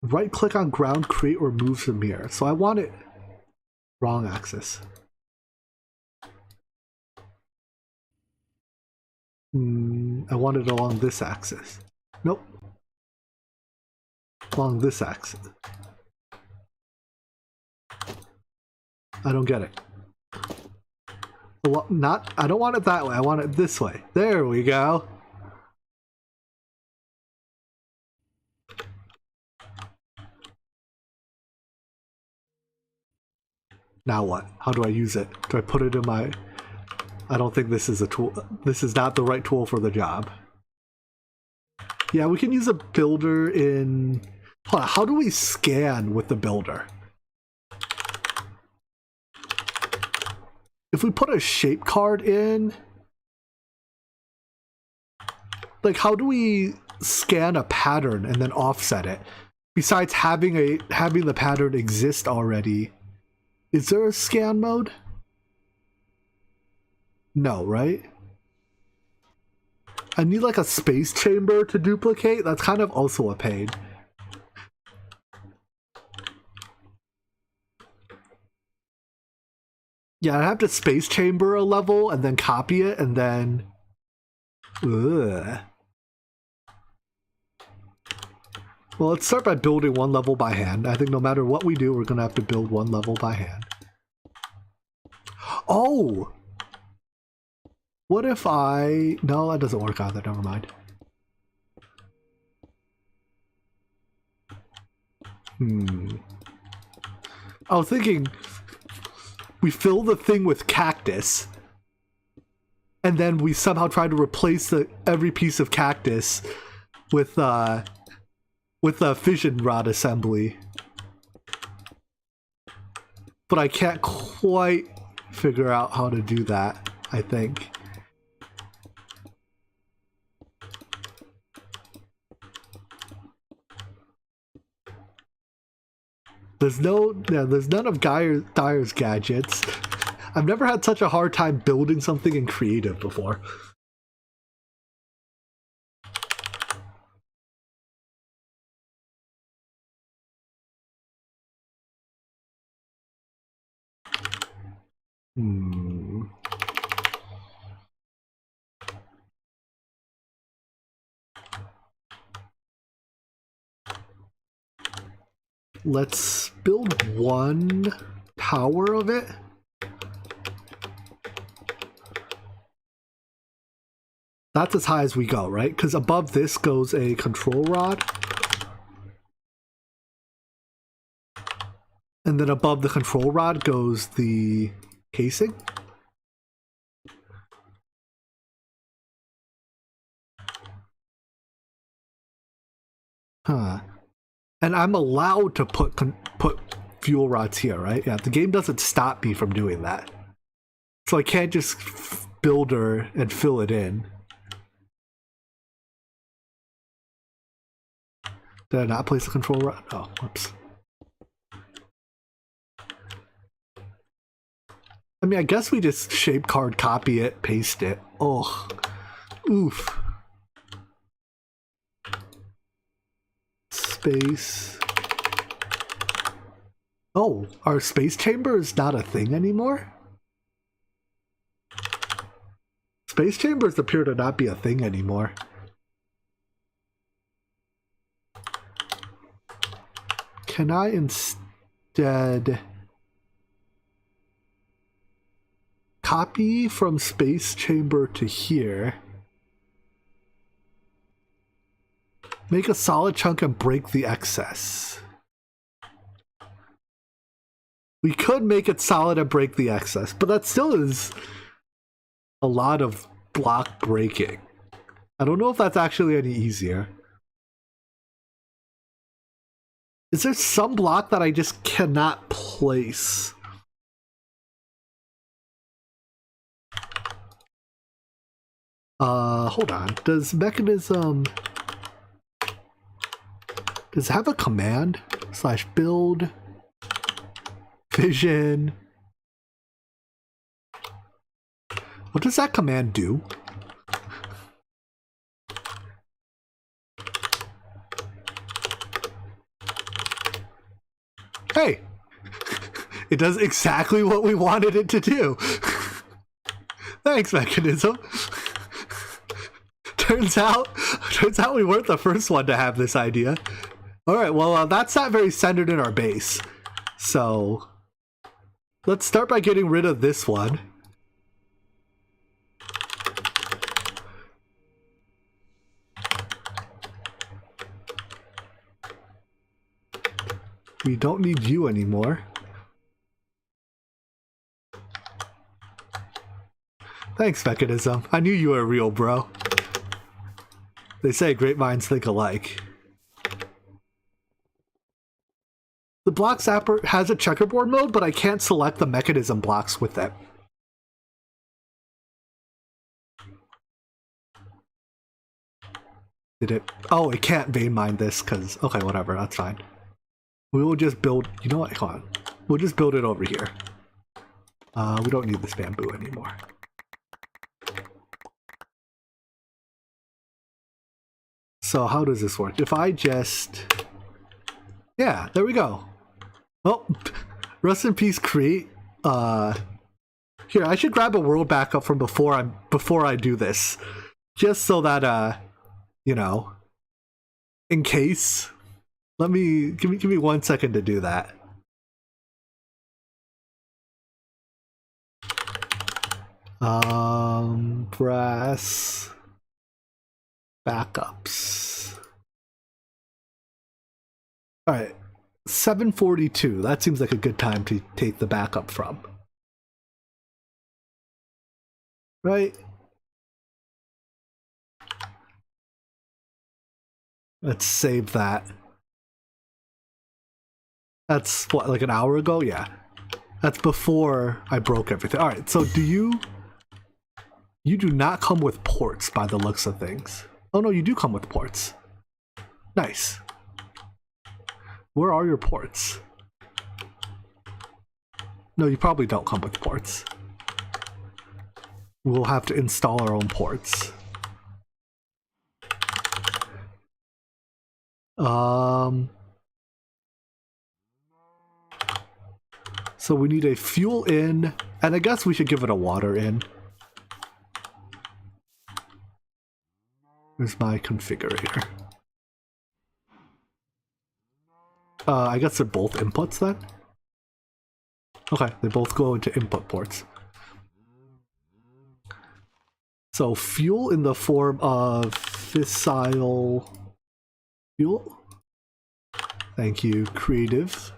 Right click on ground, create or move the mirror. So I want it wrong axis. I want it along this axis. Nope. Along this axis. I don't get it. I don't want it that way. I want it this way. There we go. Now what? How do I use it? Do I put it in my... I don't think this is a tool. This is not the right tool for the job. Yeah, we can use a builder in... Hold on, how do we scan with the builder? If we put a shape card in... Like, how do we scan a pattern and then offset it? Besides having the pattern exist already... Is there a scan mode? No, right? I need like a space chamber to duplicate. That's kind of also a pain. Yeah, I have to space chamber a level and then copy it and then... Ugh. Well, let's start by building one level by hand. I think no matter what we do, we're going to have to build one level by hand. Oh! What if I... No, that doesn't work either. Never mind. I was thinking we fill the thing with cactus and then we somehow try to replace every piece of cactus with a fission rod assembly. But I can't quite figure out how to do that, I think. There's none of Dyer's gadgets. I've never had such a hard time building something in creative before. Let's build one tower of it. That's as high as we go, right? Because above this goes a control rod. And then above the control rod goes the casing. Huh. And I'm allowed to put fuel rods here, right? Yeah, the game doesn't stop me from doing that. So I can't just build her and fill it in. Did I not place the control rod? Oh, whoops. I mean, I guess we just shape card copy it, paste it. Oh, oof. Space. Oh, our space chamber is not a thing anymore? Space chambers appear to not be a thing anymore. Can I instead copy from space chamber to here, make a solid chunk and break the excess? We could make it solid and break the excess, but that still is a lot of block breaking. I don't know if that's actually any easier. Is there some block that I just cannot place? Hold on. Does mechanism... Does it have a command? / build... Vision... What does that command do? Hey! It does exactly what we wanted it to do. Thanks, mechanism. Turns out we weren't the first one to have this idea. Alright, well, that's not very centered in our base. So, let's start by getting rid of this one. We don't need you anymore. Thanks, mechanism. I knew you were real, bro. They say great minds think alike. The block zapper has a checkerboard mode, but I can't select the mechanism blocks with it. Did it? Oh, it can't vein mine this because... Okay, whatever, that's fine. We will just build... You know what? Hold on. We'll just build it over here. We don't need this bamboo anymore. So how does this work? If I just... Yeah, there we go. Oh, rest in peace, create. Here, I should grab a world backup from before I do this. Just so that, you know, in case... Give me 1 second to do that. Brass backups. All right, 742. That seems like a good time to take the backup from. Right? Let's save that. That's what, like an hour ago? Yeah. That's before I broke everything. Alright, so you do not come with ports by the looks of things. Oh no, you do come with ports. Nice. Where are your ports? No, you probably don't come with ports. We'll have to install our own ports. So we need a fuel in, and I guess we should give it a water in. Where's my configurator? I guess they're both inputs then? Okay, they both go into input ports. So fuel in the form of fissile fuel. Thank you, creative.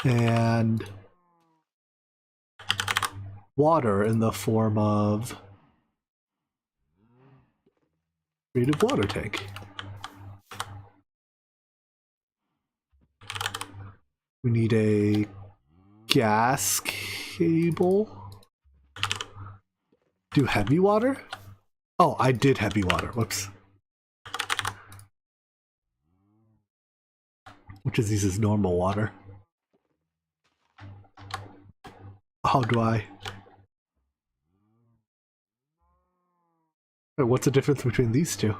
and water in the form of creative water tank. We need a gas cable. Do heavy water? Oh, I did heavy water. Whoops. Which is uses normal water. How do I? Wait, what's the difference between these two?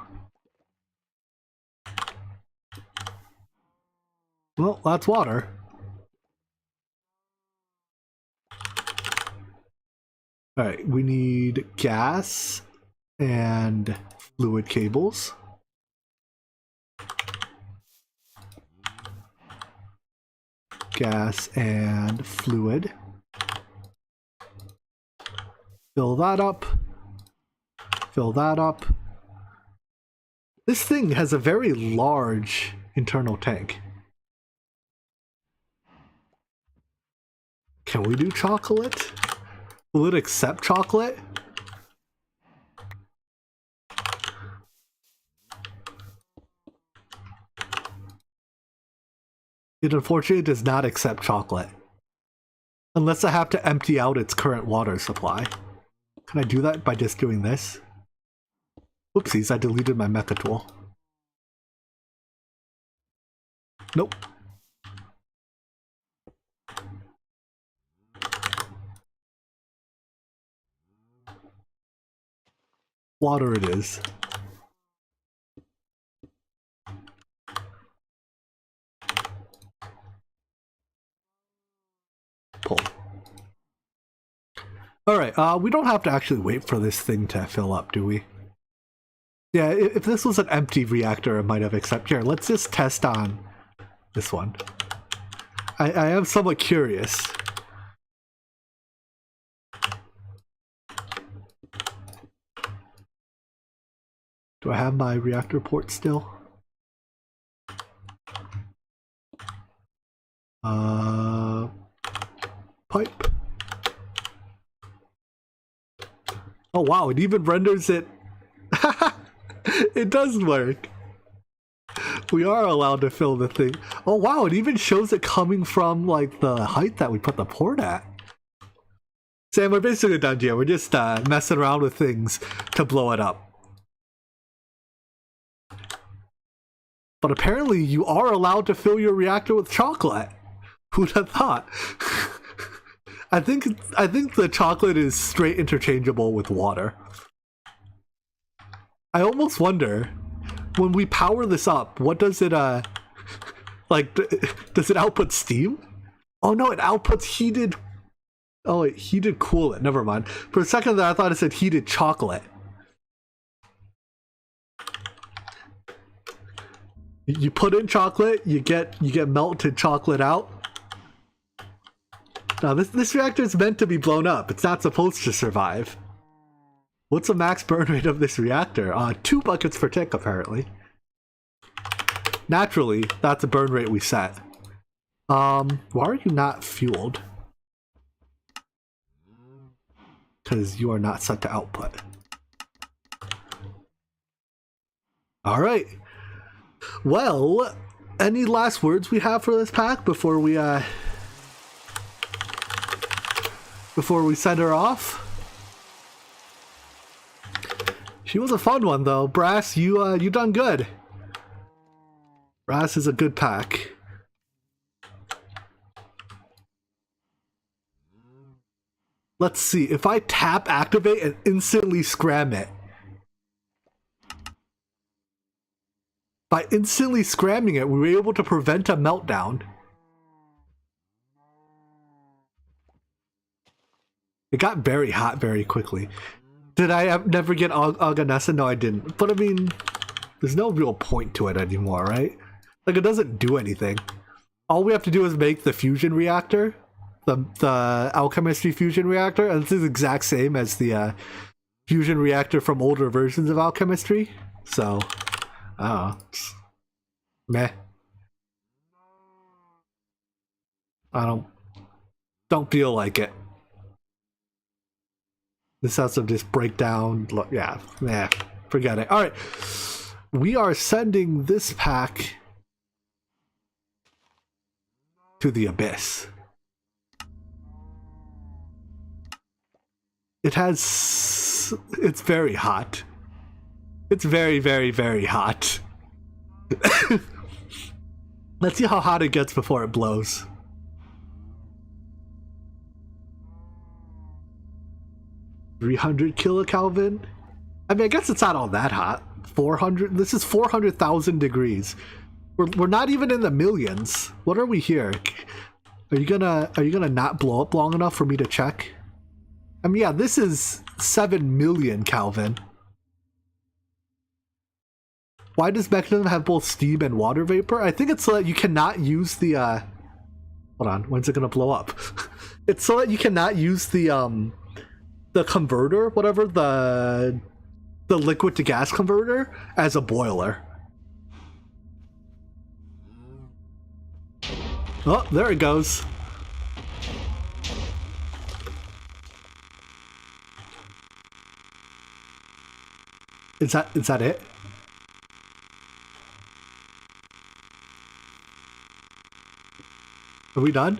Well, that's water. Alright, we need gas and fluid cables. Gas and fluid. Fill that up. Fill that up. This thing has a very large internal tank. Can we do chocolate? Will it accept chocolate? It unfortunately does not accept chocolate. Unless I have to empty out its current water supply. Can I do that by just doing this? Whoopsies, I deleted my mecha tool. Nope. Water it is. Pull. Alright, we don't have to actually wait for this thing to fill up, do we? Yeah, if this was an empty reactor, it might have accepted. Here, let's just test on this one. I am somewhat curious. Do I have my reactor port still? Pipe. Oh wow, it even renders it. It does work. We are allowed to fill the thing. Oh wow, it even shows it coming from like the height that we put the port at. Sam, we're basically done here. We're just messing around with things to blow it up. But apparently you are allowed to fill your reactor with chocolate. Who'd have thought? I think the chocolate is straight interchangeable with water. I almost wonder, when we power this up, what does it like, does it output steam? Oh no, it outputs heated. Oh, wait, heated coolant. Never mind. For a second there, I thought it said heated chocolate. You put in chocolate, you get melted chocolate out. Now this reactor is meant to be blown up. It's not supposed to survive. What's the max burn rate of this reactor? 2 buckets per tick, apparently. Naturally, that's the burn rate we set. Why are you not fueled? Because you are not set to output. Alright. Well, any last words we have for this pack before we send her off? She was a fun one though. Brass, you done good. Brass is a good pack. Let's see, if I tap activate and instantly scram it. By instantly scramming it, we were able to prevent a meltdown. It got very hot very quickly. Did I never get Aganessa? No, I didn't. But I mean, there's no real point to it anymore, right? Like, it doesn't do anything. All we have to do is make the fusion reactor, the alchemistry fusion reactor, and this is the exact same as the fusion reactor from older versions of alchemistry. So, meh. I don't feel like it. This has to just break down. Yeah, forget it. All right, we are sending this pack to the abyss. It's very hot. It's very, very, very hot. Let's see how hot it gets before it blows. $300 kilokelvin? I mean, I guess it's not all that hot. 400? This is 400,000 degrees. We're not even in the millions. What are we here? Are you gonna not blow up long enough for me to check? I mean, yeah, this is 7 million Kelvin. Why does mechanism have both steam and water vapor? I think it's so that you cannot use the hold on, when's it gonna blow up? It's so that you cannot use the converter, whatever, the liquid to gas converter as a boiler. Oh, there it goes. Is that it? Are we done?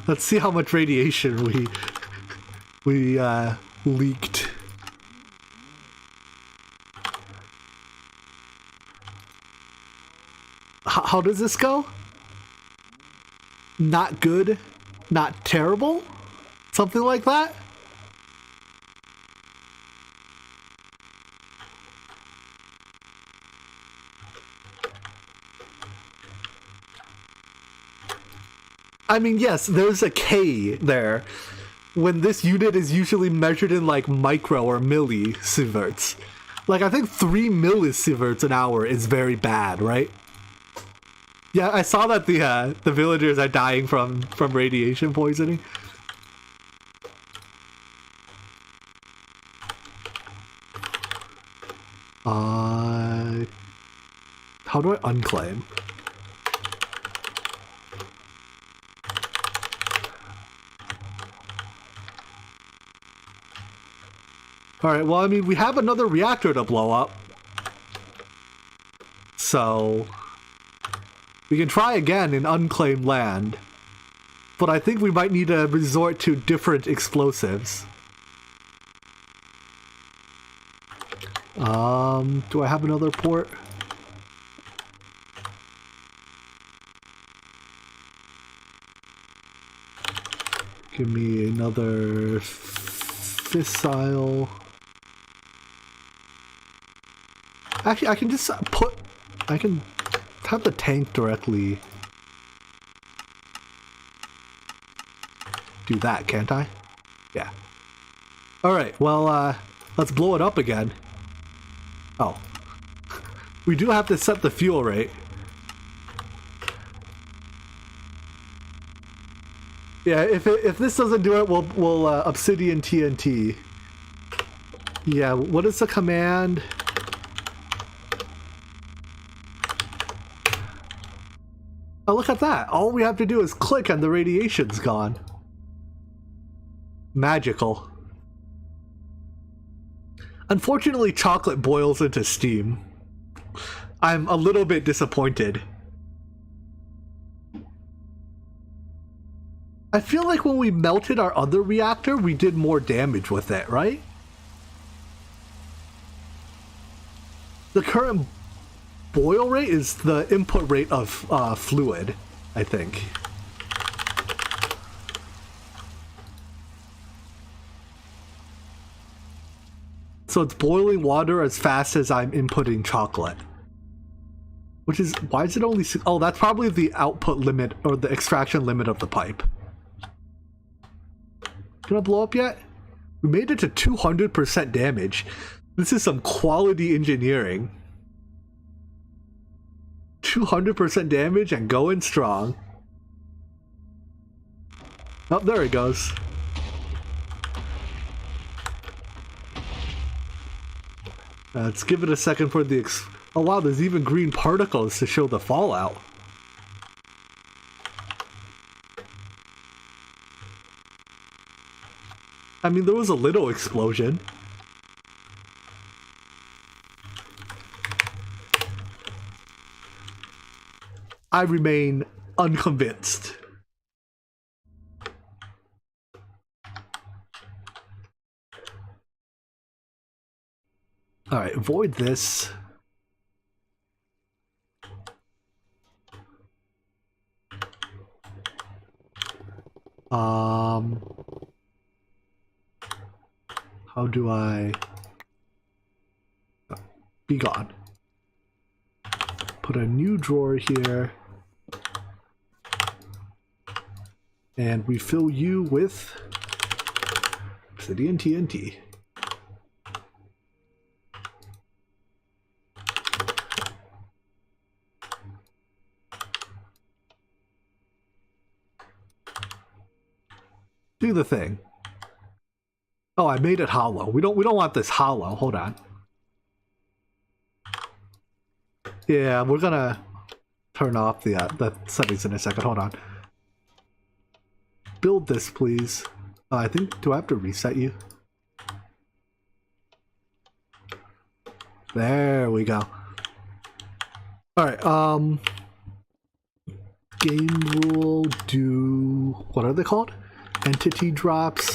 Let's see how much radiation we leaked. How does this go? Not good, not terrible? Something like that? I mean, yes, there's a K there, when this unit is usually measured in like micro or millisieverts. Like, I think 3 millisieverts an hour is very bad, right? Yeah, I saw that the villagers are dying from radiation poisoning. How do I unclaim? Alright, well, I mean, we have another reactor to blow up. So we can try again in unclaimed land. But I think we might need to resort to different explosives. Do I have another port? Give me another fissile. Actually, I can just I can have the tank directly do that, can't I? Yeah. Alright, well, let's blow it up again. Oh. We do have to set the fuel rate. Yeah, if this doesn't do it, we'll Obsidian TNT. Yeah, what is the command? Oh, look at that. All we have to do is click and the radiation's gone. Magical. Unfortunately, chocolate boils into steam. I'm a little bit disappointed. I feel like when we melted our other reactor, we did more damage with it, right? The current boil rate is the input rate of fluid, I think. So it's boiling water as fast as I'm inputting chocolate. Which is, why is it only, oh, that's probably the output limit or the extraction limit of the pipe. Gonna blow up yet? We made it to 200% damage. This is some quality engineering. 200% damage and going strong. Oh, there it goes. Let's give it a second for the oh wow, there's even green particles to show the fallout. I mean, there was a little explosion. I remain unconvinced. All right, avoid this. How do I be gone? Put a new drawer here. And we fill you with obsidian TNT. Do the thing. Oh, I made it hollow. We don't want this hollow. Hold on. Yeah, we're gonna turn off the settings in a second. Hold on. Build this, please. I think, do I have to reset you? There we go. Alright, game rule, do, what are they called? Entity drops.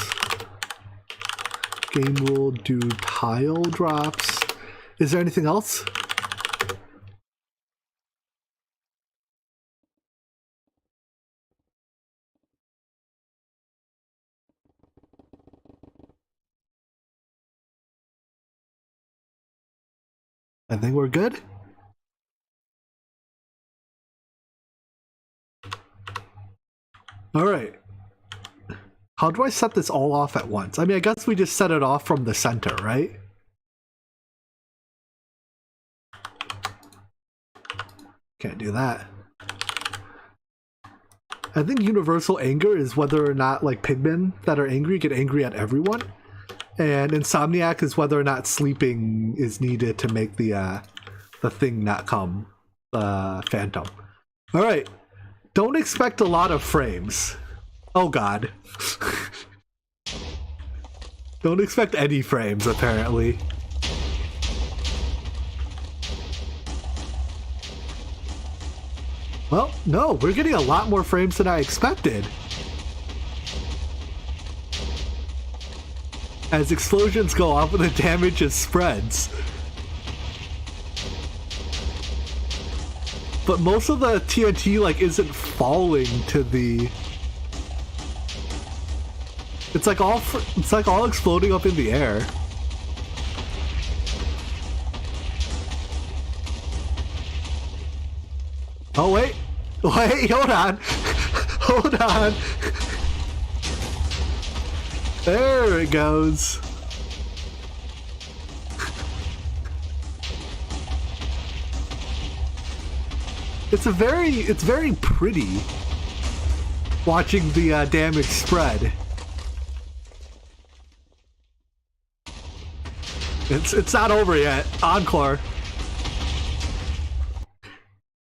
Game rule, do tile drops. Is there anything else? I think we're good. All right. How do I set this all off at once? I mean, I guess we just set it off from the center, right? Can't do that. I think universal anger is whether or not, like, pigmen that are angry get angry at everyone. And insomniac is whether or not sleeping is needed to make the thing not come, phantom. All right, don't expect a lot of frames. Oh god. Don't expect any frames, apparently. Well, no, we're getting a lot more frames than I expected. As explosions go off and the damage just spreads. But most of the TNT, like, isn't falling to the... It's like all exploding up in the air. Oh wait, hold on. Hold on. There it goes. It's very pretty watching the damage spread. It's not over yet. Encore.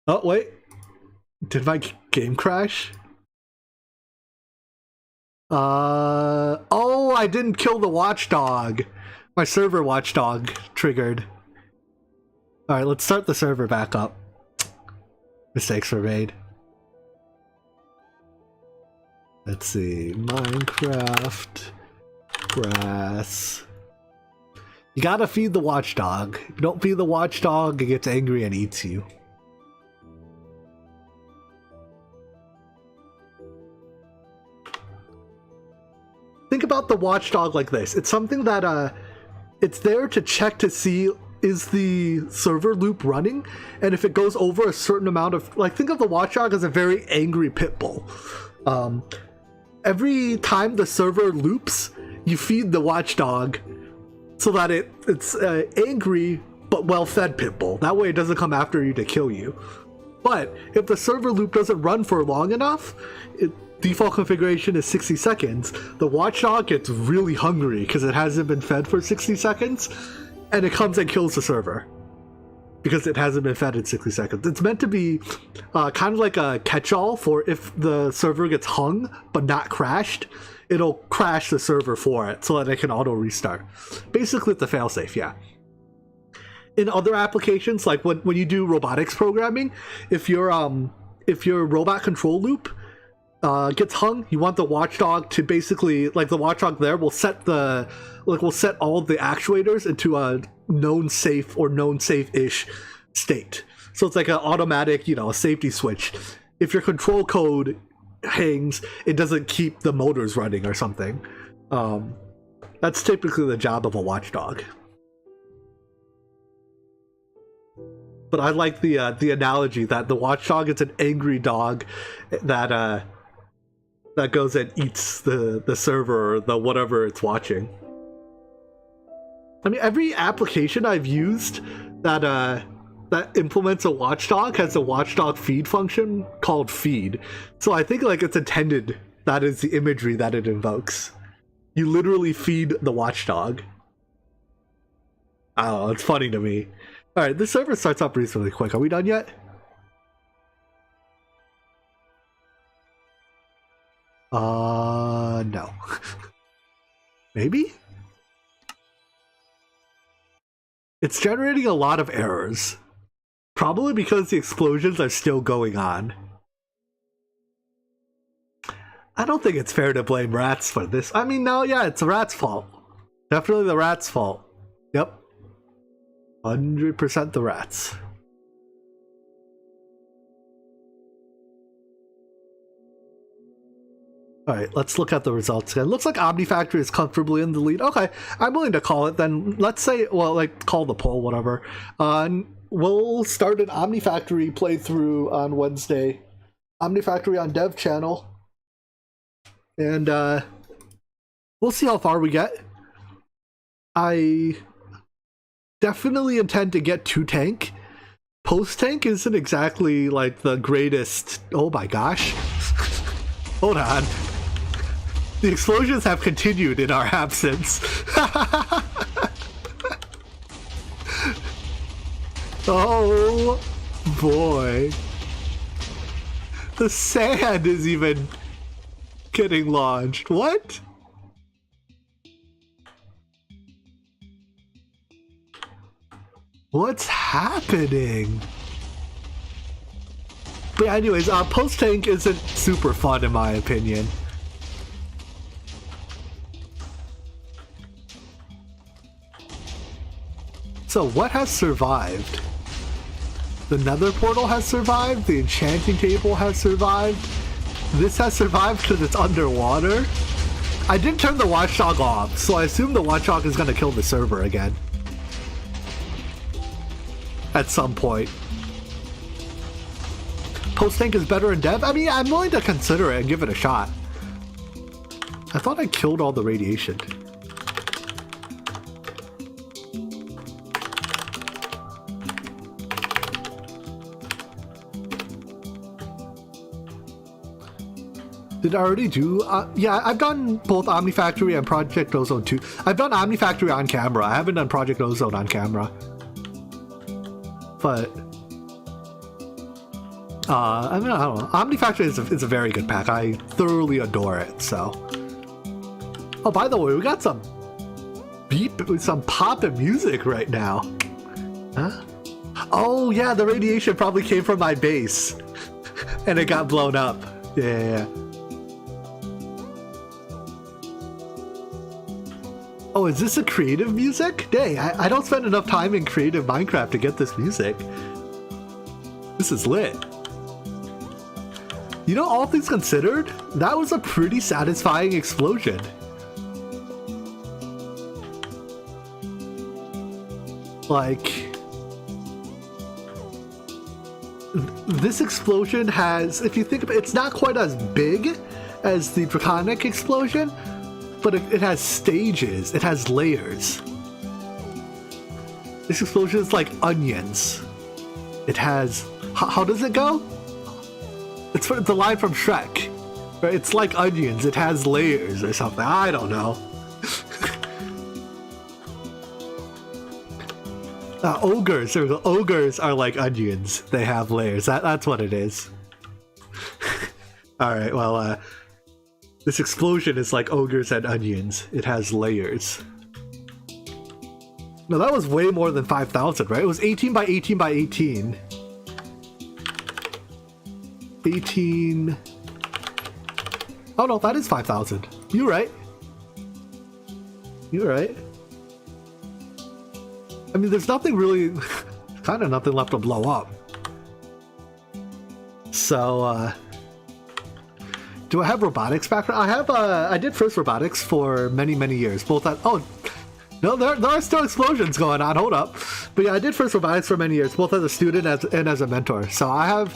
Oh wait, did my game crash? Oh, I didn't kill the watchdog. My server watchdog triggered. Alright, let's start the server back up. Mistakes were made. Let's see. Minecraft. Grass. You gotta feed the watchdog. If you don't feed the watchdog, it gets angry and eats you. Think about the watchdog like this. It's something that it's there to check to see, is the server loop running, and if it goes over a certain amount of, like, think of the watchdog as a very angry pit bull. Every time the server loops, you feed the watchdog so that it's angry but well-fed pit bull. That way it doesn't come after you to kill you. But if the server loop doesn't run for long enough, default configuration is 60 seconds, the watchdog gets really hungry because it hasn't been fed for 60 seconds, and it comes and kills the server because it hasn't been fed in 60 seconds. It's meant to be kind of like a catch-all for if the server gets hung but not crashed. it'll crash the server for it so that it can auto restart. Basically, it's a failsafe, yeah. In other applications, like when you do robotics programming, if your robot control loop gets hung, you want the watchdog to basically, like, the watchdog there will set all the actuators into a known safe or known safe-ish state. So it's like an automatic, a safety switch. If your control code hangs, it doesn't keep the motors running or something. That's typically the job of a watchdog. But I like the analogy that the watchdog is an angry dog that goes and eats the server or the whatever it's watching. I mean, every application I've used that implements a watchdog has a watchdog feed function called feed. So I think like it's intended, that is the imagery that it invokes. You literally feed the watchdog. I don't know, it's funny to me. Alright, this server starts up reasonably quick. Are we done yet? No. Maybe? It's generating a lot of errors. Probably because the explosions are still going on. I don't think it's fair to blame rats for this. I mean, no, yeah, it's the rat's fault. Definitely the rat's fault. Yep. 100% the rats. Alright, let's look at the results again. Looks like OmniFactory is comfortably in the lead. Okay, I'm willing to call it then. Let's say, well, like, call the poll, whatever. We'll start an OmniFactory playthrough on Wednesday. OmniFactory on dev channel. And, we'll see how far we get. I definitely intend to get to tank. Post tank isn't exactly like the greatest. Oh my gosh. Hold on. The explosions have continued in our absence. Oh boy. The sand is even getting launched. What? What's happening? But anyways, post tank isn't super fun in my opinion. So what has survived? The Nether portal has survived, the Enchanting table has survived, this has survived because it's underwater. I did turn the watchdog off, so I assume the watchdog is going to kill the server again. At some point. Post tank is better in dev? I mean, I'm willing to consider it and give it a shot. I thought I killed all the radiation. Did I already do? Yeah, I've done both OmniFactory and Project Ozone 2. I've done OmniFactory on camera. I haven't done Project Ozone on camera. But I mean, I don't know. OmniFactory is a very good pack. I thoroughly adore it. So, oh, by the way, we got some some pop and music right now. Huh? Oh yeah, the radiation probably came from my base, and it got blown up. Yeah. Oh, is this a creative music? Dang, I don't spend enough time in creative Minecraft to get this music. This is lit. You know, all things considered, that was a pretty satisfying explosion. Like, this explosion has, if you think about it, it's not quite as big as the Draconic explosion, but it has stages, it has layers. This explosion is like onions. It has, how does it go? It's the line from Shrek, right? It's like onions, it has layers or something, I don't know. Ogres, there we go. Ogres are like onions, they have layers, that's what it is. Alright, well, This explosion is like ogres and onions. It has layers. No, that was way more than 5,000, right? It was 18 by 18 by 18. 18... Oh no, that is 5,000. You're right. You're right. I mean, there's nothing really... kind of nothing left to blow up. So, do I have robotics background? I have, I did first robotics for many, many years. Both at... Oh, no, there are still explosions going on. Hold up. But yeah, I did first robotics for many years, both as a student and as a mentor. So I have...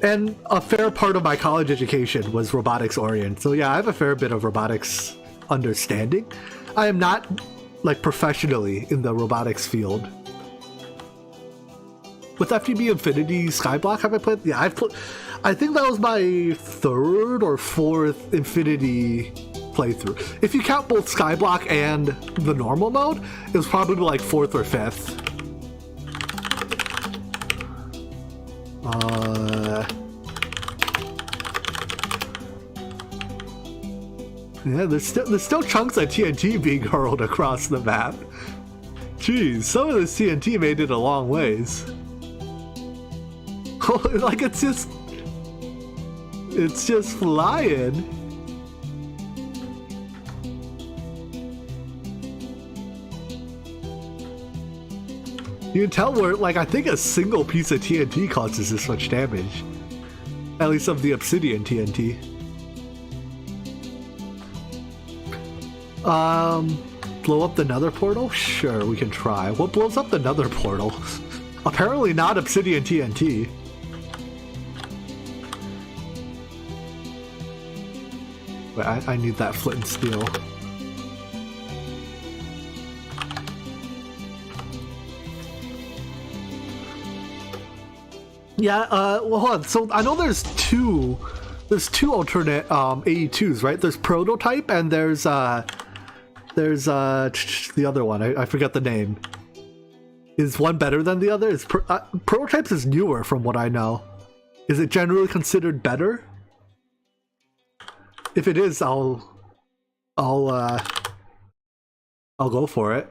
and a fair part of my college education was robotics oriented. So yeah, I have a fair bit of robotics understanding. I am not, like, professionally in the robotics field. With FTB Infinity Skyblock, have I played? Yeah, I think that was my third or fourth Infinity playthrough. If you count both Skyblock and the normal mode, it was probably like fourth or fifth. Yeah, there's still chunks of TNT being hurled across the map. Jeez, some of this TNT made it a long ways. Like it's just flying. You can tell where, like, I think a single piece of TNT causes this much damage. At least of the obsidian TNT. Blow up the Nether portal? Sure, we can try. What blows up the Nether portal? Apparently not obsidian TNT. Wait, I need that flint and steel. Yeah, well, hold on. So I know there's two alternate AE2s, right? There's Prototype and there's the other one. I forget the name. Is one better than the other? Is Prototypes is newer from what I know. Is it generally considered better? If it is, I'll go for it.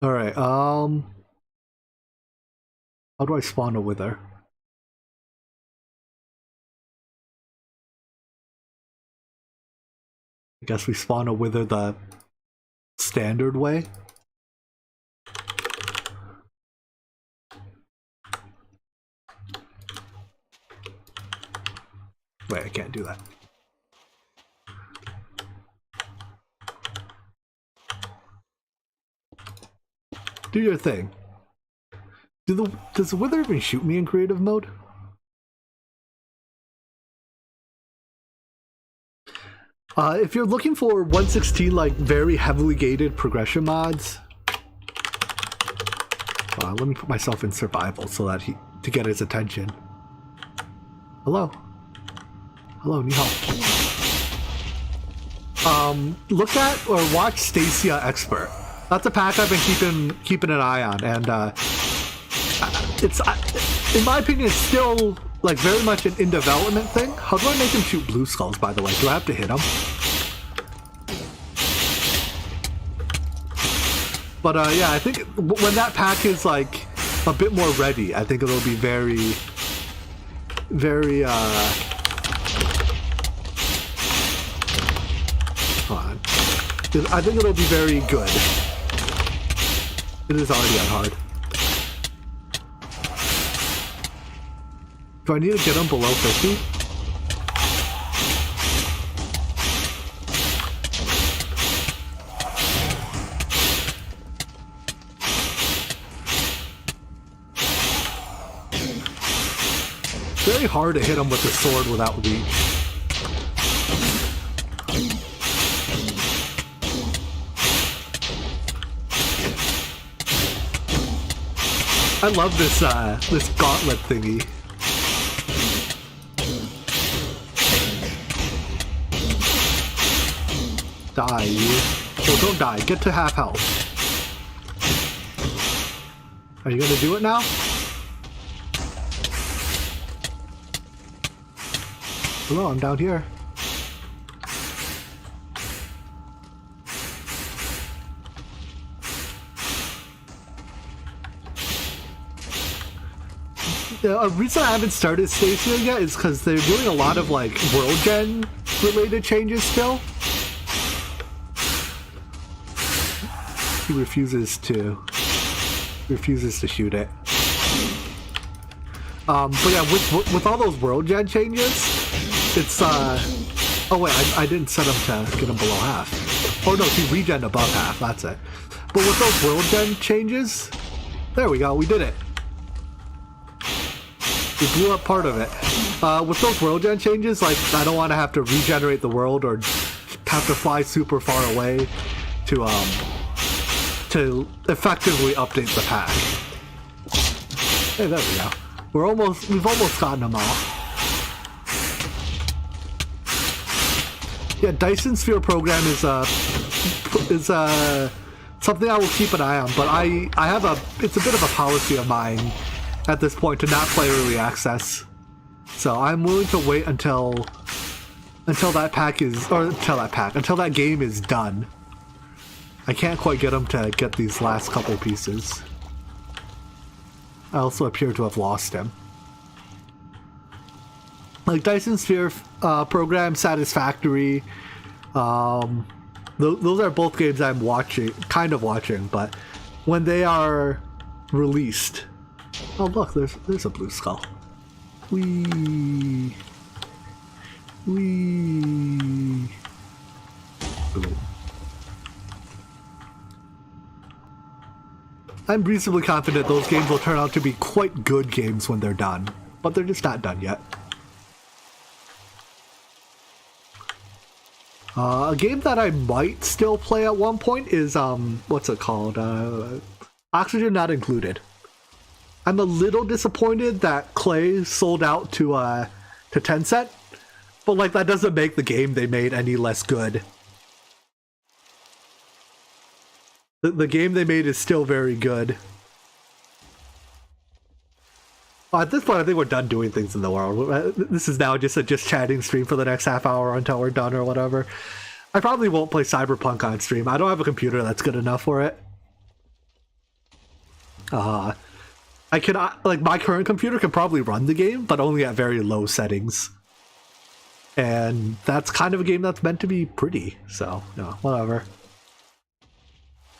All right. How do I spawn a wither? I guess we spawn a wither the standard way. Wait, I can't do that. Do your thing. Does the wither even shoot me in creative mode? If you're looking for 1.16 like very heavily gated progression mods, let me put myself in survival so that to get his attention. Hello. Hello, ni hao. Look at or watch Stacia Expert. That's a pack I've been keeping an eye on, and it's in my opinion it's still like very much an in development thing. How do I make him shoot blue skulls, by the way? Do I have to hit him? But yeah, I think when that pack is like a bit more ready, I think it'll be very hold on. I think it'll be very good. It is already on hard. Do I need to get him below 50? Very hard to hit him with the sword without reach. I love this this gauntlet thingy. Die, you. Oh, don't die. Get to half health. Are you gonna do it now? Hello, I'm down here. The reason I haven't started Stacia yet is because they're doing a lot of like world gen related changes still. He refuses to shoot it. But yeah, with all those world gen changes, it's oh wait, I didn't set him to get him below half. Oh no, he regen above half. That's it. But with those world gen changes, there we go. We did it. We blew up part of it. With those world gen changes, like I don't want to have to regenerate the world or have to fly super far away to effectively update the pack. Hey, there we go. We've almost gotten them all. Yeah, Dyson Sphere program is something I will keep an eye on, but it's a bit of a policy of mine at this point to not play early access. So I'm willing to wait until that game is done. I can't quite get them to get these last couple pieces. I also appear to have lost him. Like Dyson Sphere program, Satisfactory. Those are both games I'm kind of watching, but when they are released. Oh look, there's a blue skull. Wee. Boom. I'm reasonably confident those games will turn out to be quite good games when they're done, but they're just not done yet. A game that I might still play at one point is what's it called? Oxygen Not Included. I'm a little disappointed that Clay sold out to Tencent, but like that doesn't make the game they made any less good. The game they made is still very good. Well, at this point, I think we're done doing things in the world. This is now just a chatting stream for the next half hour until we're done or whatever. I probably won't play Cyberpunk on stream. I don't have a computer that's good enough for it. I cannot, like, my current computer can probably run the game, but only at very low settings. And that's kind of a game that's meant to be pretty, so, you know, whatever.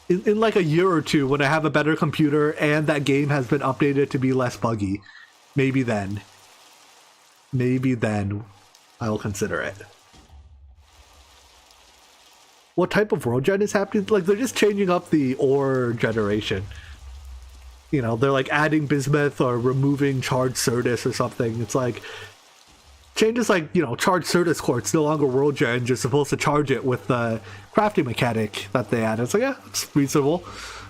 In like a year or two, when I have a better computer and that game has been updated to be less buggy, maybe then I will consider it. What type of world gen is happening? Like, they're just changing up the ore generation. You know, they're like adding bismuth or removing charged Certus or something. It's like changes like, you know, charged Certus core. It's no longer world gen. You're supposed to charge it with the crafting mechanic that they added. It's like, yeah, it's reasonable.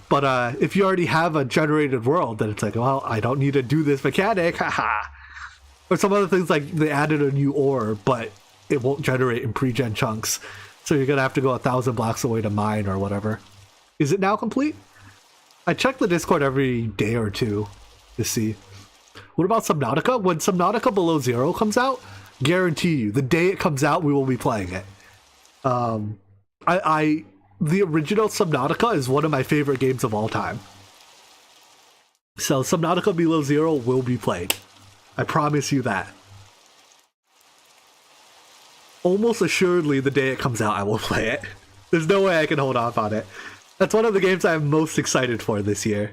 But if you already have a generated world, then it's like, well, I don't need to do this mechanic. Haha. Or some other things like they added a new ore, but it won't generate in pre-gen chunks. So you're going to have to go 1,000 blocks away to mine or whatever. Is it now complete? I check the Discord every day or two to see. What about Subnautica? When Subnautica Below Zero comes out, guarantee you, the day it comes out, we will be playing it. The original Subnautica is one of my favorite games of all time. So Subnautica Below Zero will be played. I promise you that. Almost assuredly, the day it comes out, I will play it. There's no way I can hold off on it. That's one of the games I'm most excited for this year.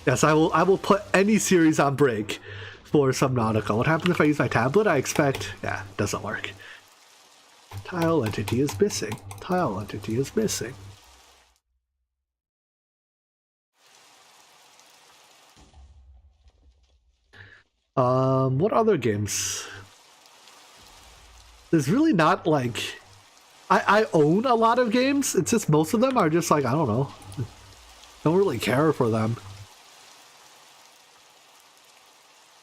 Yes, I will put any series on break for Subnautica. What happens if I use my tablet? I expect... yeah, it doesn't work. Tile entity is missing. Tile entity is missing. What other games? There's really not, like... I own a lot of games. It's just most of them are just like, I don't know. Don't really care for them.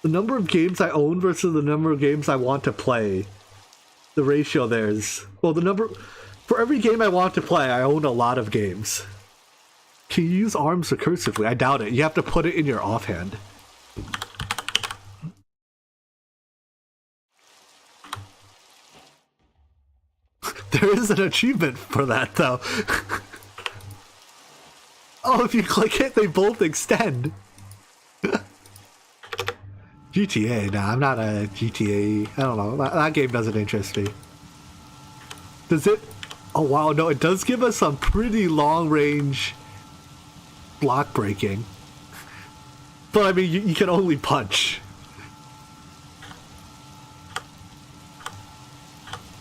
The number of games I own versus the number of games I want to play. The ratio there is... well, the number... for every game I want to play, I own a lot of games. Can you use arms recursively? I doubt it. You have to put it in your offhand. is an achievement for that, though. Oh, if you click it, they both extend. GTA? Nah, I'm not a GTA. I don't know. That game doesn't interest me. Does it? Oh, wow. No, it does give us some pretty long-range block breaking. But, I mean, you can only punch.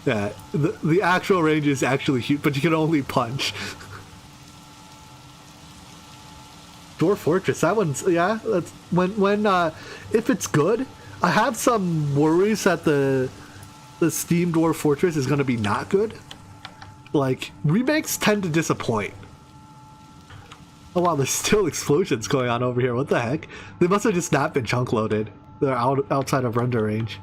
Yeah, the actual range is actually huge, but you can only punch. Dwarf Fortress, that one's, yeah, that's when if it's good. I have some worries that the Steam Dwarf Fortress is going to be not good. Like, remakes tend to disappoint. Oh wow, there's still explosions going on over here. What the heck? They must have just not been chunk loaded. They're outside of render range.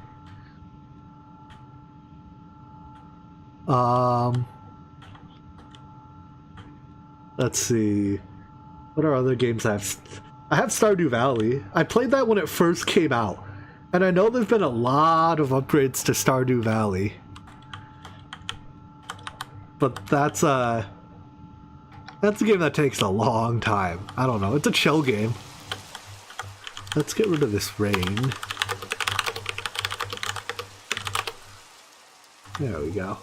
Let's see. What are other games I have? I have Stardew Valley. I played that when it first came out. And I know there's been a lot of upgrades to Stardew Valley. But that's a game that takes a long time. I don't know. It's a chill game. Let's get rid of this rain. There we go.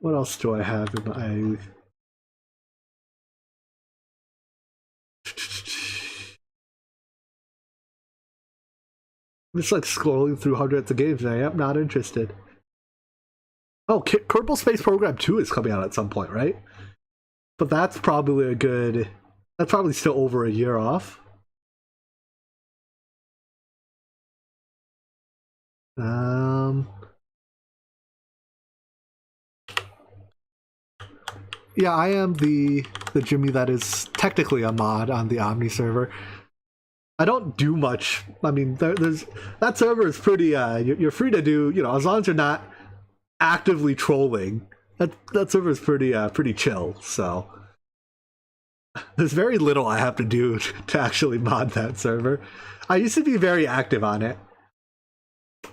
What else do I have in my... I'm just like scrolling through hundreds of games and I am not interested. Oh, Kerbal Space Program 2 is coming out at some point, right? But that's probably a good... That's probably still over a year off. Yeah, I am the Jimmy that is technically a mod on the Omni server. I don't do much. I mean, there's that server is pretty. You're free to do, you know, as long as you're not actively trolling. That server is pretty chill. So there's very little I have to do to actually mod that server. I used to be very active on it.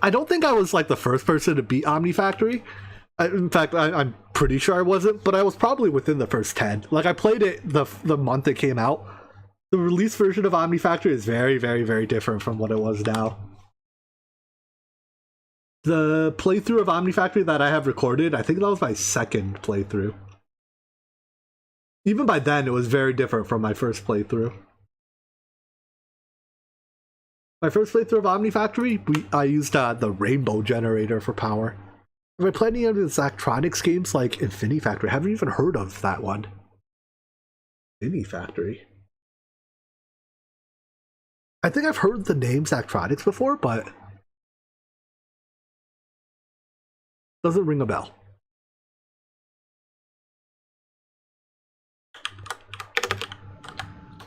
I don't think I was like the first person to beat Omni Factory. In fact, I'm pretty sure I wasn't, but I was probably within the first 10. Like, I played it the month it came out. The release version of Omni Factory is very, very, very different from what it was now. The playthrough of Omni Factory that I have recorded, I think that was my second playthrough. Even by then, it was very different from my first playthrough. My first playthrough of Omni Factory, I used the rainbow generator for power. Have I played any of the Zachtronics games like Infinity Factory? I haven't even heard of that one. Infinity Factory. I think I've heard the name Zachtronics before, but doesn't ring a bell.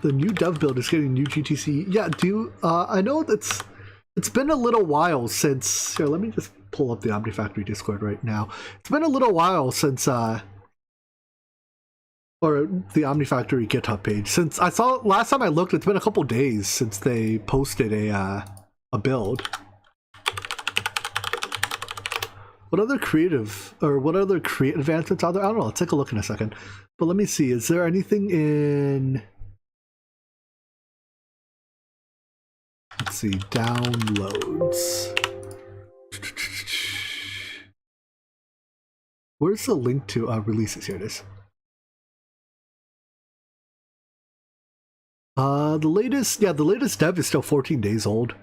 The new dev build is getting new GTC. Yeah, I know it's been a little while since... Here, let me just pull up the Omni Factory Discord right now. It's been a little while since... or the Omni Factory GitHub page. Since I saw... Last time I looked, it's been a couple days since they posted a build. What other creative advancements are there? I don't know. Let's take a look in a second. But let me see. Is there anything in... Let's see, downloads. Where's the link to releases? Here it is. The latest dev is still 14 days old.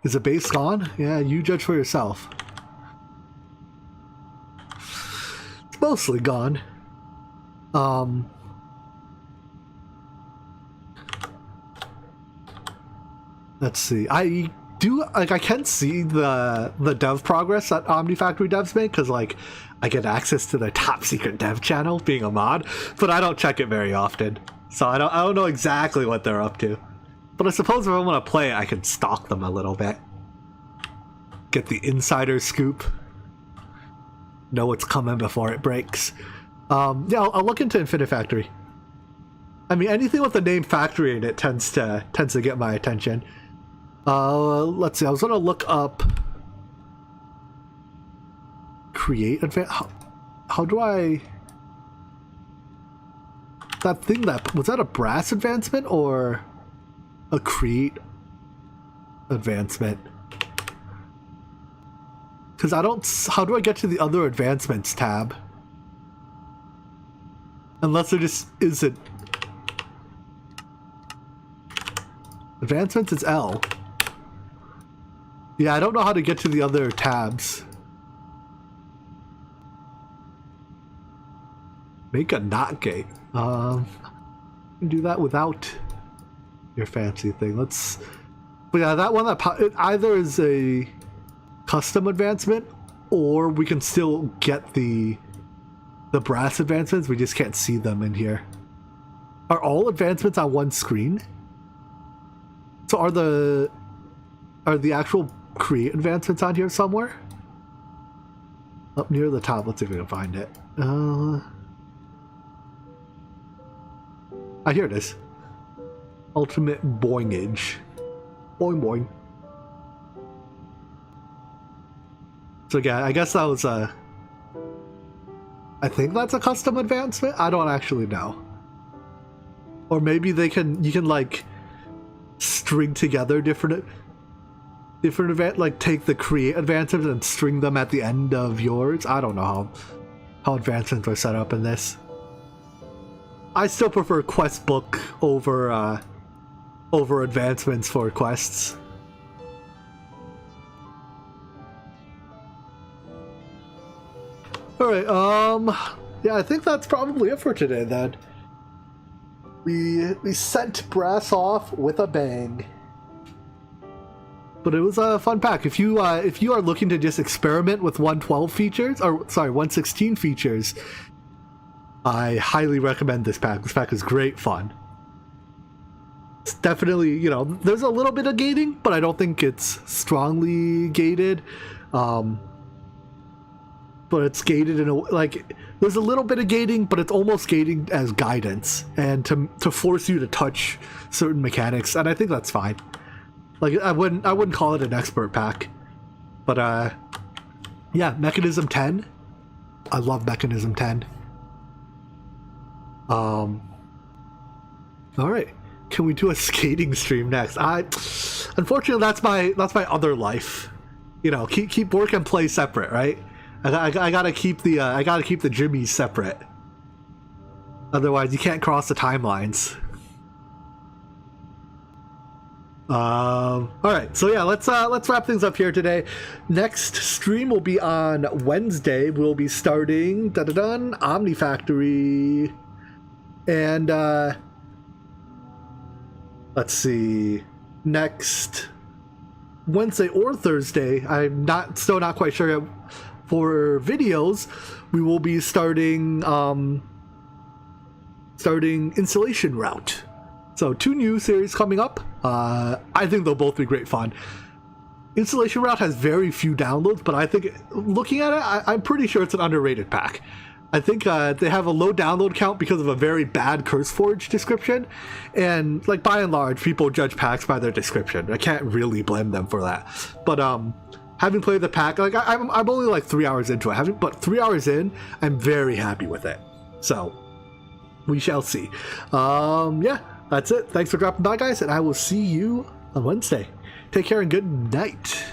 Is the base gone? Yeah, you judge for yourself. It's mostly gone. Let's see. I can see the dev progress that Omni Factory devs make because like I get access to their top secret dev channel being a mod, but I don't check it very often, so I don't know exactly what they're up to. But I suppose if I want to play it, I can stalk them a little bit, get the insider scoop, know what's coming before it breaks. Yeah, I'll look into Infinite Factory. I mean, anything with the name Factory in it tends to get my attention. Let's see. I was gonna look up create advance. How do I? That thing was that a brass advancement or a create advancement? Because I don't. How do I get to the other advancements tab? Unless there just isn't. Advancements is L. Yeah, I don't know how to get to the other tabs. Make a not gate. Do that without your fancy thing. Let's. But yeah, that one it either is a custom advancement, or we can still get the brass advancements. We just can't see them in here. Are all advancements on one screen? So are the actual create advancements on here somewhere? Up near the top. Let's see if we can find it. Here it is. Ultimate boingage. Boing boing. So yeah, I guess that was a... I think that's a custom advancement? I don't actually know. Or maybe you can like string together different event, like take the create advancements and string them at the end of yours. I don't know how advancements are set up in this. I still prefer quest book over advancements for quests. Alright, yeah, I think that's probably it for today then. We sent brass off with a bang. But it was a fun pack. If you are looking to just experiment with 112 features, or sorry, 116 features, I highly recommend this pack. This pack is great fun. It's definitely, you know, there's a little bit of gating, but I don't think it's strongly gated. But it's gated in a, like, there's a little bit of gating, but it's almost gating as guidance and to force you to touch certain mechanics, and I think that's fine. Like, I wouldn't call it an expert pack, but yeah, Mechanism 10. I love Mechanism 10. All right, can we do a skating stream next? Unfortunately, that's my other life. You know, keep work and play separate, right? I gotta keep the jimmies separate. Otherwise, you can't cross the timelines. All right, so yeah, let's wrap things up here today. Next stream will be on Wednesday. We'll be starting Omni Factory, and let's see, next Wednesday or Thursday. I'm still not quite sure yet. For videos, we will be starting Installation Route. So 2 new series coming up. I think they'll both be great fun. Installation Route has very few downloads, but I think, looking at it, I'm pretty sure it's an underrated pack. I think they have a low download count because of a very bad CurseForge description, and like by and large, people judge packs by their description. I can't really blame them for that. But having played the pack, like I'm only like 3 hours into it. But 3 hours in, I'm very happy with it. So we shall see. Yeah, that's it. Thanks for dropping by, guys, and I will see you on Wednesday. Take care and good night.